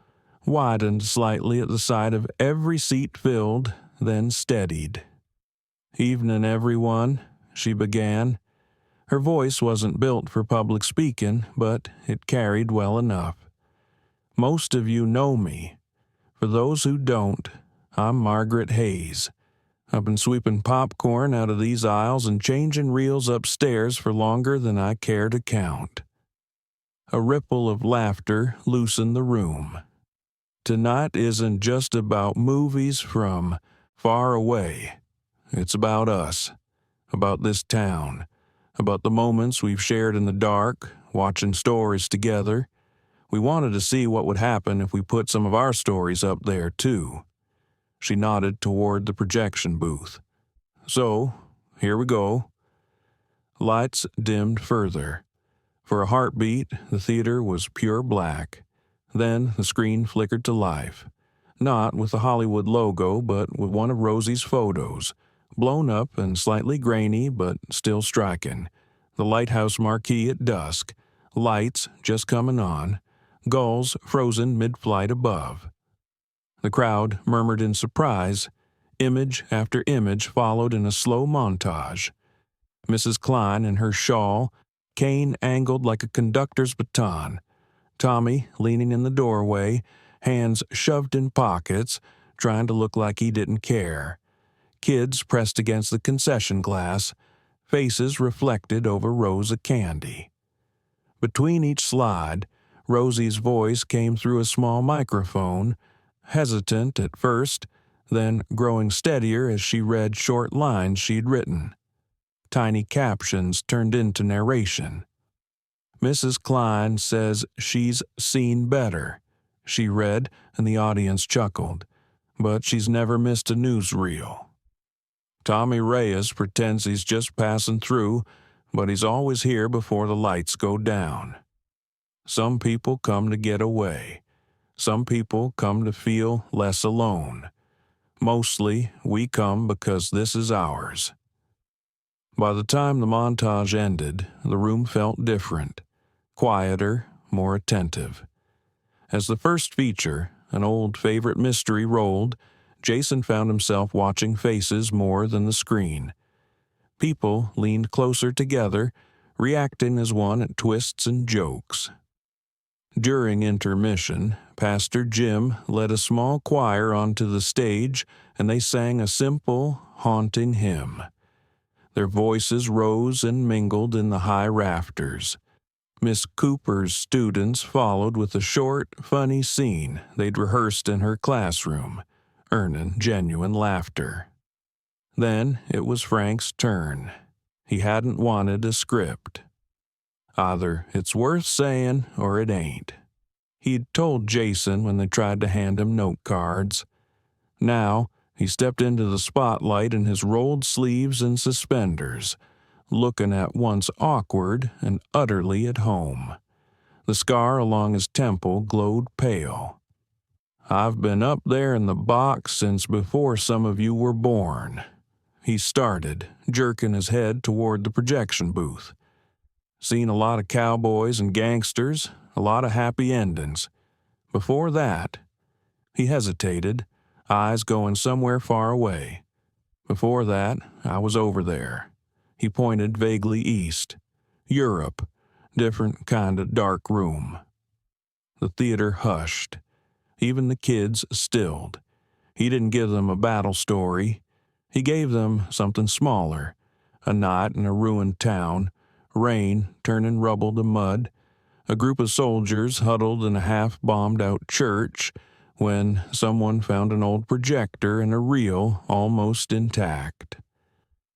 [SPEAKER 1] widened slightly at the sight of every seat filled, then steadied. "Evening, everyone," she began. Her voice wasn't built for public speaking, but it carried well enough. "Most of you know me. For those who don't, I'm Margaret Hayes. I've been sweeping popcorn out of these aisles and changing reels upstairs for longer than I care to count." A ripple of laughter loosened the room. "Tonight isn't just about movies from far away. It's about us, about this town, about the moments we've shared in the dark, watching stories together. We wanted to see what would happen if we put some of our stories up there, too." She nodded toward the projection booth. "So, here we go." Lights dimmed further. For a heartbeat, the theater was pure black. Then the screen flickered to life. Not with the Hollywood logo, but with one of Rosie's photos, blown up and slightly grainy but still striking. The lighthouse marquee at dusk, lights just coming on, gulls frozen mid-flight above. The crowd murmured in surprise. Image after image followed in a slow montage. Mrs. Klein in her shawl, cane angled like a conductor's baton. Tommy leaning in the doorway, hands shoved in pockets, trying to look like he didn't care. Kids pressed against the concession glass, faces reflected over rows of candy. Between each slide, Rosie's voice came through a small microphone, hesitant at first, then growing steadier as she read short lines she'd written. Tiny captions turned into narration. Mrs. Klein says she's seen better, she read, and the audience chuckled, but she's never missed a newsreel. Tommy Reyes pretends he's just passing through, but he's always here before the lights go down. Some people come to get away. Some people come to feel less alone. Mostly, we come because this is ours. By the time the montage ended, the room felt different, quieter, more attentive. As the first feature, an old favorite mystery, rolled, Jason found himself watching faces more than the screen. People leaned closer together, reacting as one at twists and jokes. During intermission, Pastor Jim led a small choir onto the stage, and they sang a simple, haunting hymn. Their voices rose and mingled in the high rafters. Miss Cooper's students followed with a short, funny scene they'd rehearsed in her classroom, earning genuine laughter. Then it was Frank's turn. He hadn't wanted a script. Either it's worth saying or it ain't. He'd told Jason when they tried to hand him note cards. Now, he stepped into the spotlight in his rolled sleeves and suspenders, looking at once awkward and utterly at home. The scar along his temple glowed pale. "I've been up there in the box since before some of you were born," he started, jerking his head toward the projection booth. "Seen a lot of cowboys and gangsters, a lot of happy endings. Before that," he hesitated, eyes going somewhere far away. "Before that, I was over there." He pointed vaguely east. "Europe, different kind of dark room." The theater hushed. Even the kids stilled. He didn't give them a battle story. He gave them something smaller. A night in a ruined town, rain turning rubble to mud, a group of soldiers huddled in a half-bombed-out church when someone found an old projector and a reel almost intact.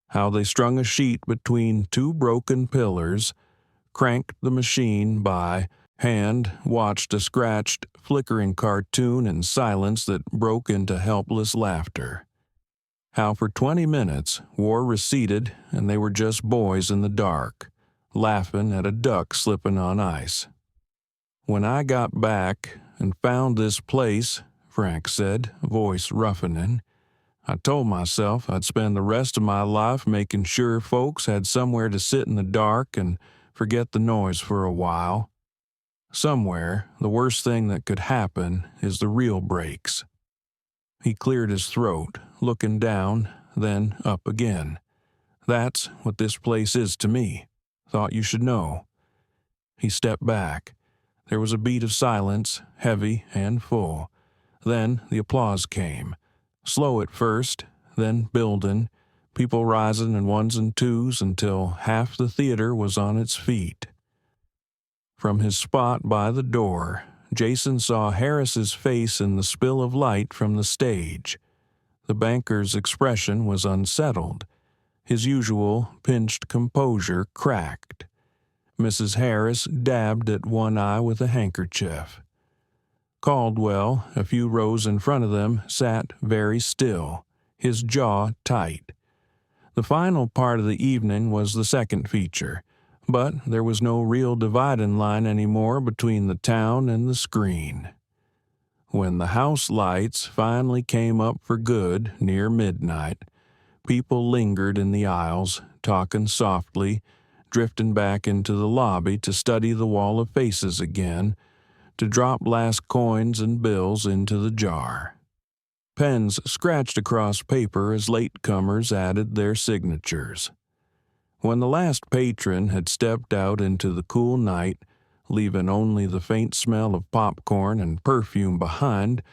[SPEAKER 1] How they strung a sheet between two broken pillars, cranked the machine by hand, watched a scratched, flickering cartoon in silence that broke into helpless laughter. How for 20 minutes war receded and they were just boys in the dark, laughing at a duck slipping on ice. "When I got back and found this place," Frank said, voice roughening, "I told myself I'd spend the rest of my life making sure folks had somewhere to sit in the dark and forget the noise for a while. Somewhere, the worst thing that could happen is the reel breaks." He cleared his throat, looking down, then up again. "That's what this place is to me. Thought you should know." He stepped back. There was a beat of silence, heavy and full. Then the applause came. Slow at first, then building, people rising in ones and twos until half the theater was on its feet. From his spot by the door, Jason saw Harris's face in the spill of light from the stage. The banker's expression was unsettled. His usual pinched composure cracked. Mrs. Harris dabbed at one eye with a handkerchief. Caldwell, a few rows in front of them, sat very still, his jaw tight. The final part of the evening was the second feature, but there was no real dividing line anymore between the town and the screen. When the house lights finally came up for good near midnight, people lingered in the aisles, talking softly, drifting back into the lobby to study the wall of faces again, to drop last coins and bills into the jar. Pens scratched across paper as latecomers added their signatures. When the last patron had stepped out into the cool night, leaving only the faint smell of popcorn and perfume behind,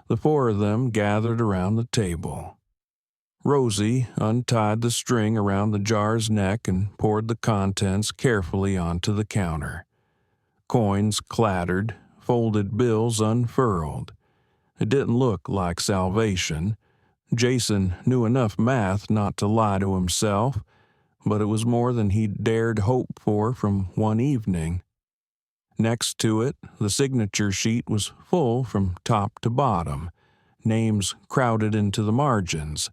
[SPEAKER 1] the four of them gathered around the table. Rosie untied the string around the jar's neck and poured the contents carefully onto the counter. Coins clattered, folded bills unfurled. It didn't look like salvation. Jason knew enough math not to lie to himself, but it was more than he'd dared hope for from one evening. Next to it, the signature sheet was full from top to bottom, names crowded into the margins.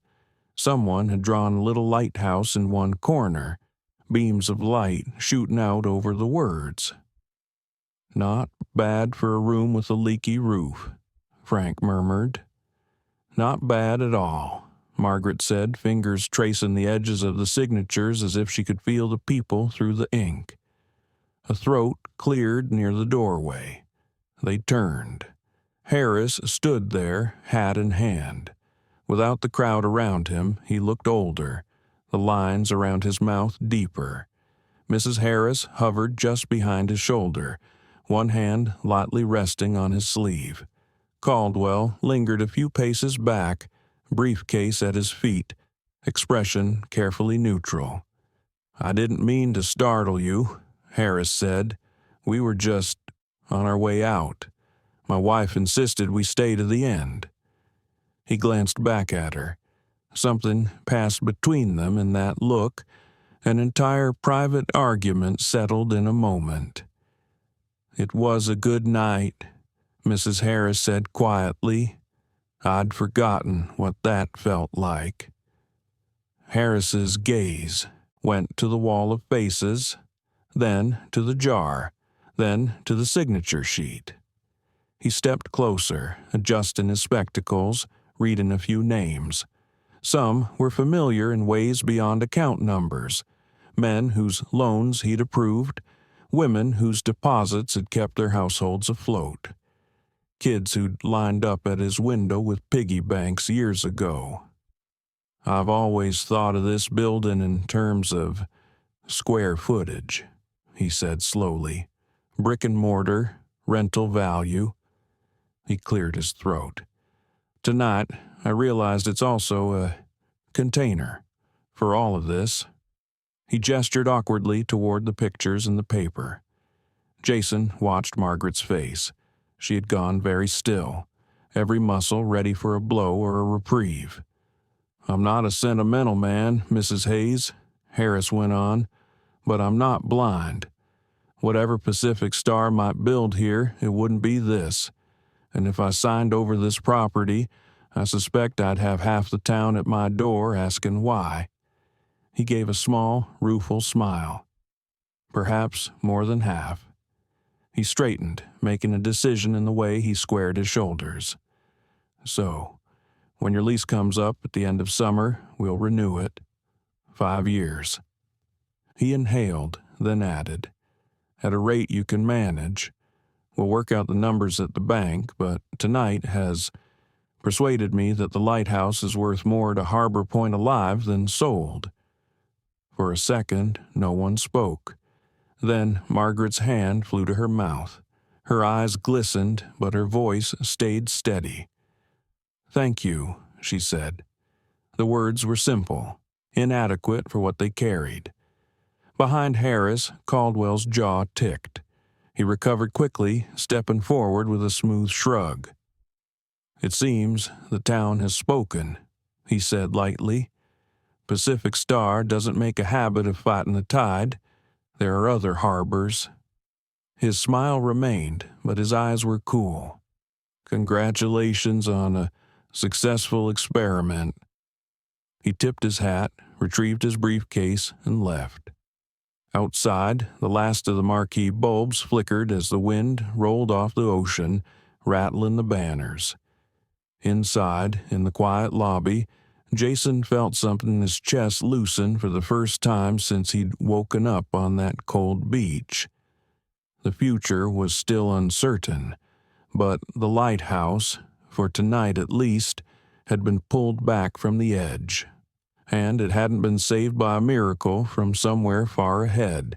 [SPEAKER 1] Someone had drawn a little lighthouse in one corner, beams of light shooting out over the words. "Not bad for a room with a leaky roof," Frank murmured. "Not bad at all," Margaret said, fingers tracing the edges of the signatures as if she could feel the people through the ink. A throat cleared near the doorway. They turned. Harris stood there, hat in hand. Without the crowd around him, he looked older, the lines around his mouth deeper. Mrs. Harris hovered just behind his shoulder, one hand lightly resting on his sleeve. Caldwell lingered a few paces back, briefcase at his feet, expression carefully neutral. "I didn't mean to startle you," Harris said. "We were just on our way out. My wife insisted we stay to the end." He glanced back at her. Something passed between them in that look. An entire private argument settled in a moment. "It was a good night," Mrs. Harris said quietly. "I'd forgotten what that felt like." Harris's gaze went to the wall of faces, then to the jar, then to the signature sheet. He stepped closer, adjusting his spectacles, reading a few names. Some were familiar in ways beyond account numbers, men whose loans he'd approved, women whose deposits had kept their households afloat, kids who'd lined up at his window with piggy banks years ago. "I've always thought of this building in terms of square footage," he said slowly. "Brick and mortar, rental value." He cleared his throat. "Tonight, I realized it's also a container for all of this." He gestured awkwardly toward the pictures in the paper. Jason watched Margaret's face. She had gone very still, every muscle ready for a blow or a reprieve. "I'm not a sentimental man, Mrs. Hayes," Harris went on, "but I'm not blind. Whatever Pacific Star might build here, it wouldn't be this. And if I signed over this property, I suspect I'd have half the town at my door asking why." He gave a small, rueful smile. "Perhaps more than half." He straightened, making a decision in the way he squared his shoulders. "So, when your lease comes up at the end of summer, we'll renew it. 5 years. He inhaled, then added, "At a rate you can manage. We'll work out the numbers at the bank, but tonight has persuaded me that the lighthouse is worth more to Harbor Point alive than sold." For a second, no one spoke. Then Margaret's hand flew to her mouth. Her eyes glistened, but her voice stayed steady. "Thank you," she said. The words were simple, inadequate for what they carried. Behind Harris, Caldwell's jaw ticked. He recovered quickly, stepping forward with a smooth shrug. "It seems the town has spoken," he said lightly. "Pacific Star doesn't make a habit of fighting the tide. There are other harbors." His smile remained, but his eyes were cool. "Congratulations on a successful experiment." He tipped his hat, retrieved his briefcase, and left. Outside, the last of the marquee bulbs flickered as the wind rolled off the ocean, rattling the banners. Inside, in the quiet lobby, Jason felt something in his chest loosen for the first time since he'd woken up on that cold beach. The future was still uncertain, but the lighthouse, for tonight at least, had been pulled back from the edge. And it hadn't been saved by a miracle from somewhere far ahead,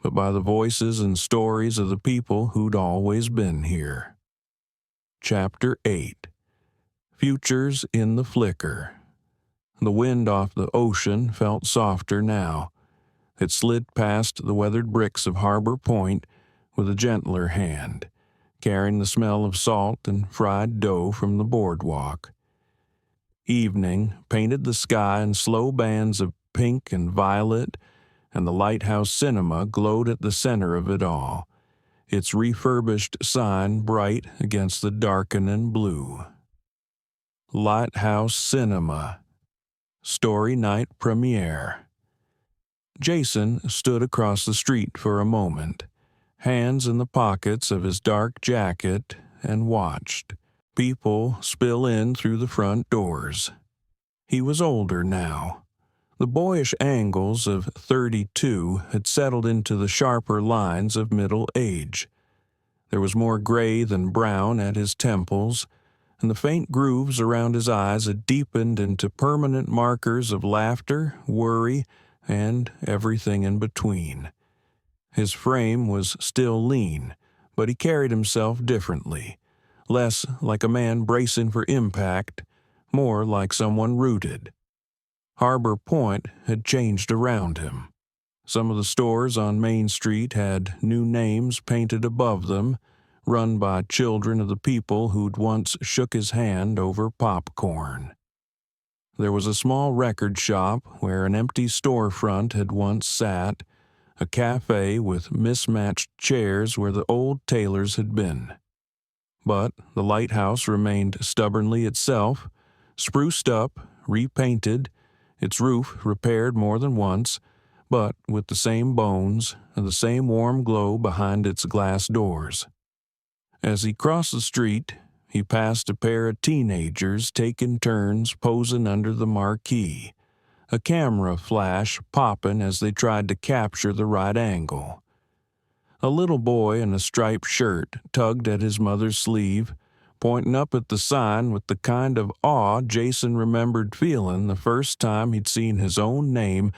[SPEAKER 1] but by the voices and stories of the people who'd always been here. Chapter 8. Futures in the Flicker. The wind off the ocean felt softer now. It slid past the weathered bricks of Harbor Point with a gentler hand, carrying the smell of salt and fried dough from the boardwalk. Evening painted the sky in slow bands of pink and violet, and the Lighthouse Cinema glowed at the center of it all, its refurbished sign bright against the darkening blue. Lighthouse Cinema. Story Night Premiere. Jason stood across the street for a moment, hands in the pockets of his dark jacket, and watched people spill in through the front doors. He was older now. The boyish angles of 32 had settled into the sharper lines of middle age. There was more gray than brown at his temples, and the faint grooves around his eyes had deepened into permanent markers of laughter, worry, and everything in between. His frame was still lean, but he carried himself differently, less like a man bracing for impact, more like someone rooted. Harbor Point had changed around him. Some of the stores on Main Street had new names painted above them, run by children of the people who'd once shook his hand over popcorn. There was a small record shop where an empty storefront had once sat, a cafe with mismatched chairs where the old tailors had been. But the lighthouse remained stubbornly itself, spruced up, repainted, its roof repaired more than once, but with the same bones and the same warm glow behind its glass doors. As he crossed the street, he passed a pair of teenagers taking turns posing under the marquee, a camera flash popping as they tried to capture the right angle. A little boy in a striped shirt tugged at his mother's sleeve, pointing up at the sign with the kind of awe Jason remembered feeling the first time he'd seen his own name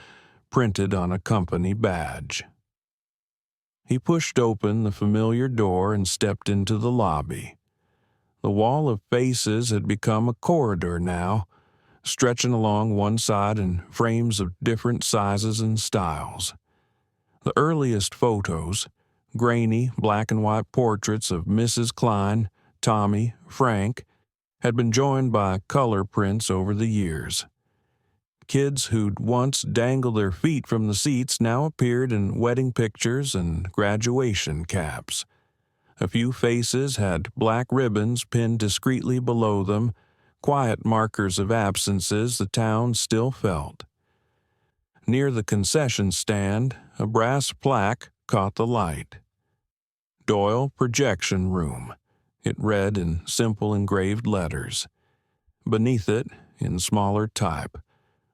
[SPEAKER 1] printed on a company badge. He pushed open the familiar door and stepped into the lobby. The wall of faces had become a corridor now, stretching along one side in frames of different sizes and styles. The earliest photos, grainy black and white portraits of Mrs. Klein, Tommy, Frank, had been joined by color prints over the years. Kids who'd once dangled their feet from the seats now appeared in wedding pictures and graduation caps. A few faces had black ribbons pinned discreetly below them, quiet markers of absences the town still felt. Near the concession stand, a brass plaque caught the light. Doyle Projection Room, it read in simple engraved letters. Beneath it, in smaller type,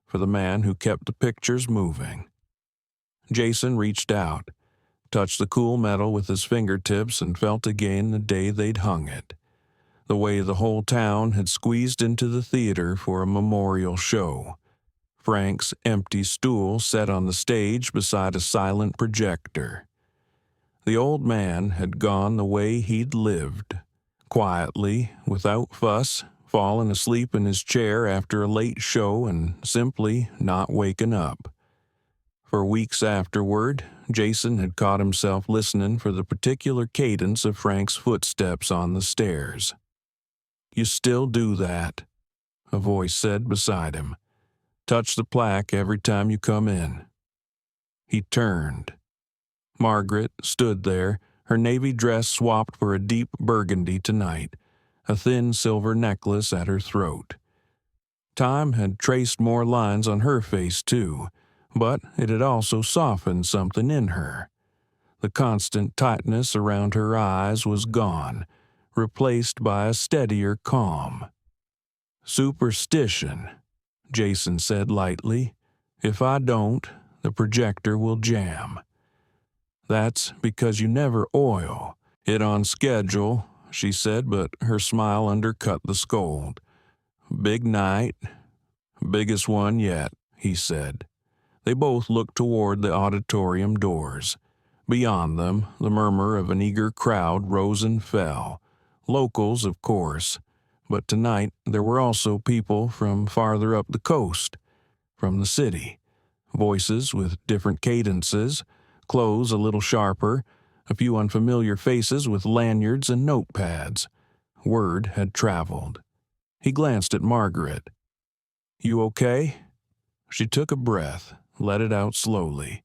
[SPEAKER 1] for the man who kept the pictures moving. Jason reached out, touched the cool metal with his fingertips, and felt again the day they'd hung it. The way the whole town had squeezed into the theater for a memorial show. Frank's empty stool set on the stage beside a silent projector. The old man had gone the way he'd lived, quietly, without fuss, fallen asleep in his chair after a late show and simply not waking up. For weeks afterward, Jason had caught himself listening for the particular cadence of Frank's footsteps on the stairs. "You still do that," a voice said beside him. "Touch the plaque every time you come in." He turned. Margaret stood there, her navy dress swapped for a deep burgundy tonight, a thin silver necklace at her throat. Time had traced more lines on her face, too, but it had also softened something in her. The constant tightness around her eyes was gone, replaced by a steadier calm. "Superstition," Jason said lightly. "If I don't, the projector will jam. That's because you never oil it on schedule," she said, but her smile undercut the scold. "Big night. Biggest one yet," he said. They both looked toward the auditorium doors. Beyond them, the murmur of an eager crowd rose and fell. Locals, of course, but tonight there were also people from farther up the coast, from the city. Voices with different cadences, clothes a little sharper, a few unfamiliar faces with lanyards and notepads. Word had traveled. He glanced at Margaret. "You okay?" She took a breath, let it out slowly.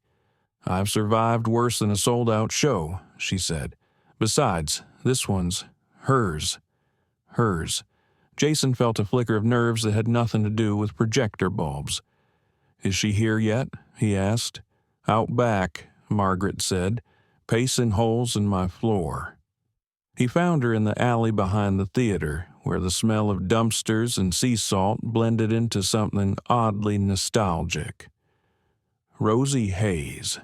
[SPEAKER 1] "I've survived worse than a sold-out show," she said. "Besides, this one's hers." Hers. Jason felt a flicker of nerves that had nothing to do with projector bulbs. "Is she here yet?" he asked. "Out back," Margaret said, "pacing holes in my floor." He found her in the alley behind the theater, where the smell of dumpsters and sea salt blended into something oddly nostalgic. Rosie Hayes.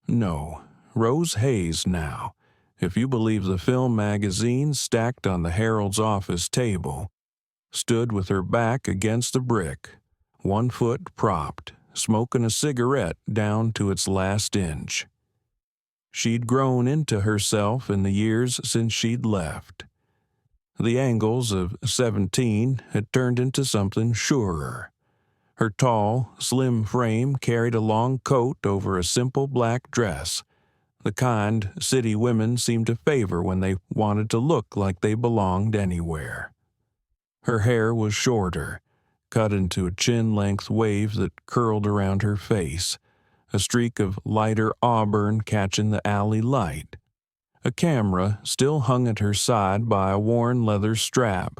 [SPEAKER 1] No, Rose Hayes now, if you believe the film magazines stacked on the Herald's office table, stood with her back against the brick, one foot propped, smoking a cigarette down to its last inch. She'd grown into herself in the years since she'd left. The angles of 17 had turned into something surer. Her tall, slim frame carried a long coat over a simple black dress, the kind city women seemed to favor when they wanted to look like they belonged anywhere. Her hair was shorter, cut into a chin-length wave that curled around her face, a streak of lighter auburn catching the alley light. A camera still hung at her side by a worn leather strap,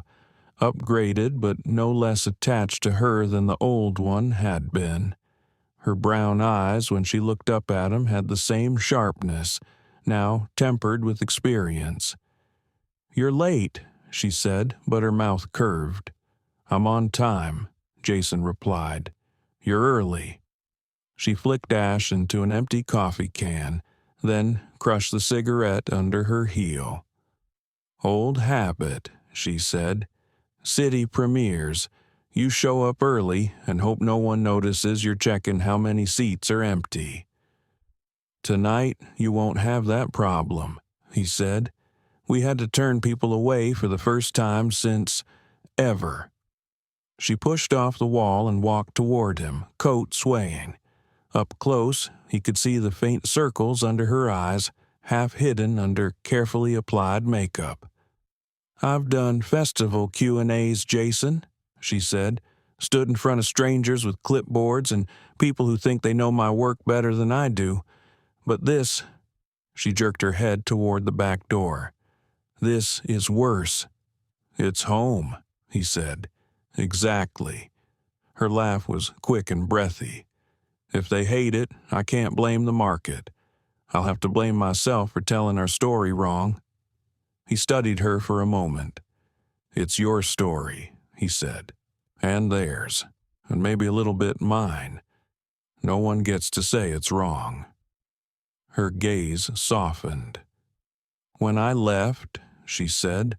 [SPEAKER 1] upgraded but no less attached to her than the old one had been. Her brown eyes, when she looked up at him, had the same sharpness, now tempered with experience. "You're late," she said, but her mouth curved. "I'm on time," Jason replied. "You're early." She flicked ash into an empty coffee can, then crushed the cigarette under her heel. "Old habit," she said. "City premieres. You show up early and hope no one notices you're checking how many seats are empty." "Tonight you won't have that problem," he said. "We had to turn people away for the first time since ever." She pushed off the wall and walked toward him, coat swaying. Up close, he could see the faint circles under her eyes, half hidden under carefully applied makeup. "I've done festival Q&As, Jason," she said. "Stood in front of strangers with clipboards and people who think they know my work better than I do. But this," she jerked her head toward the back door, "this is worse." "It's home," he said. "Exactly." Her laugh was quick and breathy. "If they hate it, I can't blame the market. I'll have to blame myself for telling our story wrong." He studied her for a moment. "It's your story," he said, "and theirs, and maybe a little bit mine. No one gets to say it's wrong." Her gaze softened. "When I left," she said,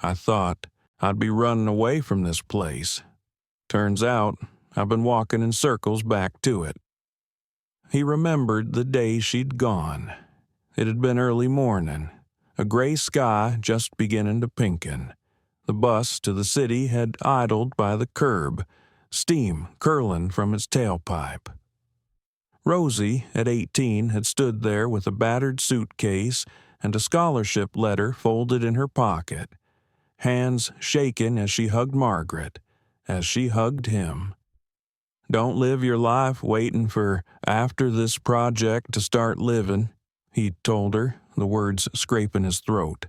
[SPEAKER 1] "I thought I'd be running away from this place. Turns out I've been walking in circles back to it." He remembered the day she'd gone. It had been early morning, a gray sky just beginning to pinken. The bus to the city had idled by the curb, steam curling from its tailpipe. Rosie, at 18, had stood there with a battered suitcase and a scholarship letter folded in her pocket, hands shaking as she hugged Margaret, as she hugged him. "Don't live your life waiting for after this project to start living," he told her, the words scraping his throat.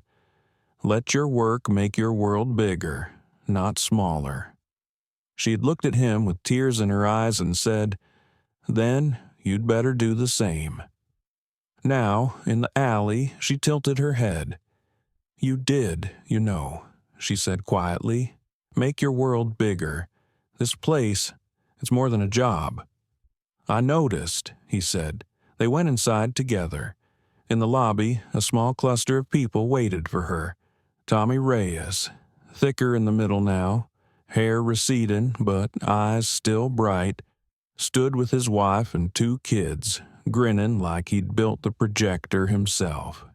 [SPEAKER 1] "Let your work make your world bigger, not smaller." She had looked at him with tears in her eyes and said, "Then you'd better do the same." Now, in the alley, she tilted her head. "You did, you know," she said quietly. "Make your world bigger. This place, it's more than a job." "I noticed," he said. They went inside together. In the lobby, a small cluster of people waited for her. Tommy Reyes, thicker in the middle now, hair receding but eyes still bright, stood with his wife and 2 kids, grinning like he'd built the projector himself.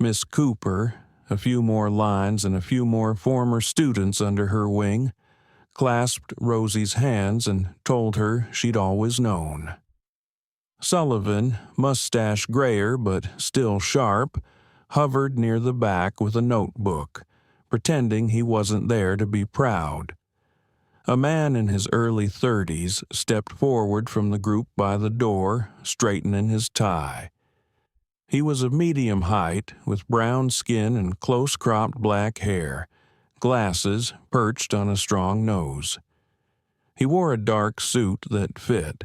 [SPEAKER 1] Miss Cooper, a few more lines and a few more former students under her wing, clasped Rosie's hands and told her she'd always known. Sullivan, mustache grayer but still sharp, hovered near the back with a notebook, pretending he wasn't there to be proud. A man in his early 30s stepped forward from the group by the door, straightening his tie. He was of medium height, with brown skin and close-cropped black hair, glasses perched on a strong nose. He wore a dark suit that fit,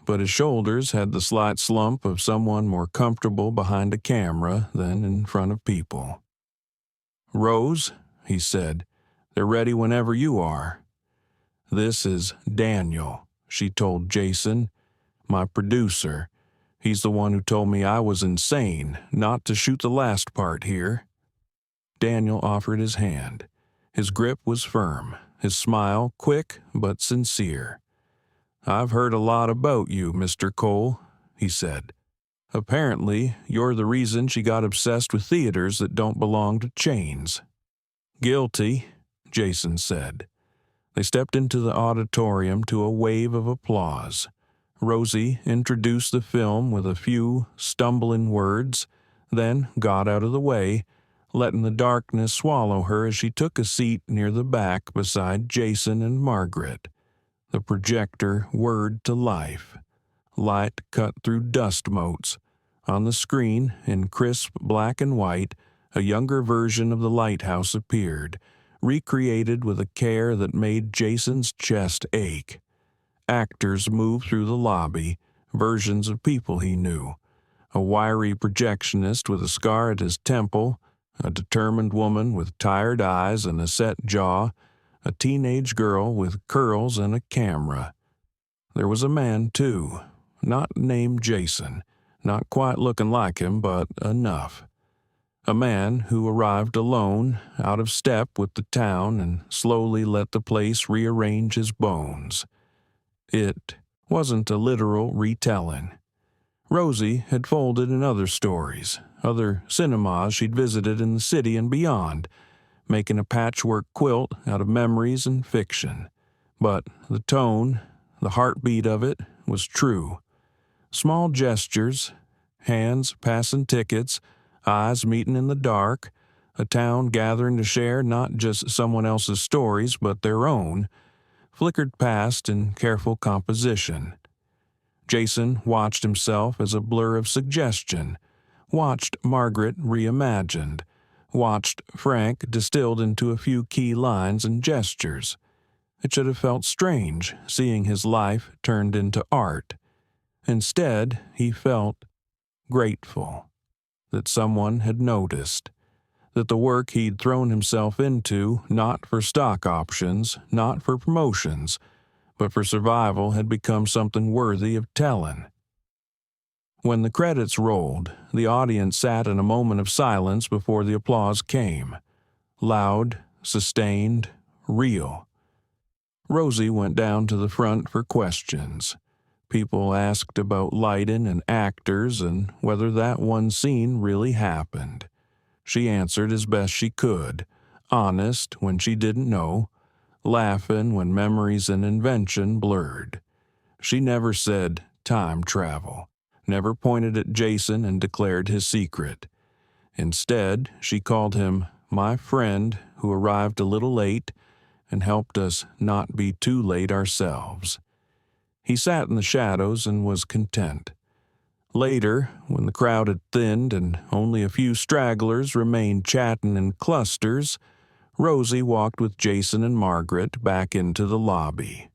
[SPEAKER 1] but his shoulders had the slight slump of someone more comfortable behind a camera than in front of people. "Rose," he said, "they're ready whenever you are." "This is Daniel," she told Jason, "my producer. He's the one who told me I was insane not to shoot the last part here." Daniel offered his hand. His grip was firm, his smile quick but sincere. "I've heard a lot about you, Mr. Cole," he said. "Apparently, you're the reason she got obsessed with theaters that don't belong to chains." "Guilty," Jason said. They stepped into the auditorium to a wave of applause. Rosie introduced the film with a few stumbling words, then got out of the way, letting the darkness swallow her as she took a seat near the back beside Jason and Margaret. The projector whirred to life. Light cut through dust motes. On the screen, in crisp black and white, a younger version of the lighthouse appeared, recreated with a care that made Jason's chest ache. Actors moved through the lobby, versions of people he knew. A wiry projectionist with a scar at his temple, a determined woman with tired eyes and a set jaw, a teenage girl with curls and a camera. There was a man, too, not named Jason, not quite looking like him, but enough. A man who arrived alone, out of step with the town, and slowly let the place rearrange his bones. It wasn't a literal retelling. Rosie had folded in other stories, other cinemas she'd visited in the city and beyond, making a patchwork quilt out of memories and fiction. But the tone, the heartbeat of it, was true. Small gestures, hands passing tickets, eyes meeting in the dark, a town gathering to share not just someone else's stories but their own, flickered past in careful composition. Jason watched himself as a blur of suggestion, watched Margaret reimagined, watched Frank distilled into a few key lines and gestures. It should have felt strange seeing his life turned into art. Instead, he felt grateful that someone had noticed, that the work he'd thrown himself into, not for stock options, not for promotions, but for survival, had become something worthy of telling. When the credits rolled, the audience sat in a moment of silence before the applause came. Loud, sustained, real. Rosie went down to the front for questions. People asked about lighting and actors and whether that one scene really happened. She answered as best she could, honest when she didn't know, laughing when memories and invention blurred. She never said time travel, never pointed at Jason and declared his secret. Instead, she called him my friend who arrived a little late and helped us not be too late ourselves. He sat in the shadows and was content. Later, when the crowd had thinned and only a few stragglers remained chatting in clusters, Rosie walked with Jason and Margaret back into the lobby.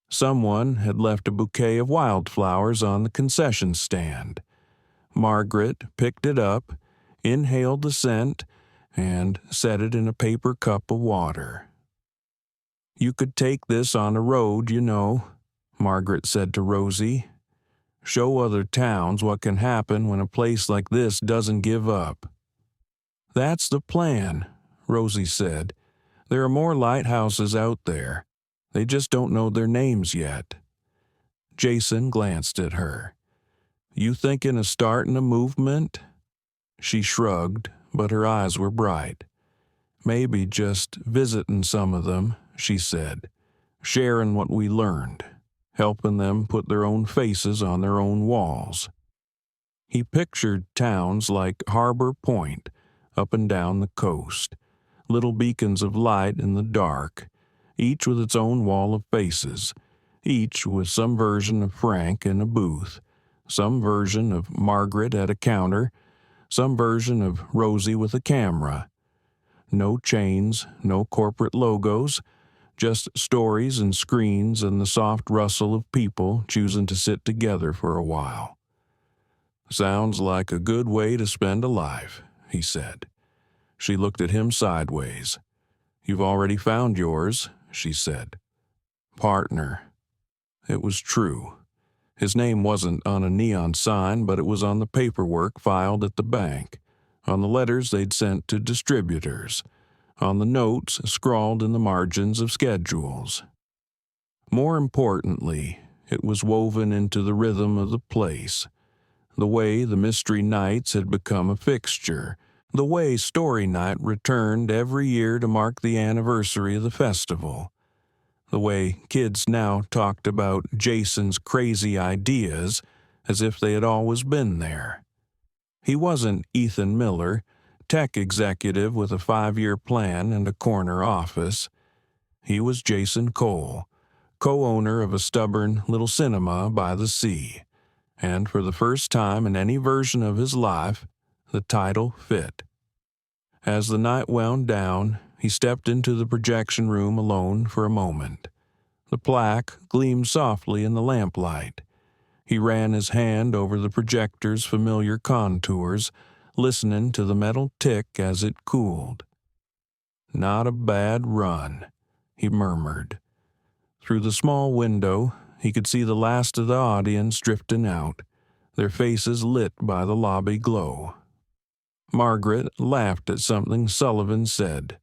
[SPEAKER 1] Someone had left a bouquet of wildflowers on the concession stand. Margaret picked it up, inhaled the scent, and set it in a paper cup of water. "You could take this on the road, you know," Margaret said to Rosie. "Show other towns what can happen when a place like this doesn't give up." "That's the plan," Rosie said. "There are more lighthouses out there. They just don't know their names yet." Jason glanced at her. "You thinking of starting a movement?" She shrugged, but her eyes were bright. "Maybe just visiting some of them," she said, "sharing what we learned, helping them put their own faces on their own walls." He pictured towns like Harbor Point, up and down the coast, little beacons of light in the dark, each with its own wall of faces, each with some version of Frank in a booth, some version of Margaret at a counter, some version of Rosie with a camera. No chains, no corporate logos, just stories and screens and the soft rustle of people choosing to sit together for a while. "Sounds like a good way to spend a life," he said. She looked at him sideways. "You've already found yours," she said. "Partner." It was true. His name wasn't on a neon sign, but it was on the paperwork filed at the bank, on the letters they'd sent to distributors, on the notes scrawled in the margins of schedules. More importantly, it was woven into the rhythm of the place, the way the mystery nights had become a fixture, the way story night returned every year to mark the anniversary of the festival, the way kids now talked about Jason's crazy ideas as if they had always been there. He wasn't Ethan Miller, tech executive with a 5-year plan and a corner office. He was Jason Cole, co-owner of a stubborn little cinema by the sea, and for the first time in any version of his life, the title fit. As the night wound down, he stepped into the projection room alone for a moment. The plaque gleamed softly in the lamplight. He ran his hand over the projector's familiar contours, listening to the metal tick as it cooled. "Not a bad run," he murmured. Through the small window, he could see the last of the audience drifting out, their faces lit by the lobby glow. Margaret laughed at something Sullivan said.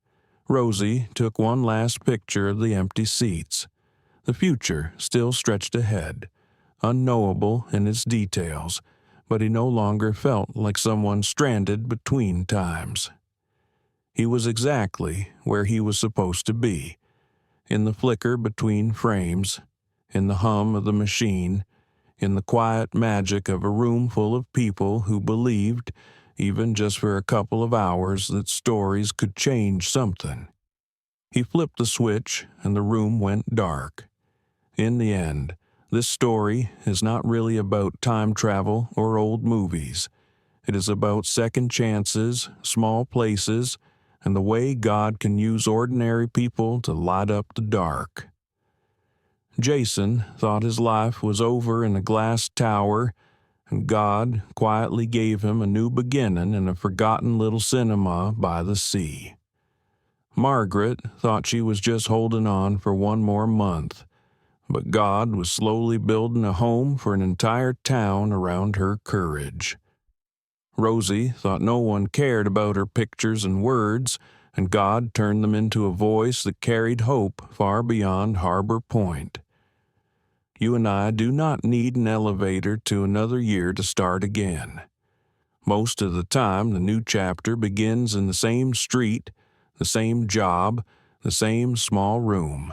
[SPEAKER 1] Rosie took one last picture of the empty seats. The future still stretched ahead, unknowable in its details, but he no longer felt like someone stranded between times. He was exactly where he was supposed to be, in the flicker between frames, in the hum of the machine, in the quiet magic of a room full of people who believed, even just for a couple of hours, that stories could change something. He flipped the switch and the room went dark. In the end, this story is not really about time travel or old movies. It is about second chances, small places, and the way God can use ordinary people to light up the dark. Jason thought his life was over in a glass tower, and God quietly gave him a new beginning in a forgotten little cinema by the sea. Margaret thought she was just holding on for one more month, but God was slowly building a home for an entire town around her courage. Rosie thought no one cared about her pictures and words, and God turned them into a voice that carried hope far beyond Harbor Point. You and I do not need an elevator to another year to start again. Most of the time, the new chapter begins in the same street, the same job, the same small room.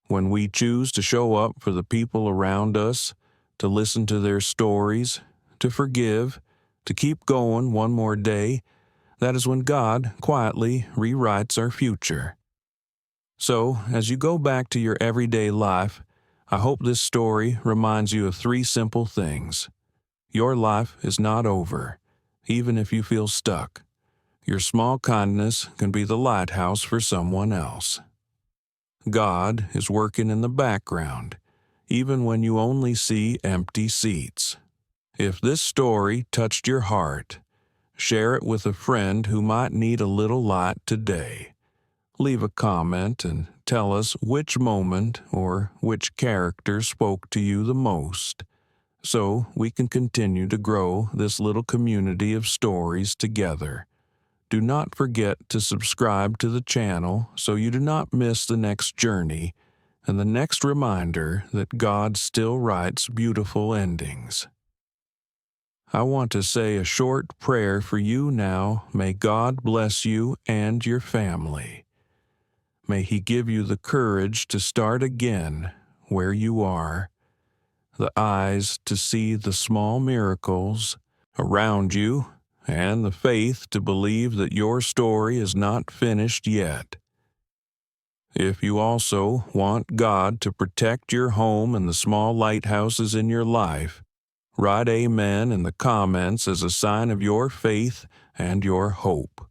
[SPEAKER 1] When we choose to show up for the people around us, to listen to their stories, to forgive, to keep going one more day, that is when God quietly rewrites our future. So, as you go back to your everyday life, I hope this story reminds you of 3 simple things. Your life is not over, even if you feel stuck. Your small kindness can be the lighthouse for someone else. God is working in the background, even when you only see empty seats. If this story touched your heart, Share it with a friend who might need a little light today. Leave a comment and tell us which moment or which character spoke to you the most, so we can continue to grow this little community of stories together. Do not forget to subscribe to the channel so you do not miss the next journey and the next reminder that God still writes beautiful endings. I want to say a short prayer for you now. May God bless you and your family. May He give you the courage to start again where you are, the eyes to see the small miracles around you, and the faith to believe that your story is not finished yet. If you also want God to protect your home and the small lighthouses in your life, write Amen in the comments as a sign of your faith and your hope.